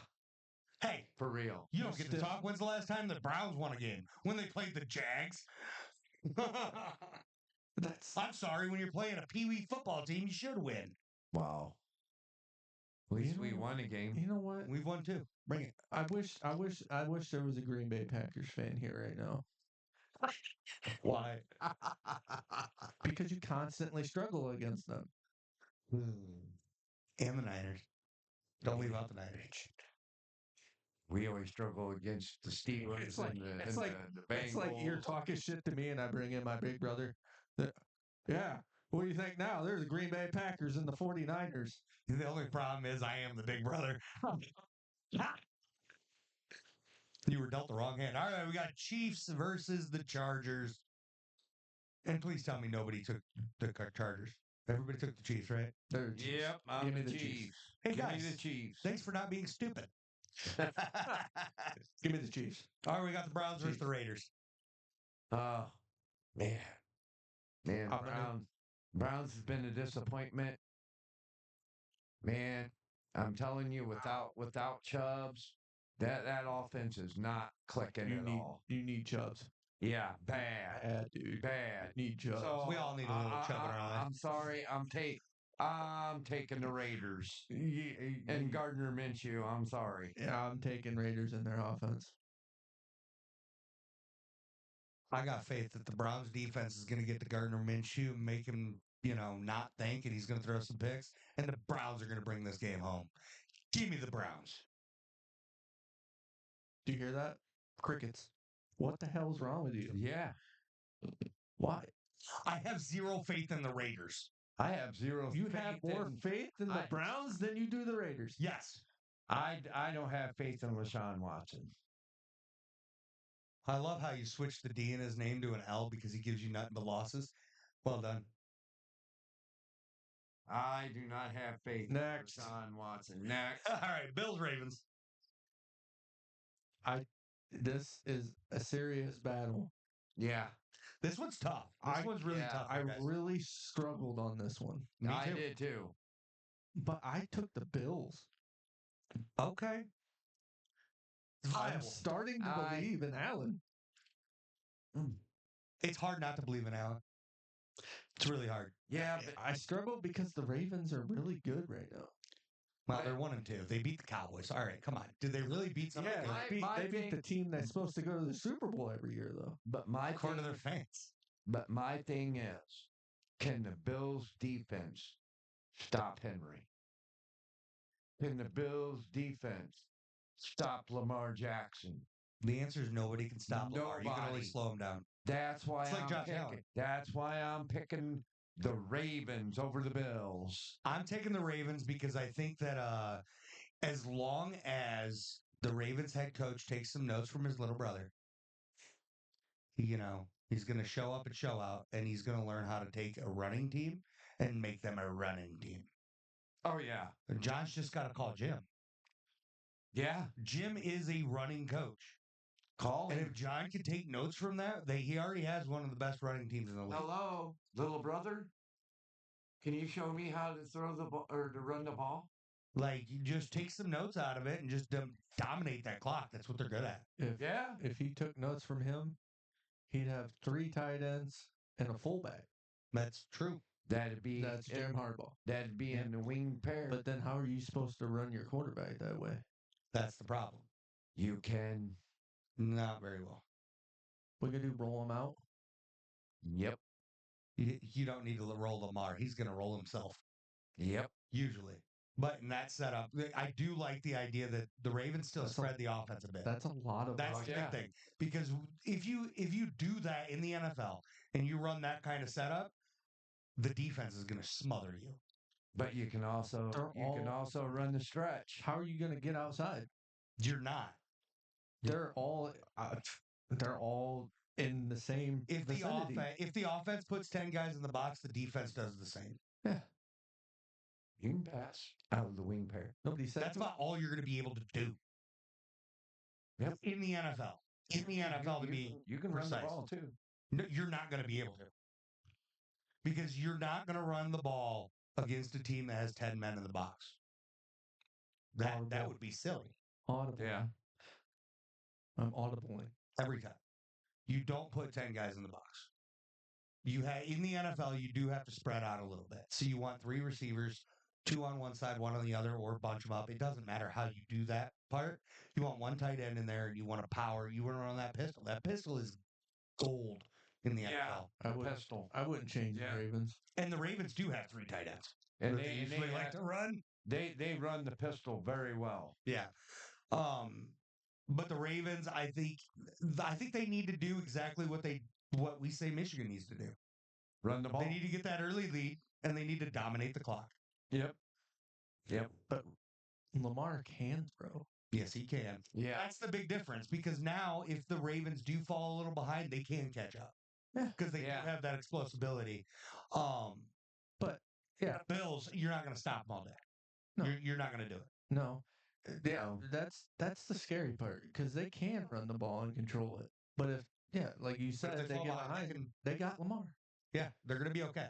Hey, for real. you don't get to talk. When's the last time the Browns won a game? When they played the Jags? I'm sorry. When you're playing a Pee-wee football team, you should win. Wow. At least we won a game. You know what? We've won too. Bring it. I wish there was a Green Bay Packers fan here right now. Why? Because you constantly struggle against them. And the Niners. Don't leave out the Niners. We always struggle against the Steelers It's like and it's like the Bengals. it's like you're talking shit to me, and I bring in my big brother. Yeah. What do you think now? There's the Green Bay Packers and the 49ers. The only problem is I am the big brother. You were dealt the wrong hand. All right, we got Chiefs versus the Chargers. And please tell me nobody took the Chargers. Everybody took the Chiefs, right? They're Chiefs. Yep, I'm Give me the the Chiefs. Chiefs. Hey, Give guys. me the Chiefs. Thanks for not being stupid. Give me the Chiefs. All right, we got the Browns versus the Raiders. Oh, man. Man, I'm gonna- Browns has been a disappointment. Man, I'm telling you, without Chubbs, that offense is not clicking at all. You need Chubbs. Yeah, bad, Bad, dude. bad. Need Chubbs. So We all need a little Chubb in our life. I'm sorry, I'm taking the Raiders and Gardner Minshew. I'm sorry. Yeah, I'm taking Raiders in their offense. I got faith that the Browns defense is going to get to Gardner Minshew and make him, not think, and he's going to throw some picks, and the Browns are going to bring this game home. Give me the Browns. Do you hear that? Crickets. What the hell's wrong with you? Yeah, Why? I have zero faith in the Raiders. I have zero. You faith have more in, faith in the Browns than you do the Raiders. Yes. I don't have faith in LaShawn Watson. I love how you switched the D in his name to an L because he gives you nothing but losses. Well done. I do not have faith Next. in LaShawn Watson. Next. All right, Bills Ravens. This is a serious battle. Yeah, This one's tough. This one's really tough. I guys. really struggled on this one, Me I too. did too. but I took the Bills. Okay. I'm Viable. starting to I- believe in Allen. It's hard not to believe in Allen. It's really hard. Yeah, but I struggle because the Ravens are really good right now. Well, they're 1-2. They beat the Cowboys. All right, come on. Did they really beat somebody? Yeah, good? they beat the team that's supposed to go to the Super Bowl every year, though. According to their fans. But my thing is, can the Bills defense stop Henry? Can the Bills defense stop Lamar Jackson? The answer is nobody can stop Lamar. You can only Nobody. slow him down. That's why It's like I'm Josh picking. Allen. That's why I'm picking the Ravens over the Bills. I'm taking the Ravens because I think that as long as the Ravens head coach takes some notes from his little brother, he's going to show up and show out, and he's going to learn how to take a running team and make them a running team. Oh yeah, And John's just got to call Jim. yeah. Jim is a running coach. Call And him. if John can take notes from that, he already has one of the best running teams in the league. Hello, little brother. Can you show me how to throw the ball or to run the ball? Like, you just take some notes out of it and just dominate that clock. That's what they're good at. If he took notes from him, he'd have 3 tight ends and a fullback. That's true. That's Jim Harbaugh. That'd be in the wing pair. But then how are you supposed to run your quarterback that way? That's the problem. You can. Not very well. What you gonna do? Roll him out? Yep. You don't need to roll Lamar. He's going to roll himself. Yep. Usually. But in that setup, I do like the idea that the Ravens still spread the offense a bit. That's a lot of. That's the big thing. Because if you do that in the NFL and you run that kind of setup, the defense is going to smother you. But you can also run the stretch. How are you gonna get outside? You're not. They're all in the same vicinity. If the offense puts 10 guys in the box, the defense does the same. Yeah. You can pass out of the wing pair. Nobody said That's about all you're going to be able to do. Yep. In the NFL. In the NFL, to be you can precise. run the ball too. No, you're not going to be able to. Because you're not going to run the ball against a team that has 10 men in the box. That would be silly. Audible. Yeah. I'm audibling. Every time. You don't put 10 guys in the box. In the NFL, you do have to spread out a little bit. So you want 3 receivers, 2 on one side, 1 on the other, or bunch them up. It doesn't matter how you do that part. You want 1 tight end in there, and you want to power. You want to run that pistol. That pistol is gold in the NFL. Pistol. I wouldn't change the Ravens. And the Ravens do have 3 tight ends. And they usually like to run. They run the pistol very well. Yeah. But the Ravens, I think they need to do exactly what we say Michigan needs to do. Run the ball. They need to get that early lead, and they need to dominate the clock. Yep. But Lamar can throw. Yes, he can. Yeah. That's the big difference, because now if the Ravens do fall a little behind, they can catch up. Yeah. Because they do have that explosibility. But yeah, Bills, you're not going to stop them all day. No. You're not going to do it. no. Yeah, that's the scary part, because they can run the ball and control it. But if like you said, if they they fall get behind, behind, they got Lamar. Yeah, they're going to be okay.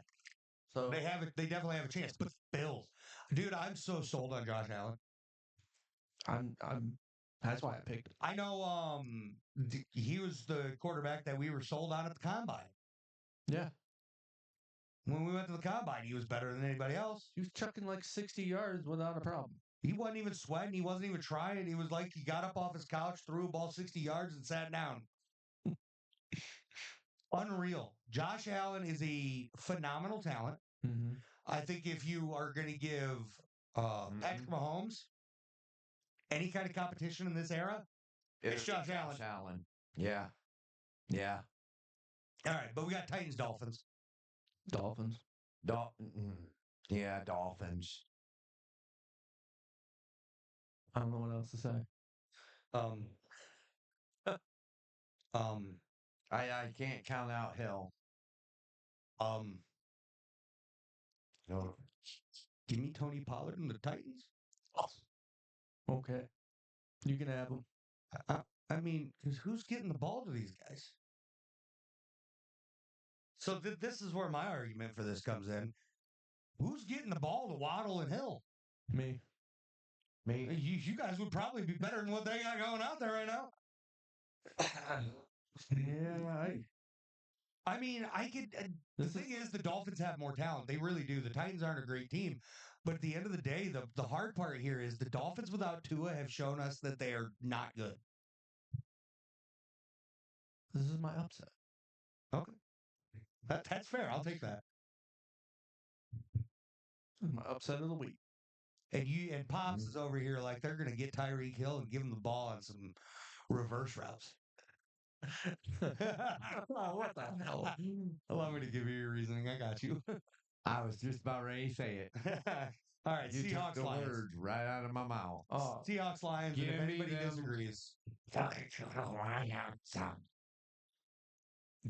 So They definitely have a chance. But Bills, dude, I'm so sold on Josh Allen. I'm that's why I picked him. I know he was the quarterback that we were sold on at the combine. Yeah. When we went to the combine, he was better than anybody else. He was chucking like 60 yards without a problem. He wasn't even sweating. He wasn't even trying. He was like he got up off his couch, threw a ball 60 yards, and sat down. Unreal. Josh Allen is a phenomenal talent. Mm-hmm. I think if you are going to give Patrick Mahomes any kind of competition in this era, it's Josh Allen. Yeah. Yeah. All right, but we got Titans Dolphins. Dolphins. Yeah, Dolphins. I don't know what else to say. I can't count out Hill. No. Give me Tony Pollard and the Titans. Okay. You can have them. I mean, because who's getting the ball to these guys? So this is where my argument for this comes in. Who's getting the ball to Waddle and Hill? Me. You guys would probably be better than what they got going out there right now. Yeah. I mean, I could. The thing is, the Dolphins have more talent. They really do. The Titans aren't a great team. But at the end of the day, the hard part here is the Dolphins without Tua have shown us that they are not good. This is my upset. Okay. That's fair. I'll take that. This is my upset of the week. And Pops is over here like they're going to get Tyreek Hill and give him the ball on some reverse routes. What the hell? Allow me to give you your reasoning. I got you. I was just about ready to say it. All right, You took Seahawks the Lions. words right out of my mouth. Oh, Seahawks Lions. And Give if me anybody them. disagrees,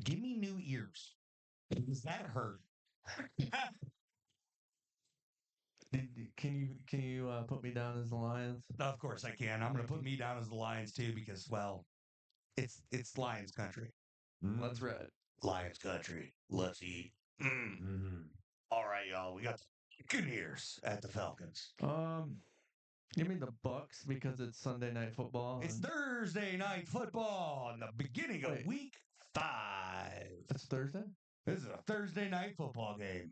give me new ears. Does that hurt? can you put me down as the Lions? Of course I can. I'm going to put me down as the Lions too because, well, it's Lions country. Let's ride. Lions country. Let's eat. All right, y'all. We got good ears at the Falcons. Give me the Bucks because it's Sunday night football. It's Thursday night football in the beginning of Wait. week 5. It's Thursday? This is a Thursday night football game.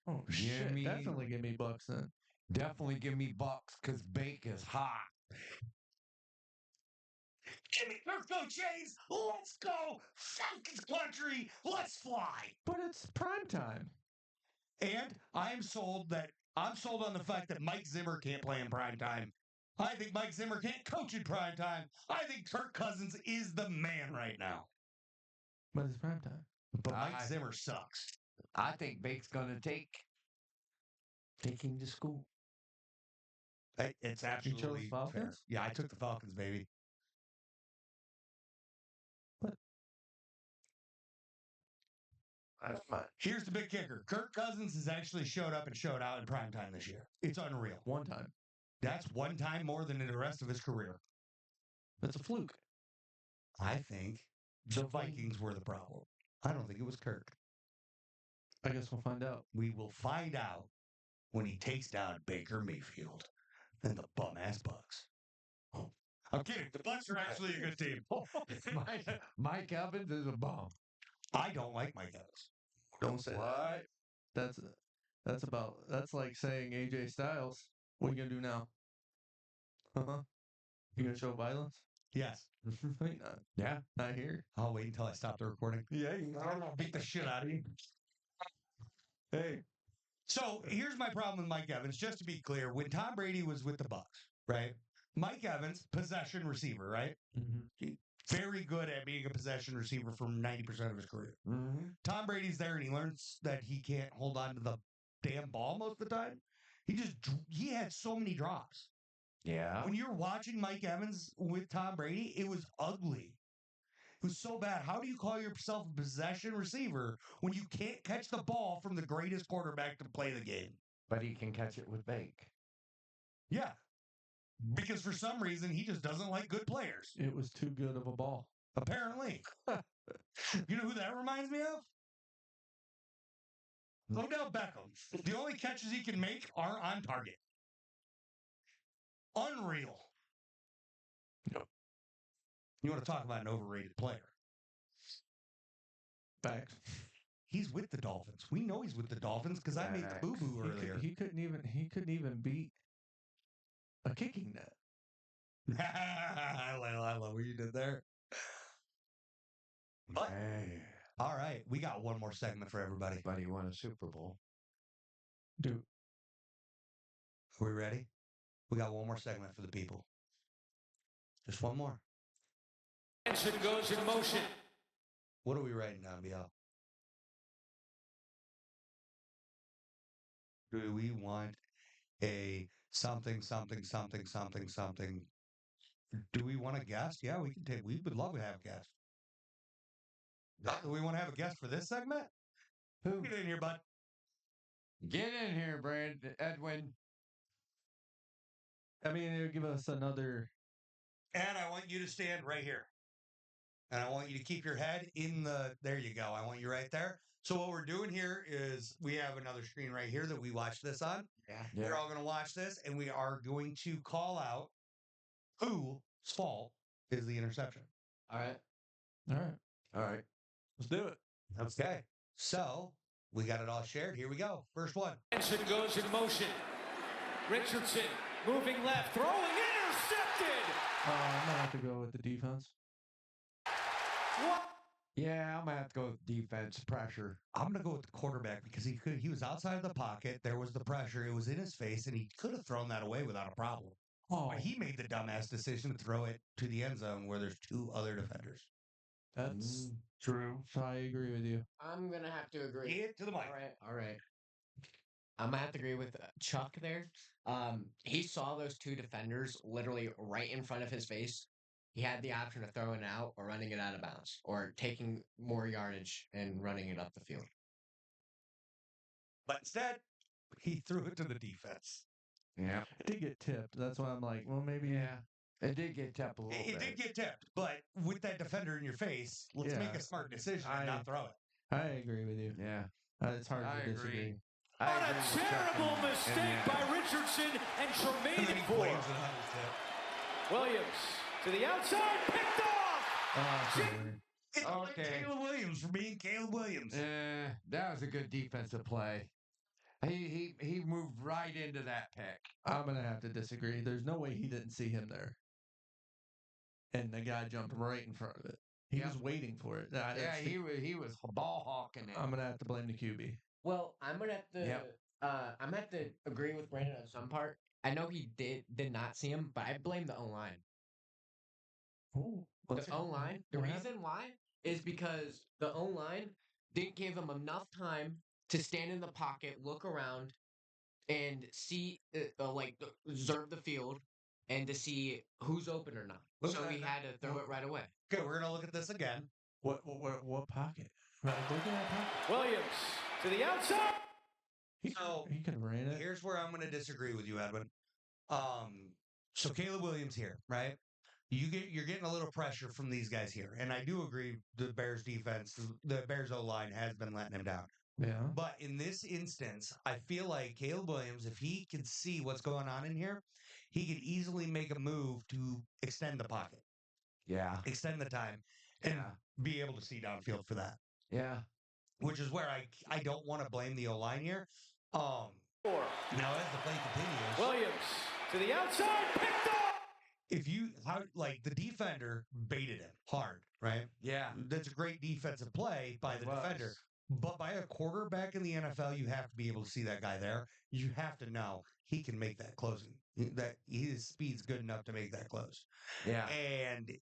Oh, Give shit. me- Definitely give me Bucks then. Definitely give me Bucks because Bake is hot. Jimmy, let's go, Jays. Let's go. Falcons country. Let's fly. But it's prime time. And I'm sold on the fact that Mike Zimmer can't play in prime time. I think Mike Zimmer can't coach in prime time. I think Kirk Cousins is the man right now. But it's prime time. But Mike Zimmer sucks. I think Bake's going to take him to school. It's absolutely Falcons? fair. Yeah, I took the Falcons, baby. That's fine. Here's the big kicker. Kirk Cousins has actually showed up and showed out in prime time this year. It's unreal. One time. That's one time more than in the rest of his career. That's a fluke. I think the Vikings were the problem. I don't think it was Kirk. I guess we'll find out. We will find out when he takes down Baker Mayfield and the bum-ass Bucks. Oh, I'm kidding. The Bucks are actually a good team. Mike Evans is a bum. I don't like Mike Evans. Don't say that. That's like saying AJ Styles. What are you gonna do now? You gonna show violence? Yes. No, you're not. Yeah. Not here. I'll wait until I stop the recording. Yeah. I'll beat the shit out of you. Hey. So here's my problem with Mike Evans. Just to be clear, when Tom Brady was with the Bucks, right? Mike Evans, possession receiver, right? Mm-hmm. Very good at being a possession receiver for 90% of his career. Mm-hmm. Tom Brady's there and he learns that he can't hold on to the damn ball most of the time. He had so many drops. Yeah. When you're watching Mike Evans with Tom Brady, it was ugly. It was so bad. How do you call yourself a possession receiver when you can't catch the ball from the greatest quarterback to play the game? But he can catch it with Bake. Yeah. Because for some reason, he just doesn't like good players. It was too good of a ball. Apparently. You know who that reminds me of? Odell Beckham. The only catches he can make are on target. Unreal. Yep. You want to talk about an overrated player? Facts. He's with the Dolphins. We know he's with the Dolphins because I made the boo boo earlier. He couldn't even beat a kicking net. I love what you did there. But all right, we got one more segment for everybody. But he won a Super Bowl. Dude, Are we ready? We got one more segment for the people. Just one more. Attention goes in motion. What are we writing down, BL? Do we want a something? Do we want a guest? Yeah, we can take. We would love to have a guest. Do we want to have a guest for this segment? Who? Get in here, bud. Get in here, Edwin. I mean, it would give us another. And I want you to stand right here. And I want you to keep your head in the. There you go. I want you right there. So what we're doing here is we have another screen right here that we watch this on. Yeah. We're all going to watch this, and we are going to call out whose fault is the interception. All right. All right. All right. Let's do it. Okay. So we got it all shared. Here we go. First one. Attention goes in motion. Richardson moving left, throwing, intercepted. I'm gonna have to go with the defense. What? Yeah, I'm gonna have to go with defense pressure. I'm going to go with the quarterback because he was outside of the pocket. There was the pressure. It was in his face, and he could have thrown that away without a problem. Oh, But he made the dumbass decision to throw it to the end zone where there's two other defenders. that's True. I agree with you. I'm gonna have to agree. Get to the mic. All right. I'm gonna have to agree with Chuck there. He saw those two defenders literally right in front of his face. He had the option of throwing it out or running it out of bounds or taking more yardage and running it up the field. But instead, he threw it to the defense. Yeah. It did get tipped. That's why I'm like, well, maybe. Yeah. It did get tapped a little It bit. did get tipped, but with that defender in your face, let's make Yeah. a smart decision and not throw it. I agree with you. Yeah. It's hard I to agree. disagree. What I a agree with Chuck terrible in mistake that. by Richardson and And Tremaine then he for blames it on his tip. Williams to the outside, picked off. Oh, okay. It's like Okay. Caleb Williams for being Caleb Williams. That was a good defensive play. He moved right into that pick. I'm gonna have to disagree. There's no way he didn't see him there, and the guy jumped right in front of it. He was waiting for it. Yeah, he was ball hawking it. I'm gonna have to blame the QB. Well, I'm gonna have to. Yep. I'm gonna have to agree with Brandon on some part. I know he did not see him, but I blame the O line. Oh, The O line. The reason why is because the O line didn't give him enough time to stand in the pocket, look around, and see, observe the field, and to see who's open or not. Look So at he that. had to throw it right away. Okay, we're gonna look at this again. What pocket? Look at that pocket. Williams to the outside. So He could have ran it. here's where I'm gonna disagree with you, Edwin. So Caleb Williams here, right? You're getting a little pressure from these guys here, and I do agree. The Bears defense, the Bears O line has been letting him down. Yeah. But in this instance, I feel like Caleb Williams, if he could see what's going on in here, he could easily make a move to extend the pocket, Yeah. extend the time, and Yeah. be able to see downfield for that. Yeah. Which is where I don't want to blame the O line here. Now as the play continues, Williams to the outside, picked off. if you the defender baited him hard, right? Yeah. That's a great defensive play by the defender. But by a quarterback in the NFL, you have to be able to see that guy there. You have to know he can make that closing. That his speed's good enough to make that close. Yeah. And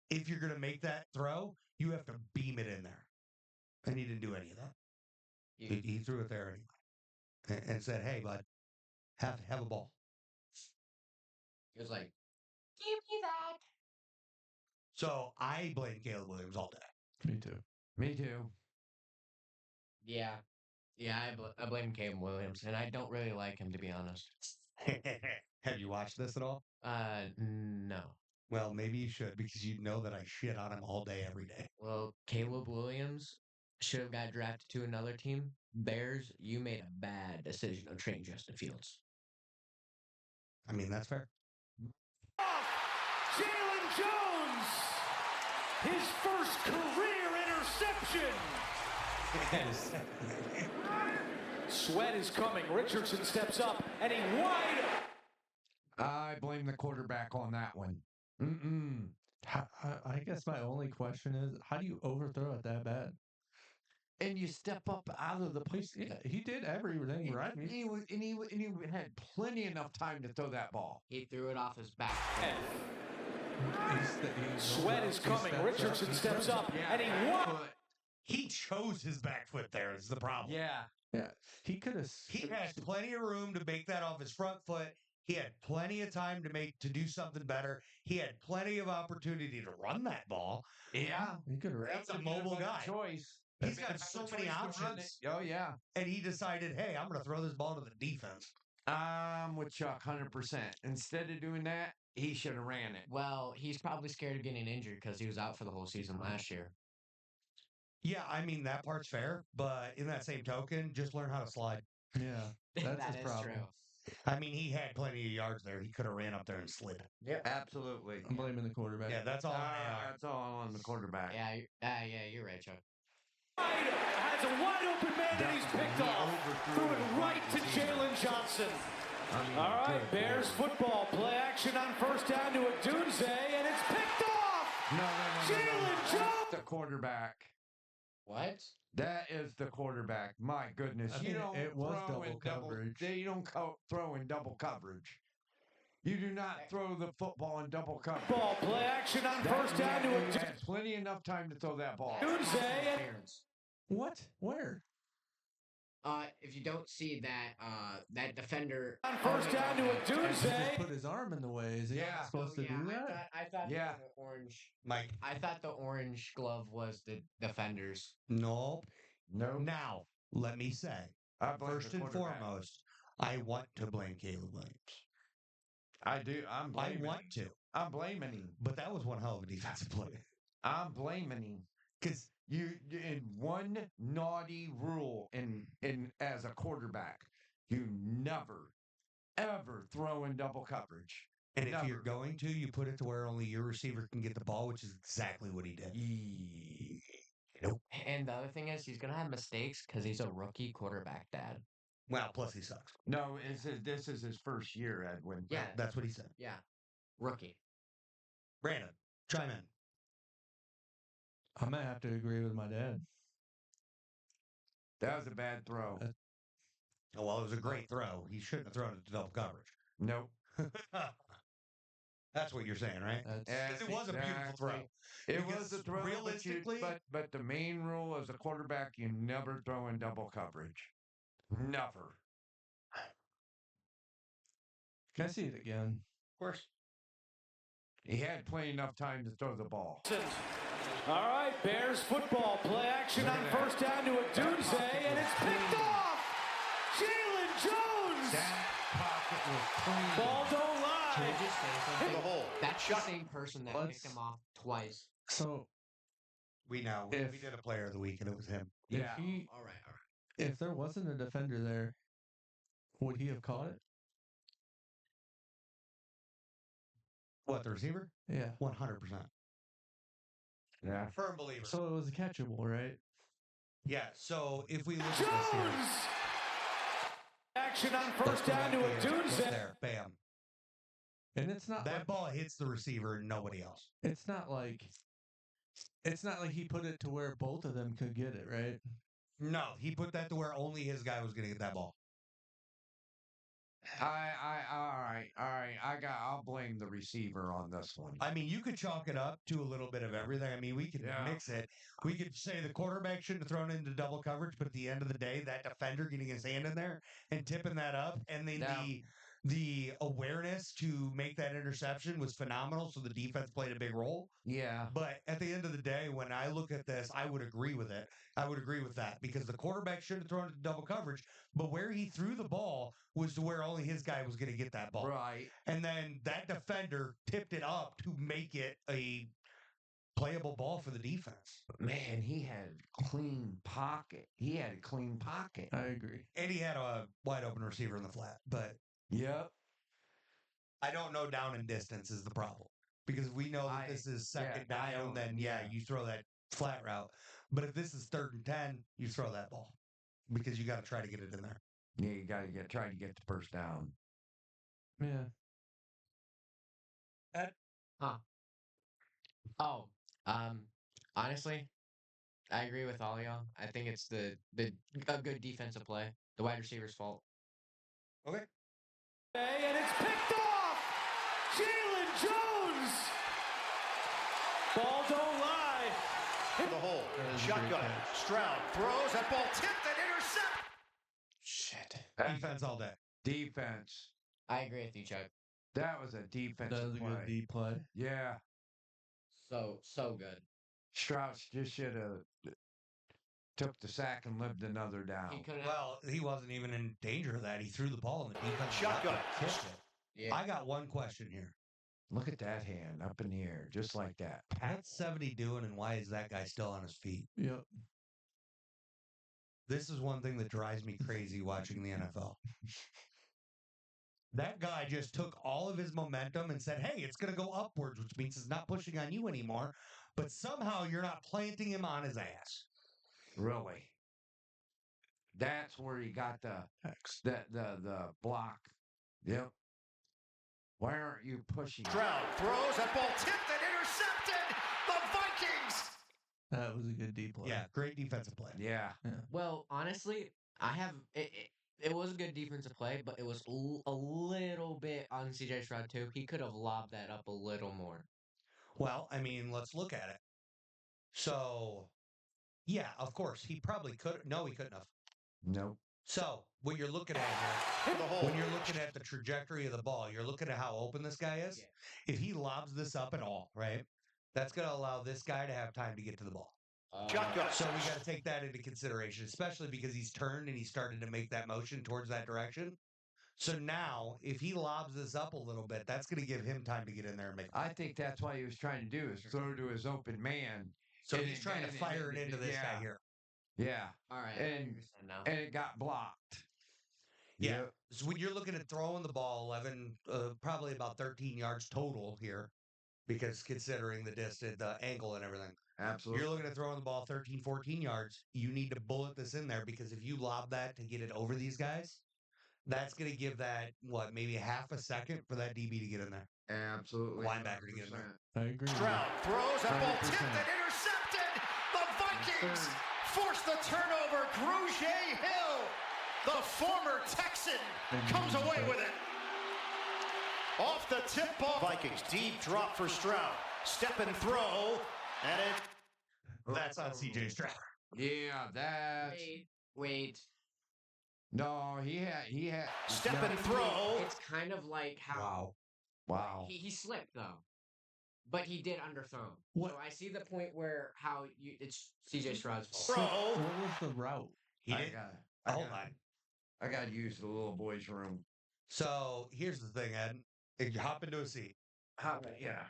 if you're going to make that throw, you have to beam it in there. And he didn't do any of that. He threw it there anyway, and said, "Hey, bud, have a ball." He was like, "Give me that." So I blame Caleb Williams all day. Me too. Me too. Yeah. I blame Caleb Williams, and I don't really like him, to be honest. Have you watched this at all? No. Well, maybe you should because you know that I shit on him all day, every day. Well, Caleb Williams should have got drafted to another team Bears, you made a bad decision of trading Justin Fields. I mean, that's fair. Jalen Jones, his first career interception. Sweat is coming. Richardson steps up, and he wide. I blame the quarterback on that one. I guess my only question is, how do you overthrow it that bad? And you step up out of the place. Yeah, he did everything right. He had plenty enough time to throw that ball. He threw it off his back. Sweat is coming. Richardson steps up, and he wide. He chose his back foot there is the problem. Yeah, he could have. He had plenty of room to make that off his front foot. He had plenty of time to do something better. He had plenty of opportunity to run that ball. Yeah. He could have. He's a mobile guy. Choice. He's got so many options. Oh, yeah. And he decided, hey, I'm going to throw this ball to the defense. I'm with Chuck 100%. Instead of doing that, he should have ran it. Well, he's probably scared of getting injured because he was out for the whole season last year. Yeah, I mean, that part's fair. But in that same token, just learn how to slide. Yeah, that's That his is problem. true. I mean, he had plenty of yards there. He could have ran up there and slid. Yeah, absolutely. I'm blaming the quarterback. Yeah, that's all on AR. That's all on the quarterback. Yeah, you're right, Chuck. Has a wide open man, and he's picked off. Threw it right to Jalen Johnson. All right, Bears football. Play action on first down to Odunze, and it's picked off. No. Jalen Jones. The quarterback. What? That is the quarterback. My goodness. I mean, it was double coverage. You don't throw in double coverage. You do not throw the football in double coverage. Ball play action on first down to Odunze. Had plenty enough time to throw that ball. Odunze. Interference. What? Where? If you don't see that, that defender On first down to He just Odunze. put his arm in the way. Is he Yeah. supposed to do that? I thought Yeah. the orange. Mike. I thought the orange glove was the defenders. No. No. Now, let me say, I blame first the and quarterback. foremost, I want to blame Caleb Williams. I do. I'm I blaming want him. to. I'm blaming him. But that was one hell of a defensive play. I'm blaming him. Because You in one naughty rule in as a quarterback, you never ever throw in double coverage. and if Never. you're going to, you put it to where only your receiver can get the ball, which is exactly what he did. Nope. And the other thing is, he's gonna have mistakes because he's a rookie quarterback, Dad. Well, plus he sucks. No, this is his first year, Edwin. Yeah, That's what he said. yeah, rookie. Brandon, chime in. I'm gonna have to agree with my dad. That was a bad throw. Oh, well, it was a great throw. He shouldn't have thrown it to double coverage. Nope. That's what you're saying, right? That's, It was a beautiful throw. It Because was a throw, realistically- but the main rule as a quarterback, you never throw in double coverage. Never. can I see it again? Of course. He had plenty enough time to throw the ball. All right, Bears football. Play action Look on at that. first down to Odunze, and it's picked off. Jalen Jones. That pocket was clean. Ball don't Can lie. I just say something? the hole. That's the same person that Let's- picked him off twice. So We know. If- We did a player of the week, and it was him. Yeah. All right. if there wasn't a defender there, would he have caught it? What, the receiver? Yeah. 100%. Yeah. Firm believer. So it was a catchable, right? Yeah, so if we look at this here. Jones. Action on let's first go down to back here. Look Odunze. there. Bam. And it's not That like, ball hits the receiver and nobody else. it's not like he put it to where both of them could get it, right? No, he put that to where only his guy was going to get that ball. All right. I'll blame the receiver on this one. I mean, you could chalk it up to a little bit of everything. I mean, we could Yeah. mix it. We could say the quarterback shouldn't have thrown into double coverage, but at the end of the day, that defender getting his hand in there and tipping that up, and then Now- the awareness to make that interception was phenomenal. So the defense played a big role. Yeah. But at the end of the day, when I look at this, I would agree with it. I would agree with that because the quarterback should have thrown it to double coverage, but where he threw the ball was to where only his guy was going to get that ball. Right. And then that defender tipped it up to make it a playable ball for the defense. Man, he had a clean pocket. He had a clean pocket. I agree. And he had a wide open receiver in the flat. But Yep. I don't know down and distance is the problem. Because we know that this is second down, then you throw that flat route. But if this is 3rd and 10, you throw that ball. Because you got to try to get it in there. Yeah, you got to try to get the first down. Yeah. Honestly, I agree with all y'all. I think it's a good defensive play. The wide receiver's fault. Okay. And it's picked off! Jalen Jones! Ball don't lie. The hole. Shotgun. Stroud throws. That ball tipped and intercept. Shit. Defense all day. Defense. I agree with you, Chuck. That was a defensive That was a play. good deep play. Yeah. So good. Strauss just should have took the sack and lived another down. He could have. Well, he wasn't even in danger of that. He threw the ball in the defense. Shotgun. Kissed it. Yeah. I got one question here. Look at that hand up in the air, just like that. What's 70 doing, and why is that guy still on his feet? Yep. This is one thing that drives me crazy watching the NFL. That guy just took all of his momentum and said, hey, it's going to go upwards, which means it's not pushing on you anymore. But somehow you're not planting him on his ass. Really. That's where he got the block. Yep. Why aren't you pushing? Stroud throws. That ball tipped and intercepted. The Vikings. That was a good deep play. Yeah, great defensive play. Yeah. Well, honestly, it was a good defensive play, but it was a little bit on CJ Stroud too. He could have lobbed that up a little more. Well, I mean, let's look at it. So, yeah, of course, he probably could. No, he couldn't have. Nope. So, what you're looking at here, when you're looking at the trajectory of the ball, you're looking at how open this guy is. Yeah. If he lobs this up at all, right, that's going to allow this guy to have time to get to the ball. Shotgun. So we got to take that into consideration, especially because he's turned and he started to make that motion towards that direction. So now, if he lobs this up a little bit, that's going to give him time to get in there and make. I think that's what he was trying to do is throw to his open man. So he's trying to fire it into this guy here. Yeah. All right. And- I understand now. And it got blocked. Yeah. Yep. So when you're looking at throwing the ball 11, probably about 13 yards total here, because considering the distance, the angle and everything. Absolutely. You're looking at throwing the ball 13, 14 yards. You need to bullet this in there because if you lob that to get it over these guys, that's going to give that, maybe half a second for that DB to get in there. Absolutely. Linebacker to get in there. I agree. Stroud throws. That ball 100%. tipped and intercepted. The Vikings force the turnover. Grugier Hill, the former Texan, comes away with it. Off the tip ball. Vikings deep drop for Stroud. Step and throw. And That's on CJ Stroud. Yeah, that's Wait. no. He had step and throw. It's kind of like how Wow. he slipped though, but he did underthrow. What? So I see the point where it's CJ Stroud's fault. Throw. What was the route? He I did. got. Hold on. I got to use the little boy's room. So here's the thing, Ed. You hop into a seat. Yeah.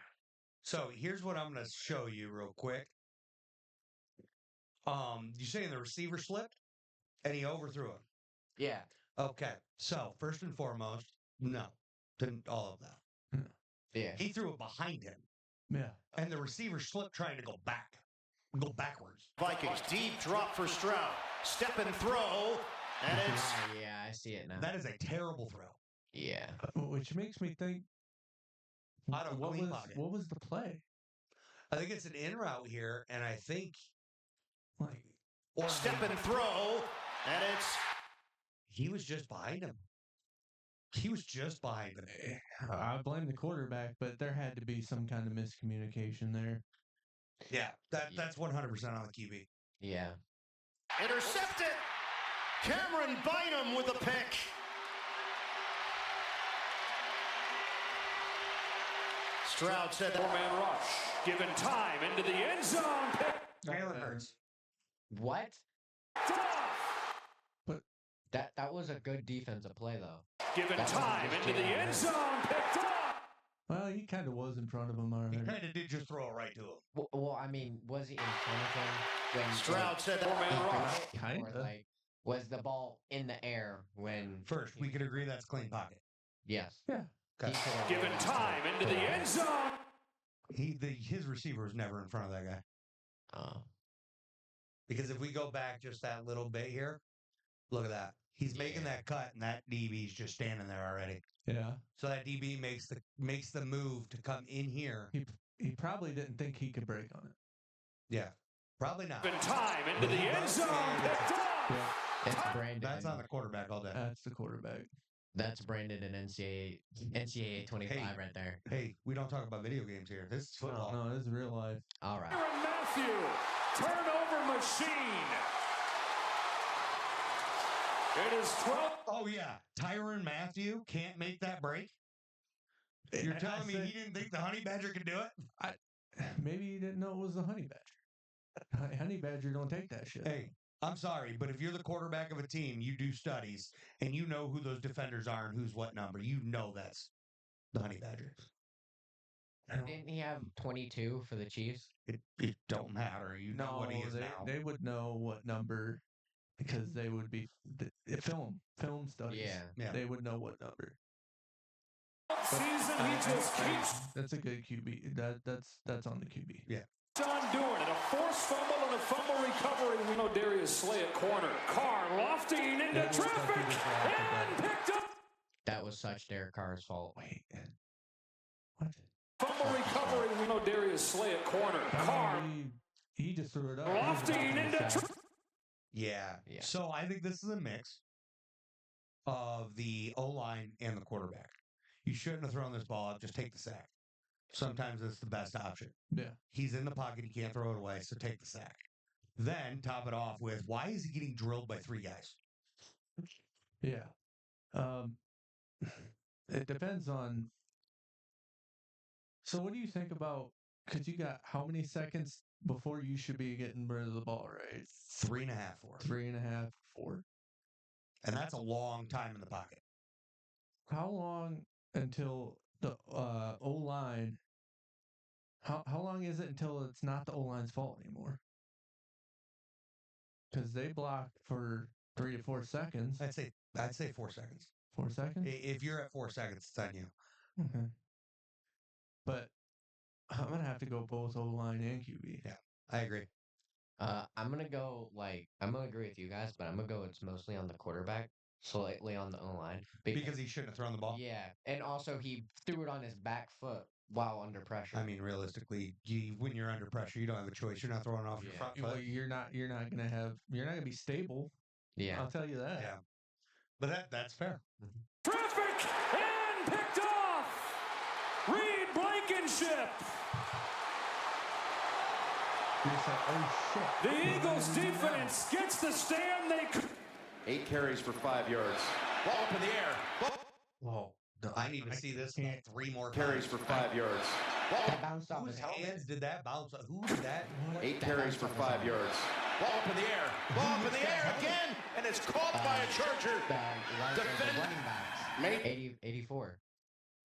So here's what I'm going to show you real quick. You saying the receiver slipped and he overthrew him. Yeah. Okay. So first and foremost, no, to all of that. Yeah. He threw it behind him, Yeah. and the receiver slipped trying to go backwards. Vikings deep drop for Stroud. Step and throw. And it's Yeah, I see it now. That is a terrible throw. Yeah. Which makes me think. Out of what clean was pocket. what was the play? I think it's an in route here, and I think Like, or step and throw. And it's he was just behind him. He was just behind him. I blame the quarterback, but there had to be some kind of miscommunication there. Yeah, that's 100% on the QB. Yeah. intercepted. Cameron Bynum with the pick. Stroud said that. Four-man rush. Given time into the end zone. Jalen Hurts. What? But That was a good defensive play though. Given That time wasn't just into the Jalen end Hurts. zone. Picked off. Well, he kind of was in front of him He already. kind of did just throw it right to him. Well, I mean, was he in front of him when Stroud said that. he threw Rush. it, or Kinda. like was the ball in the air when? First, we could agree that's clean pocket. Yes. Yeah. He could've Given rolled time into the end zone. His receiver was never in front of that guy. Oh. Because if we go back just that little bit here, look at that. He's making Yeah. that cut, and that DB's just standing there already. Yeah. So that DB makes the move to come in here. He probably didn't think he could break on it. Yeah, probably not. Given time into the end zone. Picked off. Yeah. That's branded. That's on the quarterback all day. That's the quarterback. That's branded in NCAA 25 Hey. right there. Hey, we don't talk about video games here. This is football. No, this is real life. All right. Tyrann Mathieu, turnover machine. It is 12. Oh yeah, Tyrann Mathieu can't make that break. You're telling me he didn't think the Honey Badger could do it? Maybe he didn't know it was the honey badger. Honey badger don't take that shit. Hey, I'm sorry, but if you're the quarterback of a team, you do studies and you know who those defenders are and who's what number. You know that's the Honey Badger. Didn't he have 22 for the Chiefs? It don't matter. You know what he is now. They would know what number because they would be film studies. Yeah. They would know what number. Season, he just keeps That's a good QB. That's on the QB. Yeah. on doing it. A forced fumble and a fumble recovery. We know Darius Slay at corner. Carr lofting into traffic and picked up. That was such Derek Carr's fault. Wait. What? Fumble recovery. We know Darius Slay at corner. Carr He just threw it up. lofting into traffic. Yeah. Yeah. So I think this is a mix of the O-line and the quarterback. You shouldn't have thrown this ball up. Just take the sack. Sometimes it's the best option. Yeah. He's in the pocket. He can't throw it away, so take the sack. Then top it off with, why is he getting drilled by 3 guys? Yeah. It depends on. So what do you think about? Because you got how many seconds before you should be getting rid of the ball, right? 3.5, 4. 3.5, 4. And that's a long time in the pocket. How long until the O line? How long is it until it's not the O line's fault anymore? Because they block for 3 to 4 seconds. I'd say 4 seconds. 4 seconds. If you're at 4 seconds, it's on you. Okay. But I'm gonna have to go both O line and QB. Yeah, I agree. I'm gonna go I'm gonna agree with you guys, but I'm gonna go it's mostly on the quarterback, slightly on the O-line. Because he shouldn't have thrown the ball? Yeah, and also he threw it on his back foot while under pressure. I mean, realistically, when you're under pressure, you don't have a choice. You're not throwing it off your front Well, foot. you're not gonna be stable. Yeah. I'll tell you that. Yeah. But that's fair. Traffic and picked off. Reed Blankenship. You're just like, oh shit. The Eagles defense gets the stand they could. 8 carries for 5 yards. Ball up in the air. Ball Whoa. I need to see this can't- 3 more carries times. for 5 yards. That bounced off Whose his helmet. hands did that bounce? Who did that? 8 carries for 5 yards. Ball up in the air. Ball up in the air again, and it's caught by a Charger. The Defend- running backs. Mate. 84.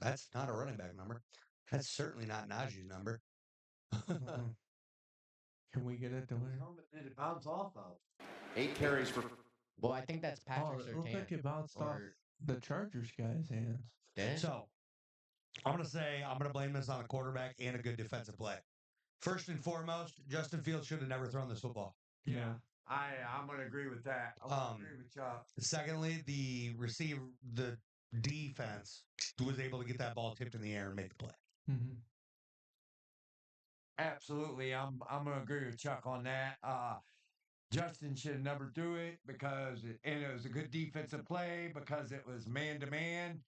That's not a running back number. That's certainly not Najee's number. Can we get it to where? Did it bounce off though? 8 carries for. Well, I think that's Oh, Patrick it looked Surtain. like it bounced off Or- the Chargers guy's hands. Did it? So, I'm going to blame this on the quarterback and a good defensive play. First and foremost, Justin Fields should have never thrown this football. Yeah. I'm gonna agree with that. I'm gonna agree with Chuck. Secondly, the defense was able to get that ball tipped in the air and make the play. Mm-hmm. Absolutely, I'm gonna agree with Chuck on that. Justin should have never threw it and it was a good defensive play because it was man to man,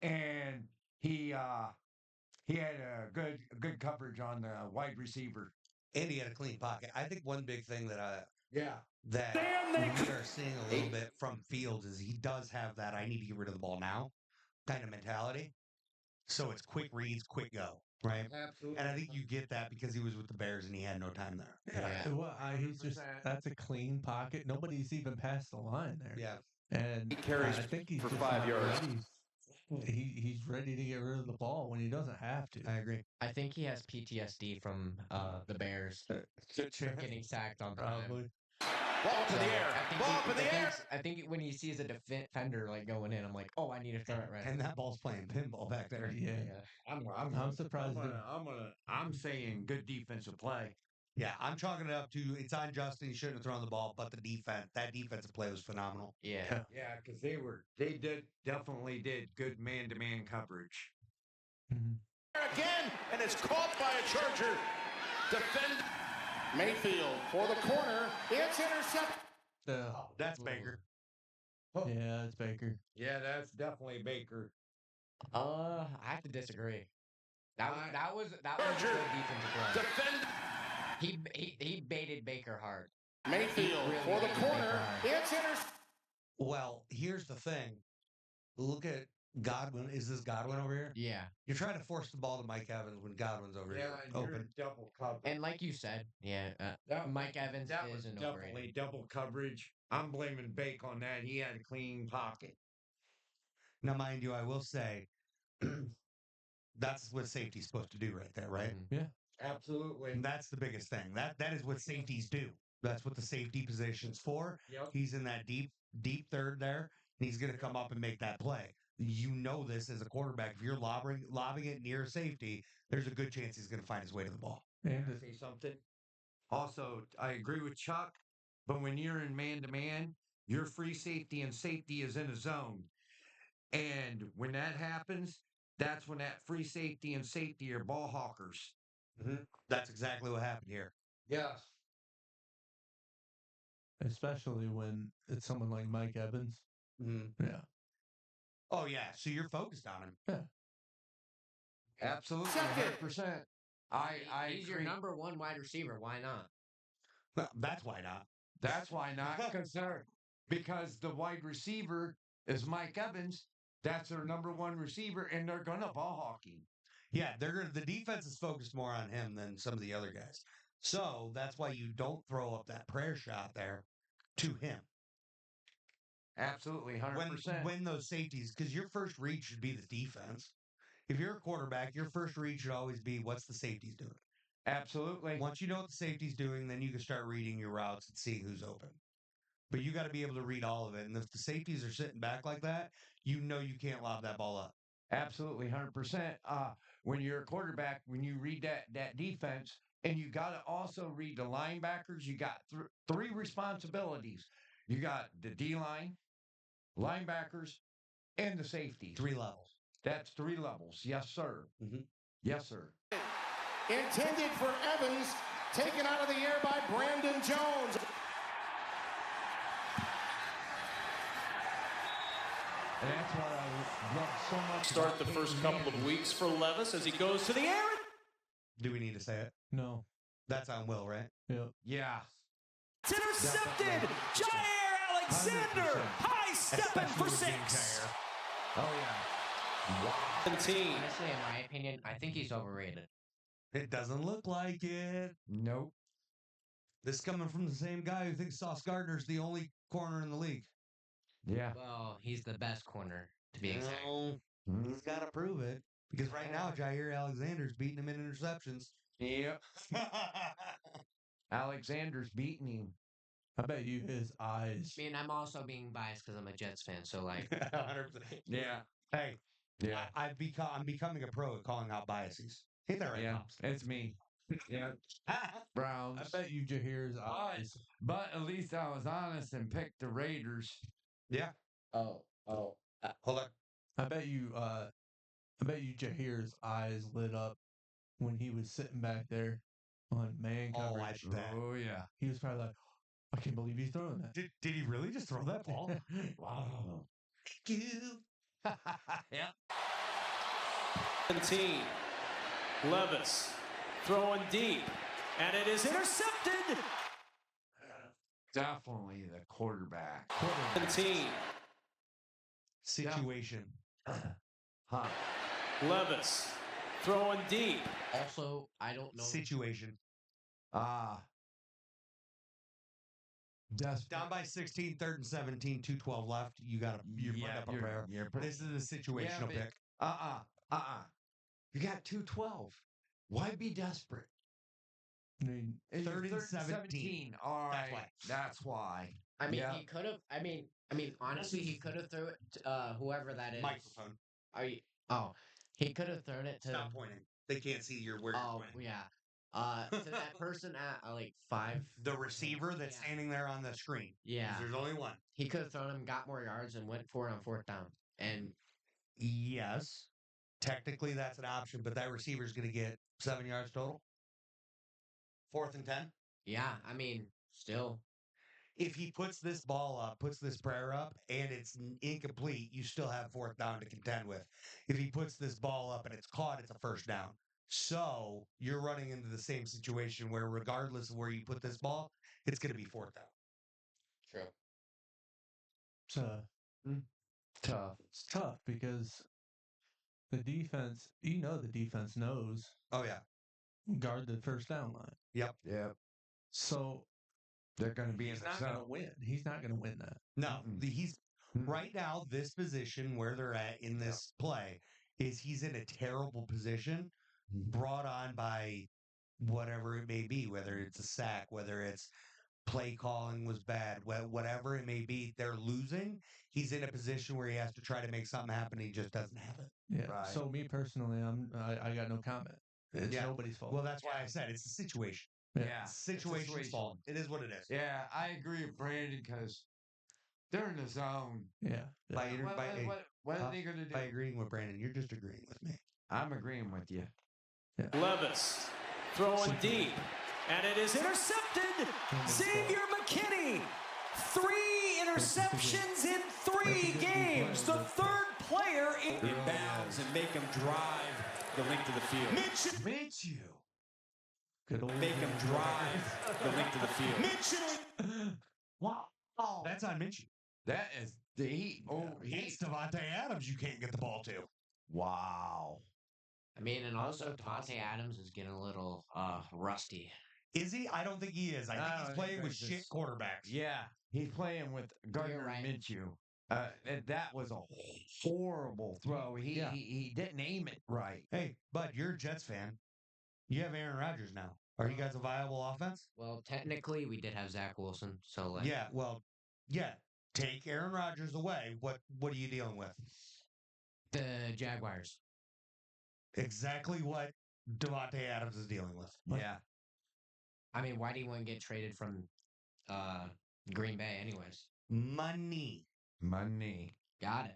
and he had a good coverage on the wide receiver. And he had a clean pocket. I think one big thing that Yeah. that Damn, they we are seeing a little bit from Fields is he does have that I need to get rid of the ball now kind of mentality. So it's quick reads, quick go, right? Absolutely. And I think you get that because he was with the Bears and he had no time there. Yeah. Well, he's just that's a clean pocket. Nobody's even past the line there. Yeah. And He carries I think he's for just 5 not yards. ready He's ready to get rid of the ball when he doesn't have to. I agree. I think he has PTSD from the Bears getting sacked on time. Probably. Ball up in the air. Ball up in the air. I think when he sees a defender like going in, I'm like, oh, I need to throw it right. And that ball's playing pinball back there. Yeah. I'm surprised. I'm saying good defensive play. Yeah, I'm chalking it up to it's on Justin. He shouldn't have thrown the ball, but the defense, that defensive play was phenomenal. Yeah. Yeah, because they definitely did good man-to-man coverage. Again, and it's caught by a Charger. Defend Mayfield for the corner. It's intercepted. That's Baker. Yeah, it's Baker. Yeah, that's definitely Baker. I have to disagree. That was a good defensive play. Defend He baited Baker hard. Mayfield really for the baited corner. Baker hard. It's intercepted. Well, here's the thing. Look at Godwin. Is this Godwin over here? Yeah. You're trying to force the ball to Mike Evans when Godwin's over here open. Double coverage. And like you said, Mike Evans That was isn't definitely overrated. double coverage. I'm blaming Bake on that. He had a clean pocket. Now, mind you, I will say that's what safety's supposed to do right there, right? Yeah. Absolutely. And that's the biggest thing. That is what safeties do. That's what the safety position's for. Yep. He's in that deep third there, and he's going to come up and make that play. You know this as a quarterback. If you're lobbing it near safety, there's a good chance he's going to find his way to the ball. And Say something. Also, I agree with Chuck, but when you're in man-to-man, your free safety and safety is in a zone. And when that happens, that's when that free safety and safety are ball hawkers. Mm-hmm. That's exactly what happened here. Yes. especially when it's someone like Mike Evans. Mm-hmm. Yeah. Oh, yeah. So you're focused on him. Yeah. Absolutely. Second. 100%. He's your number one wide receiver. Why not? Well, that's why not. That's why not. Because the wide receiver is Mike Evans. That's their number one receiver, and they're going to ball hockey. Yeah, the defense is focused more on him than some of the other guys. So that's why you don't throw up that prayer shot there to him. Absolutely, 100%. When those safeties, because your first read should be the defense. If you're a quarterback, your first read should always be what's the safeties doing. Absolutely. Once you know what the safety's doing, then you can start reading your routes and seeing who's open. But you got to be able to read all of it. And if the safeties are sitting back like that, you know you can't lob that ball up. Absolutely, 100%. When you're a quarterback, when you read that defense, and you got to also read the linebackers, you got three responsibilities. You got the D-line, linebackers, and the safeties. 3 levels. That's 3 levels. Yes, sir. Mm-hmm. Yes, sir. Intended for Evans, taken out of the air by Brandon Jones. And that's what I love so much. Start the first couple of weeks for Levis as he goes to the air. Do we need to say it? No. That's on Will, right? Yeah. Yeah. It's intercepted. Jair Alexander, high stepping for 6. Oh, yeah. Wow. 17. Honestly, in my opinion, I think he's overrated. It doesn't look like it. Nope. This coming from the same guy who thinks Sauce Gardner's the only corner in the league. Yeah. Well, he's the best corner, to be exact. No, he's got to prove it. Because right now, Jair Alexander's beating him in interceptions. Yep. Alexander's beating him. I bet you his eyes. I mean, I'm also being biased because I'm a Jets fan, so like, 100%. Yeah. Hey, Yeah. I'm becoming a pro at calling out biases. Ain't that right, Yeah. Pops? It's me. Yeah. Browns. I bet you Jaheir's eyes. But at least I was honest and picked the Raiders. Yeah. oh, Hold on. I bet you Jaheir's eyes lit up when he was sitting back there on man Oh, coverage. I bet. Oh, yeah. He was probably like, I can't believe he's throwing that. Did he really just throw that ball? Wow. Thank you. Yeah. 17. Levis throwing deep, and it is intercepted. Definitely the quarterback. 17. Situation. Huh. Levis throwing deep. also, I don't know. Situation. Ah. Down by 16, 3rd and 17, 2:12 left. You got you're putting up a prayer. This is a situational pick. You got 212. Why be desperate? I mean, 3rd and 17. All That's right. why. That's why. I mean, he could have. I mean, honestly, he could have threw it to whoever that is. Microphone. He could have thrown it to. Stop pointing. They can't see where you're pointing. Yeah. To that person at like 5. The receiver that's standing there on the screen. Yeah. There's only one. He could have thrown him, got more yards, and went for it on 4th down. And yes, technically that's an option, but that receiver's going to get 7 yards total. 4th and 10. yeah, I mean, still. If he puts this ball up, puts this prayer up, and it's incomplete, you still have 4th down to contend with. If he puts this ball up and it's caught, it's a 1st down. So you're running into the same situation where regardless of where you put this ball, it's going to be 4th down. True. Tough. It's tough because the defense, the defense knows. Oh, yeah. Guard the 1st down line. Yep. So they're going to be in he's the not going to win. He's not going to win that. No, he's right now, this position where they're at in this play is he's in a terrible position brought on by whatever it may be, whether it's a sack, whether it's play calling was bad, whatever it may be, they're losing. He's in a position where he has to try to make something happen. He just doesn't have it. Yeah. Right. So me personally, I got no comment. It's nobody's fault. Well, that's why I said it's a situation. Yeah. Situation's fault. It is what it is. Yeah, I agree with Brandon because they're in the zone. Yeah. What are they going to do? By agreeing with Brandon, you're just agreeing with me. I'm agreeing with you. Yeah. Levis throwing deep, and it is intercepted. Xavier McKinney, 3 interceptions in 3 games. The 3rd player in bounds and make him drive the length of the field. Minshew. Good old Make him drive the length of the field. Wow. That's on Minshew. That is the heat. It's Devontae Adams you can't get the ball to. Wow. I mean, and also Devontae Adams is getting a little rusty. Is he? I don't think he is. I think he's playing with shit quarterbacks. Yeah, he's playing with Gardner right. Minshew. And that was a horrible throw. He didn't aim it right. Hey, bud, you're a Jets fan. You have Aaron Rodgers now. Are you guys a viable offense? Well, technically, we did have Zach Wilson. So like, yeah. Take Aaron Rodgers away. What are you dealing with? the Jaguars. Exactly what Devontae Adams is dealing with. Yeah. I mean, why do you want to get traded from Green Bay anyways? Money. Got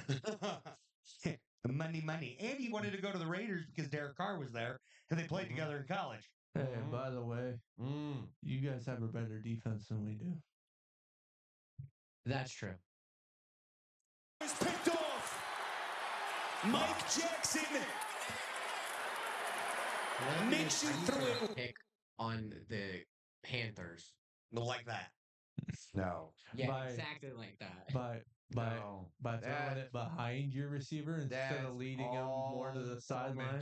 it. Money. And he wanted to go to the Raiders because Derek Carr was there and they played together in college. Hey, by the way, you guys have a better defense than we do. That's true. Is picked off. Mike Jackson makes you throw it. Pick on the Panthers. Like that. No. Yeah, exactly like that. By throwing it behind your receiver instead of leading him more to the sideline.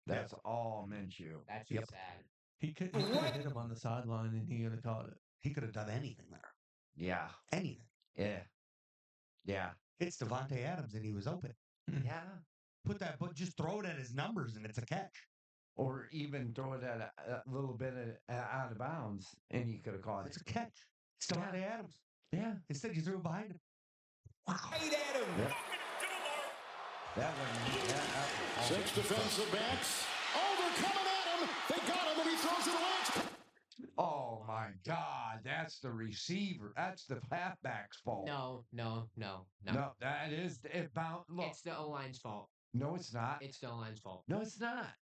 That's all Minshew. That's just sad. He could have hit him on the sideline and he would have caught it. He could have done anything there. Yeah. Anything. Yeah. It's Devontae Adams and he was open. Yeah. Just throw it at his numbers and it's a catch. Or even throw it at a little bit out of bounds and you could have caught it. It's a catch. It's Devontae Adams. Yeah. Instead, you threw it behind him. Wow. Right at him. Yeah. That was 6 defensive backs. Oh, they're coming at him. They got him, and he throws it away. Oh, my God. That's the receiver. That's the halfback's fault. No. No, that is it. Look. It's the O-line's fault. No, it's not. It's the O-line's fault. No, it's not.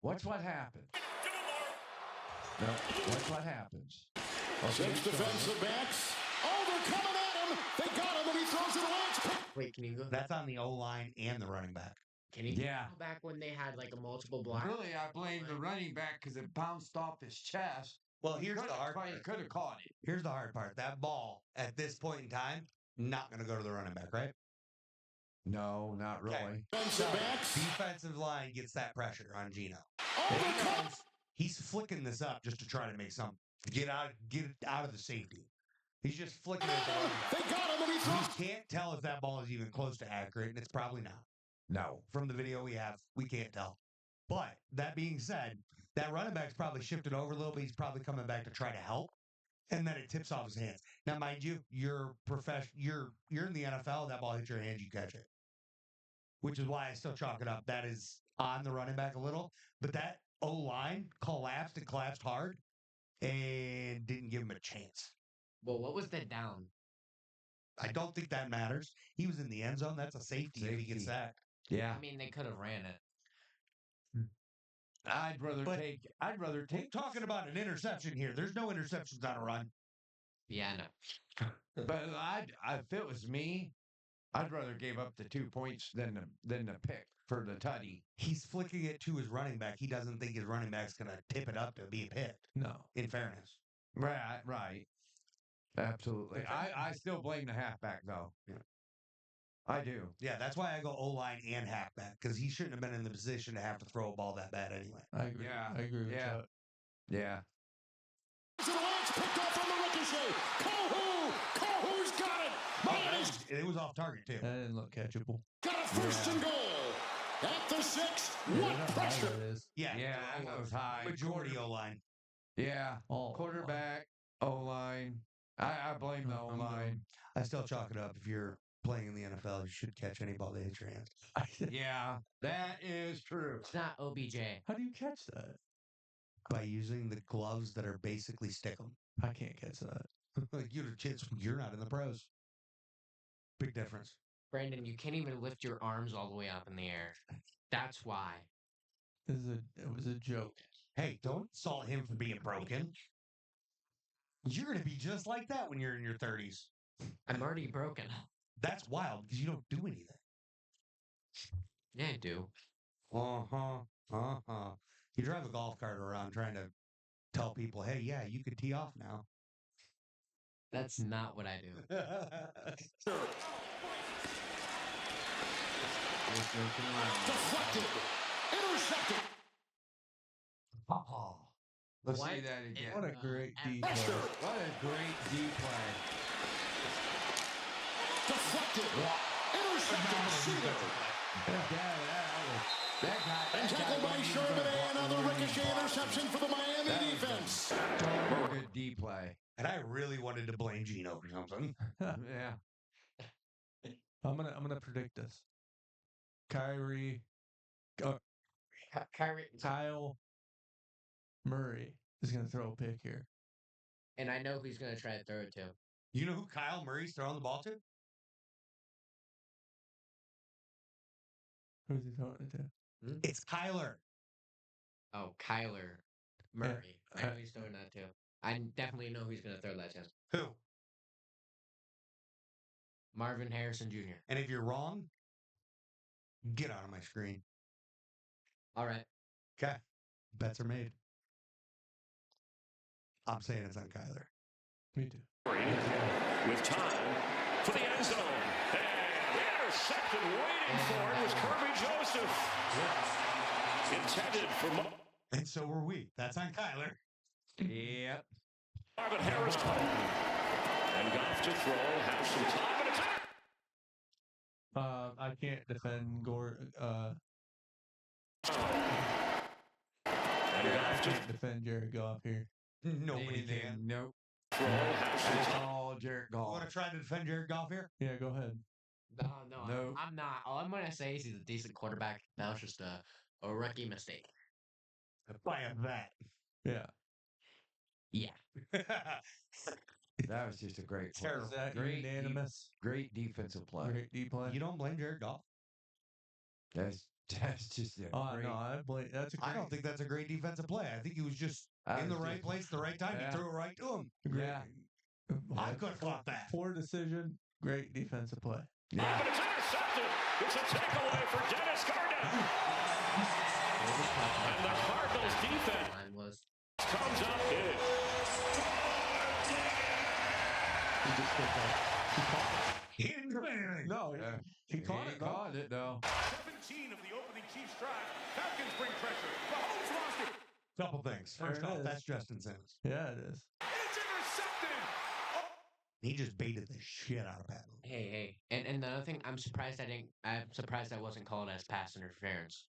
Watch what happens. No, watch what happens. 6 defensive backs. Oh, they're coming at him. They got him, and he throws it away. Wait, can you go? That's on the O-line and the running back. Can you go back when they had like a multiple block? Really, I blame the running back because it bounced off his chest. Well, here's the hard part. He could have caught it. Here's the hard part. That ball, at this point in time, not going to go to the running back, right? No, not really. Defensive line gets that pressure on Gino. Oh, He's flicking this up just to try to make some Get out of the safety. He's just flicking it. They got him, and he throws. We can't tell if that ball is even close to accurate, and it's probably not. No. From the video we have, we can't tell. But that being said, that running back's probably shifted over a little bit. He's probably coming back to try to help, and then it tips off his hands. Now, mind you, you're in the NFL. That ball hits your hands, you catch it. Which is why I still chalk it up. That is on the running back a little, but that O-line collapsed and collapsed hard and didn't give him a chance. Well, what was that down? I don't think that matters. He was in the end zone. That's a safety if he gets sacked. Yeah. I mean, they could have ran it. I'd rather take. We're talking about an interception here. There's no interceptions on a run. Yeah, no. But if it was me, I'd rather give up the 2 points than the pick for the tutty. He's flicking it to his running back. He doesn't think his running back's going to tip it up to be picked. No. In fairness. Right. Absolutely. I still blame the halfback, though. Yeah. I do. Yeah, that's why I go O-line and halfback, because he shouldn't have been in the position to have to throw a ball that bad anyway. I agree. Yeah. I agree with Chuck. Yeah. To the Lance, picked off on the ricochet. Kohu's got it. Miami's It was off target, too. That didn't look catchable. got a first and goal. At the 6, what pressure. That is. Yeah. That was high. Majority O-line. Yeah. All Quarterback, O-line. I blame the O-line. I still chalk it up. If you're playing in the NFL, you should catch any ball that hits your hands. Yeah, that is true. It's not OBJ. How do you catch that? By using the gloves that are basically stickum. I can't catch that. Like, you're not in the pros. Big difference. Brandon, you can't even lift your arms all the way up in the air. That's why. It was a joke. Hey, don't insult him for being broken. You're going to be just like that when you're in your 30s. I'm already broken. That's wild because you don't do anything. Yeah, I do. You drive a golf cart around trying to tell people, hey, yeah, you could tee off now. That's not what I do. Deflected. Intercepted. Let's What? see that again. What a great D play. Pressure. What a great D play. Deflected. Intercepted. Sealer. That guy. And tackled by Sherman, and another ricochet interception for the Miami defense. Good D play. And I really wanted to blame Gino for something. Yeah. I'm gonna predict this. Kyrie, Kyle Murray is gonna throw a pick here. And I know who's going to try to throw it to. You know who Kyle Murray's throwing the ball to? Who's he throwing it to? It's Kyler. Oh, Kyler Murray. I know he's throwing that too. I definitely know who's going to throw that to. Who? Marvin Harrison Jr. And if you're wrong, get out of my screen. All right. Okay. Bets are made. I'm saying it's on Kyler. Me too. With time for the end zone. And the interception waiting for it was Kirby Joseph. Intended for And so were we. That's on Kyler. Yep. Marvin Harris. And Goff to throw. Have some time. And it's out. I can't defend Gore. And Goff to Defend Jared Goff here. Nobody can. Nope. throw. Have some It's time. all Jared You Goff. want to try to defend Jared Goff here? Yeah, go ahead. No, No. I'm not. All I'm going to say is he's a decent quarterback. That was just a rookie mistake. By a vet. Yeah. Yeah. That was just a great play. Is that Great unanimous? Great defensive play. Great D play. You don't blame Jared Goff? That's just a great. No, I blame. That's a I great. don't think that's a great defensive play. I think he was just That in the was right just- place at the right time. Yeah. He threw it right to him. Great. Yeah. I could have caught that. Poor decision. Great defensive play. Yeah. But it's intercepted. It's a takeaway for Dennis Garnett. And the Cardinals defense Line was. comes up big. He just did that. He caught He didn't do anything. it. No, Yeah. he caught it. though. Caught it though. 17 of the opening Chiefs drive. Falcons bring pressure. Mahomes lost it. Couple things. First There it off, is. that's Justin Simmons. Yeah, it is. It's intercepted. He just baited the shit out of Pat. Hey. And another thing, I'm surprised I wasn't called as pass interference.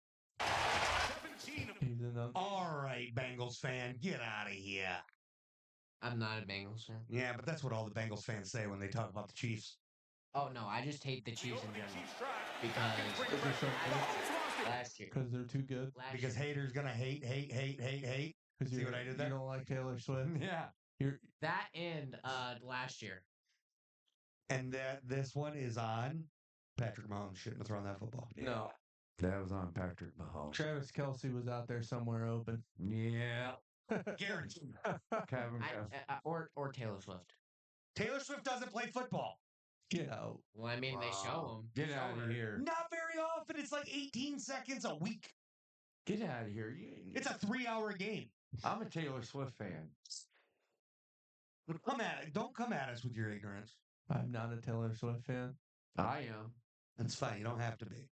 17. Even though All right, Bengals fan, get out of here. I'm not a Bengals fan. Yeah, but that's what all the Bengals fans say when they talk about the Chiefs. Oh no, I just hate the Chiefs in Opening general Chiefs drive. because Is there something- last year. because they're too good. Because haters gonna hate. Because See what I did there? You don't like Taylor Swift. Yeah. You're That and last year. And this one is on Patrick Mahomes shouldn't have thrown that football. No. That was on Patrick Mahomes. Travis Kelsey was out there somewhere open. Yeah. Guaranteed. Kevin. Or Taylor Swift. Taylor Swift doesn't play football. Get out. Well, I mean, they show them. Get out of here. Not very often. It's like 18 seconds a week. Get out of here. It's a 3-hour game. I'm a Taylor Swift fan. Don't come at us with your ignorance. I'm not a Taylor Swift fan, I am. That's fine. You don't have to be.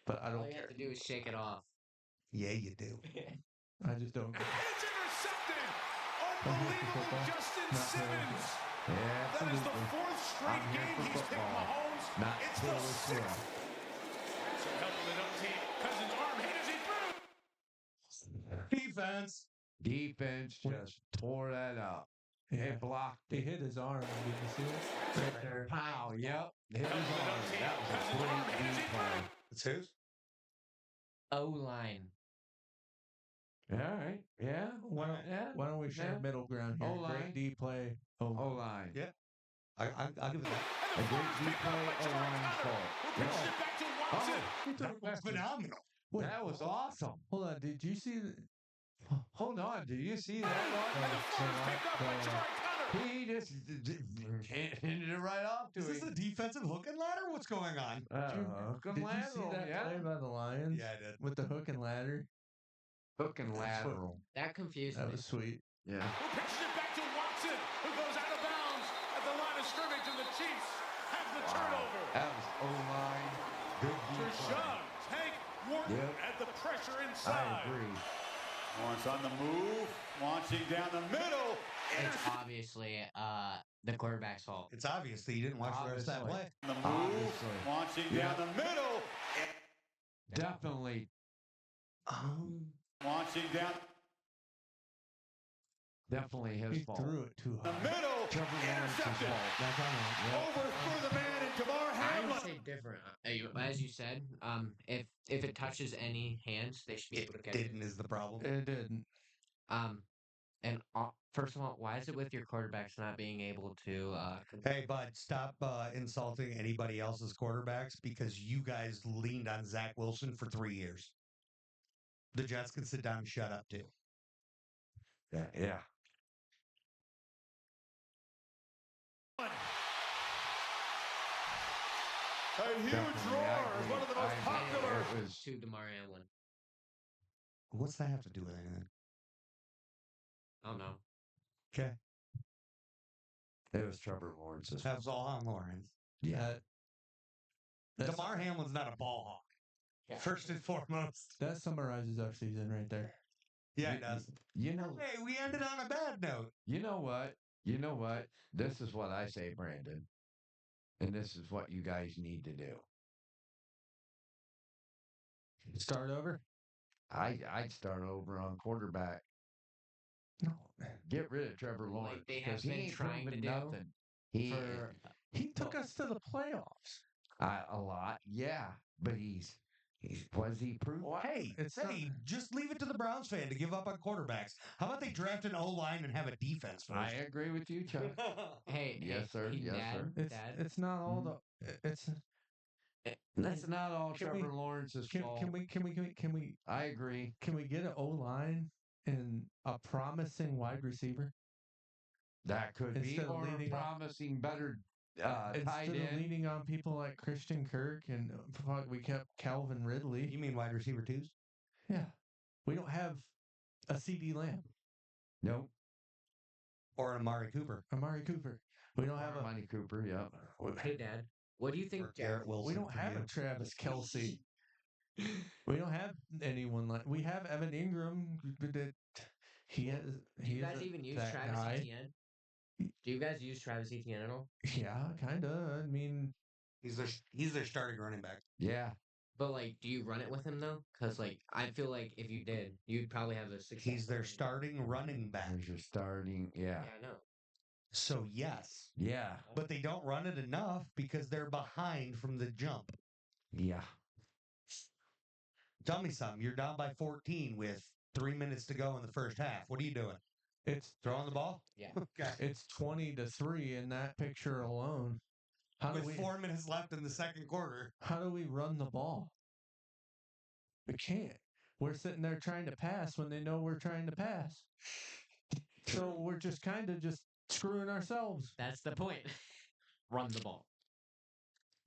but I All don't you care. have to do is shake it off. Yeah, you do. I just don't care. It's intercepted. I'm here for Unbelievable football, Justin not Taylor Simmons. Yeah, That is the absolutely. 4th straight I'm here game for he's picked football, Mahomes. not It's Taylor the 6th. Swift. So helping it up team. Cousins' arm hit as he threw. Defense. Defense just tore that up. Yeah. It blocked He it. hit his arm. Did you see it? Right there. Pow. Yep. Hit his Helping it arm. up team. That was a Cousins' arm great hit as he deep play. threw. It's whose? O-line. All right. Yeah. Why don't, Yeah. why don't we share Yeah. middle ground here? O-line. Great D play. Oh, O-line. Yeah. I'll give it that. A great deep play. O-line fault. Who pitched it back to Watson? That was phenomenal. Wait, That was awesome. hold on. Did you see? Hold on. Do you see that? And the Flores picked up by Ja'Marr Connor. He just handed it right off to Is this him. a defensive hook and ladder? What's going on? Hook and Did you see lateral. that Yeah. play by the Lions? Yeah, I did. With the hook and ladder. Hook and That's lateral. That confused That me. was sweet. Yeah. Who pitches it back to Watson, who goes out of bounds at the line of scrimmage, and the Chiefs have the turnover. That was O-line. Good deep play. Rashawn Tank Wharton Yep. at the pressure I inside. agree. Lawrence on the move, launching down the middle. It's obviously the quarterback's fault. It's obvious that you didn't watch the rest of that Obviously. play. The move, Obviously. launching Yeah. down the middle. Definitely. Launching down Definitely his He fault. threw it too the high. middle. Trevor Lawrence's Intercepted. fault. That's on him. Overthrew the man, and Damar I Hamlin. would say different. As you said, if it touches any hands, they should be able to It catch it. didn't is the problem. It didn't. And first of all, why is it with your quarterbacks not being able to? Hey, bud, stop insulting anybody else's quarterbacks because you guys leaned on Zach Wilson for 3 years. The Jets can sit down and shut up, too. Yeah. A huge Definitely, roar I is one of the most agree. popular. It was to Damar Hamlin. What's that have to do with anything? I don't know. Okay. Trevor Lawrence's That was all on Lawrence. Yeah. That's, DeMar Hamlin's not a ball hawk. Yeah. First and foremost. that summarizes our season right there. Yeah, it does. You know. Hey, we ended on a bad note. You know what? You know what? This is what I say, Brandon. And this is what you guys need to do. Start over? I'd start over on quarterback. No. Get rid of Trevor Like Lawrence. they have 'cause he been ain't trying to proven do nothing. He for He took us to the playoffs. a lot, yeah. But he's what does he prove? Hey, just leave it to the Browns fan to give up on quarterbacks. How about they draft an O-line and have a defense first? I agree with you, Chuck. hey, Yes, sir. Hey, Yes, Dad, sir. Dad. It's not all the. It's That's not all Can we- Trevor Lawrence's fault. can we I agree. get an O line and a promising wide receiver That could be Instead of or leaning on- promising better tight instead of end. leaning on people like Christian Kirk and we kept Calvin Ridley. You mean wide receiver twos? Yeah, we don't have a CD Lamb, Nope. Or Amari Cooper? Amari Cooper. We don't have a. Money Cooper. Yeah. Hey, Dad. What do you think? Or Garrett Wilson? We don't for have you? a Travis Kelsey. We don't have anyone like we have Evan Ingram. He has. Do you guys even use Travis Etienne? Do you guys use Travis Etienne at all? Yeah, kind of. I mean, He's their starting running back. Yeah. But like, do you run it with him though? Because like, I feel like if you did, you'd probably have a success. He's their starting running back. There's your starting. Yeah. Yeah, I know. So yes, Yeah. but they don't run it enough because they're behind from the jump. Yeah. Tell me something. You're down by 14 with 3 minutes to go in the first half. What are you doing? it's Throwing the ball? Yeah. Okay. it's 20-3 in that picture alone. How do With we 4 minutes left in the second quarter. how do we run the ball? We can't. We're sitting there trying to pass when they know we're trying to pass. So we're just kind of just screwing ourselves. That's the point. Run the ball.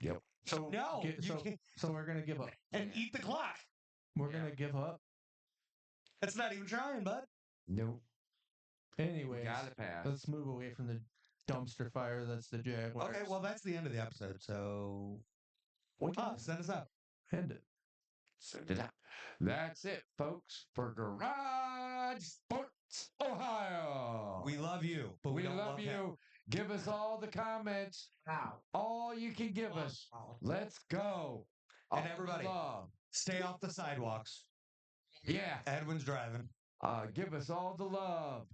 Yep. So No, you can't. so we're gonna give up. And eat the clock. We're gonna give up. That's not even trying, bud. Nope. Anyways, Gotta pass. let's move away from the dumpster fire that's the Jaguars. Okay, well, that's the end of the episode. So, we can send us up. end it. Send it out. That's it, folks, for Garage Sports Ohio. We love you, but we don't love him. you. Give us all the comments. Wow. All you can give us. Let's go. And All everybody, love. stay off the sidewalks. Yeah. Edwin's driving. Give us all the love.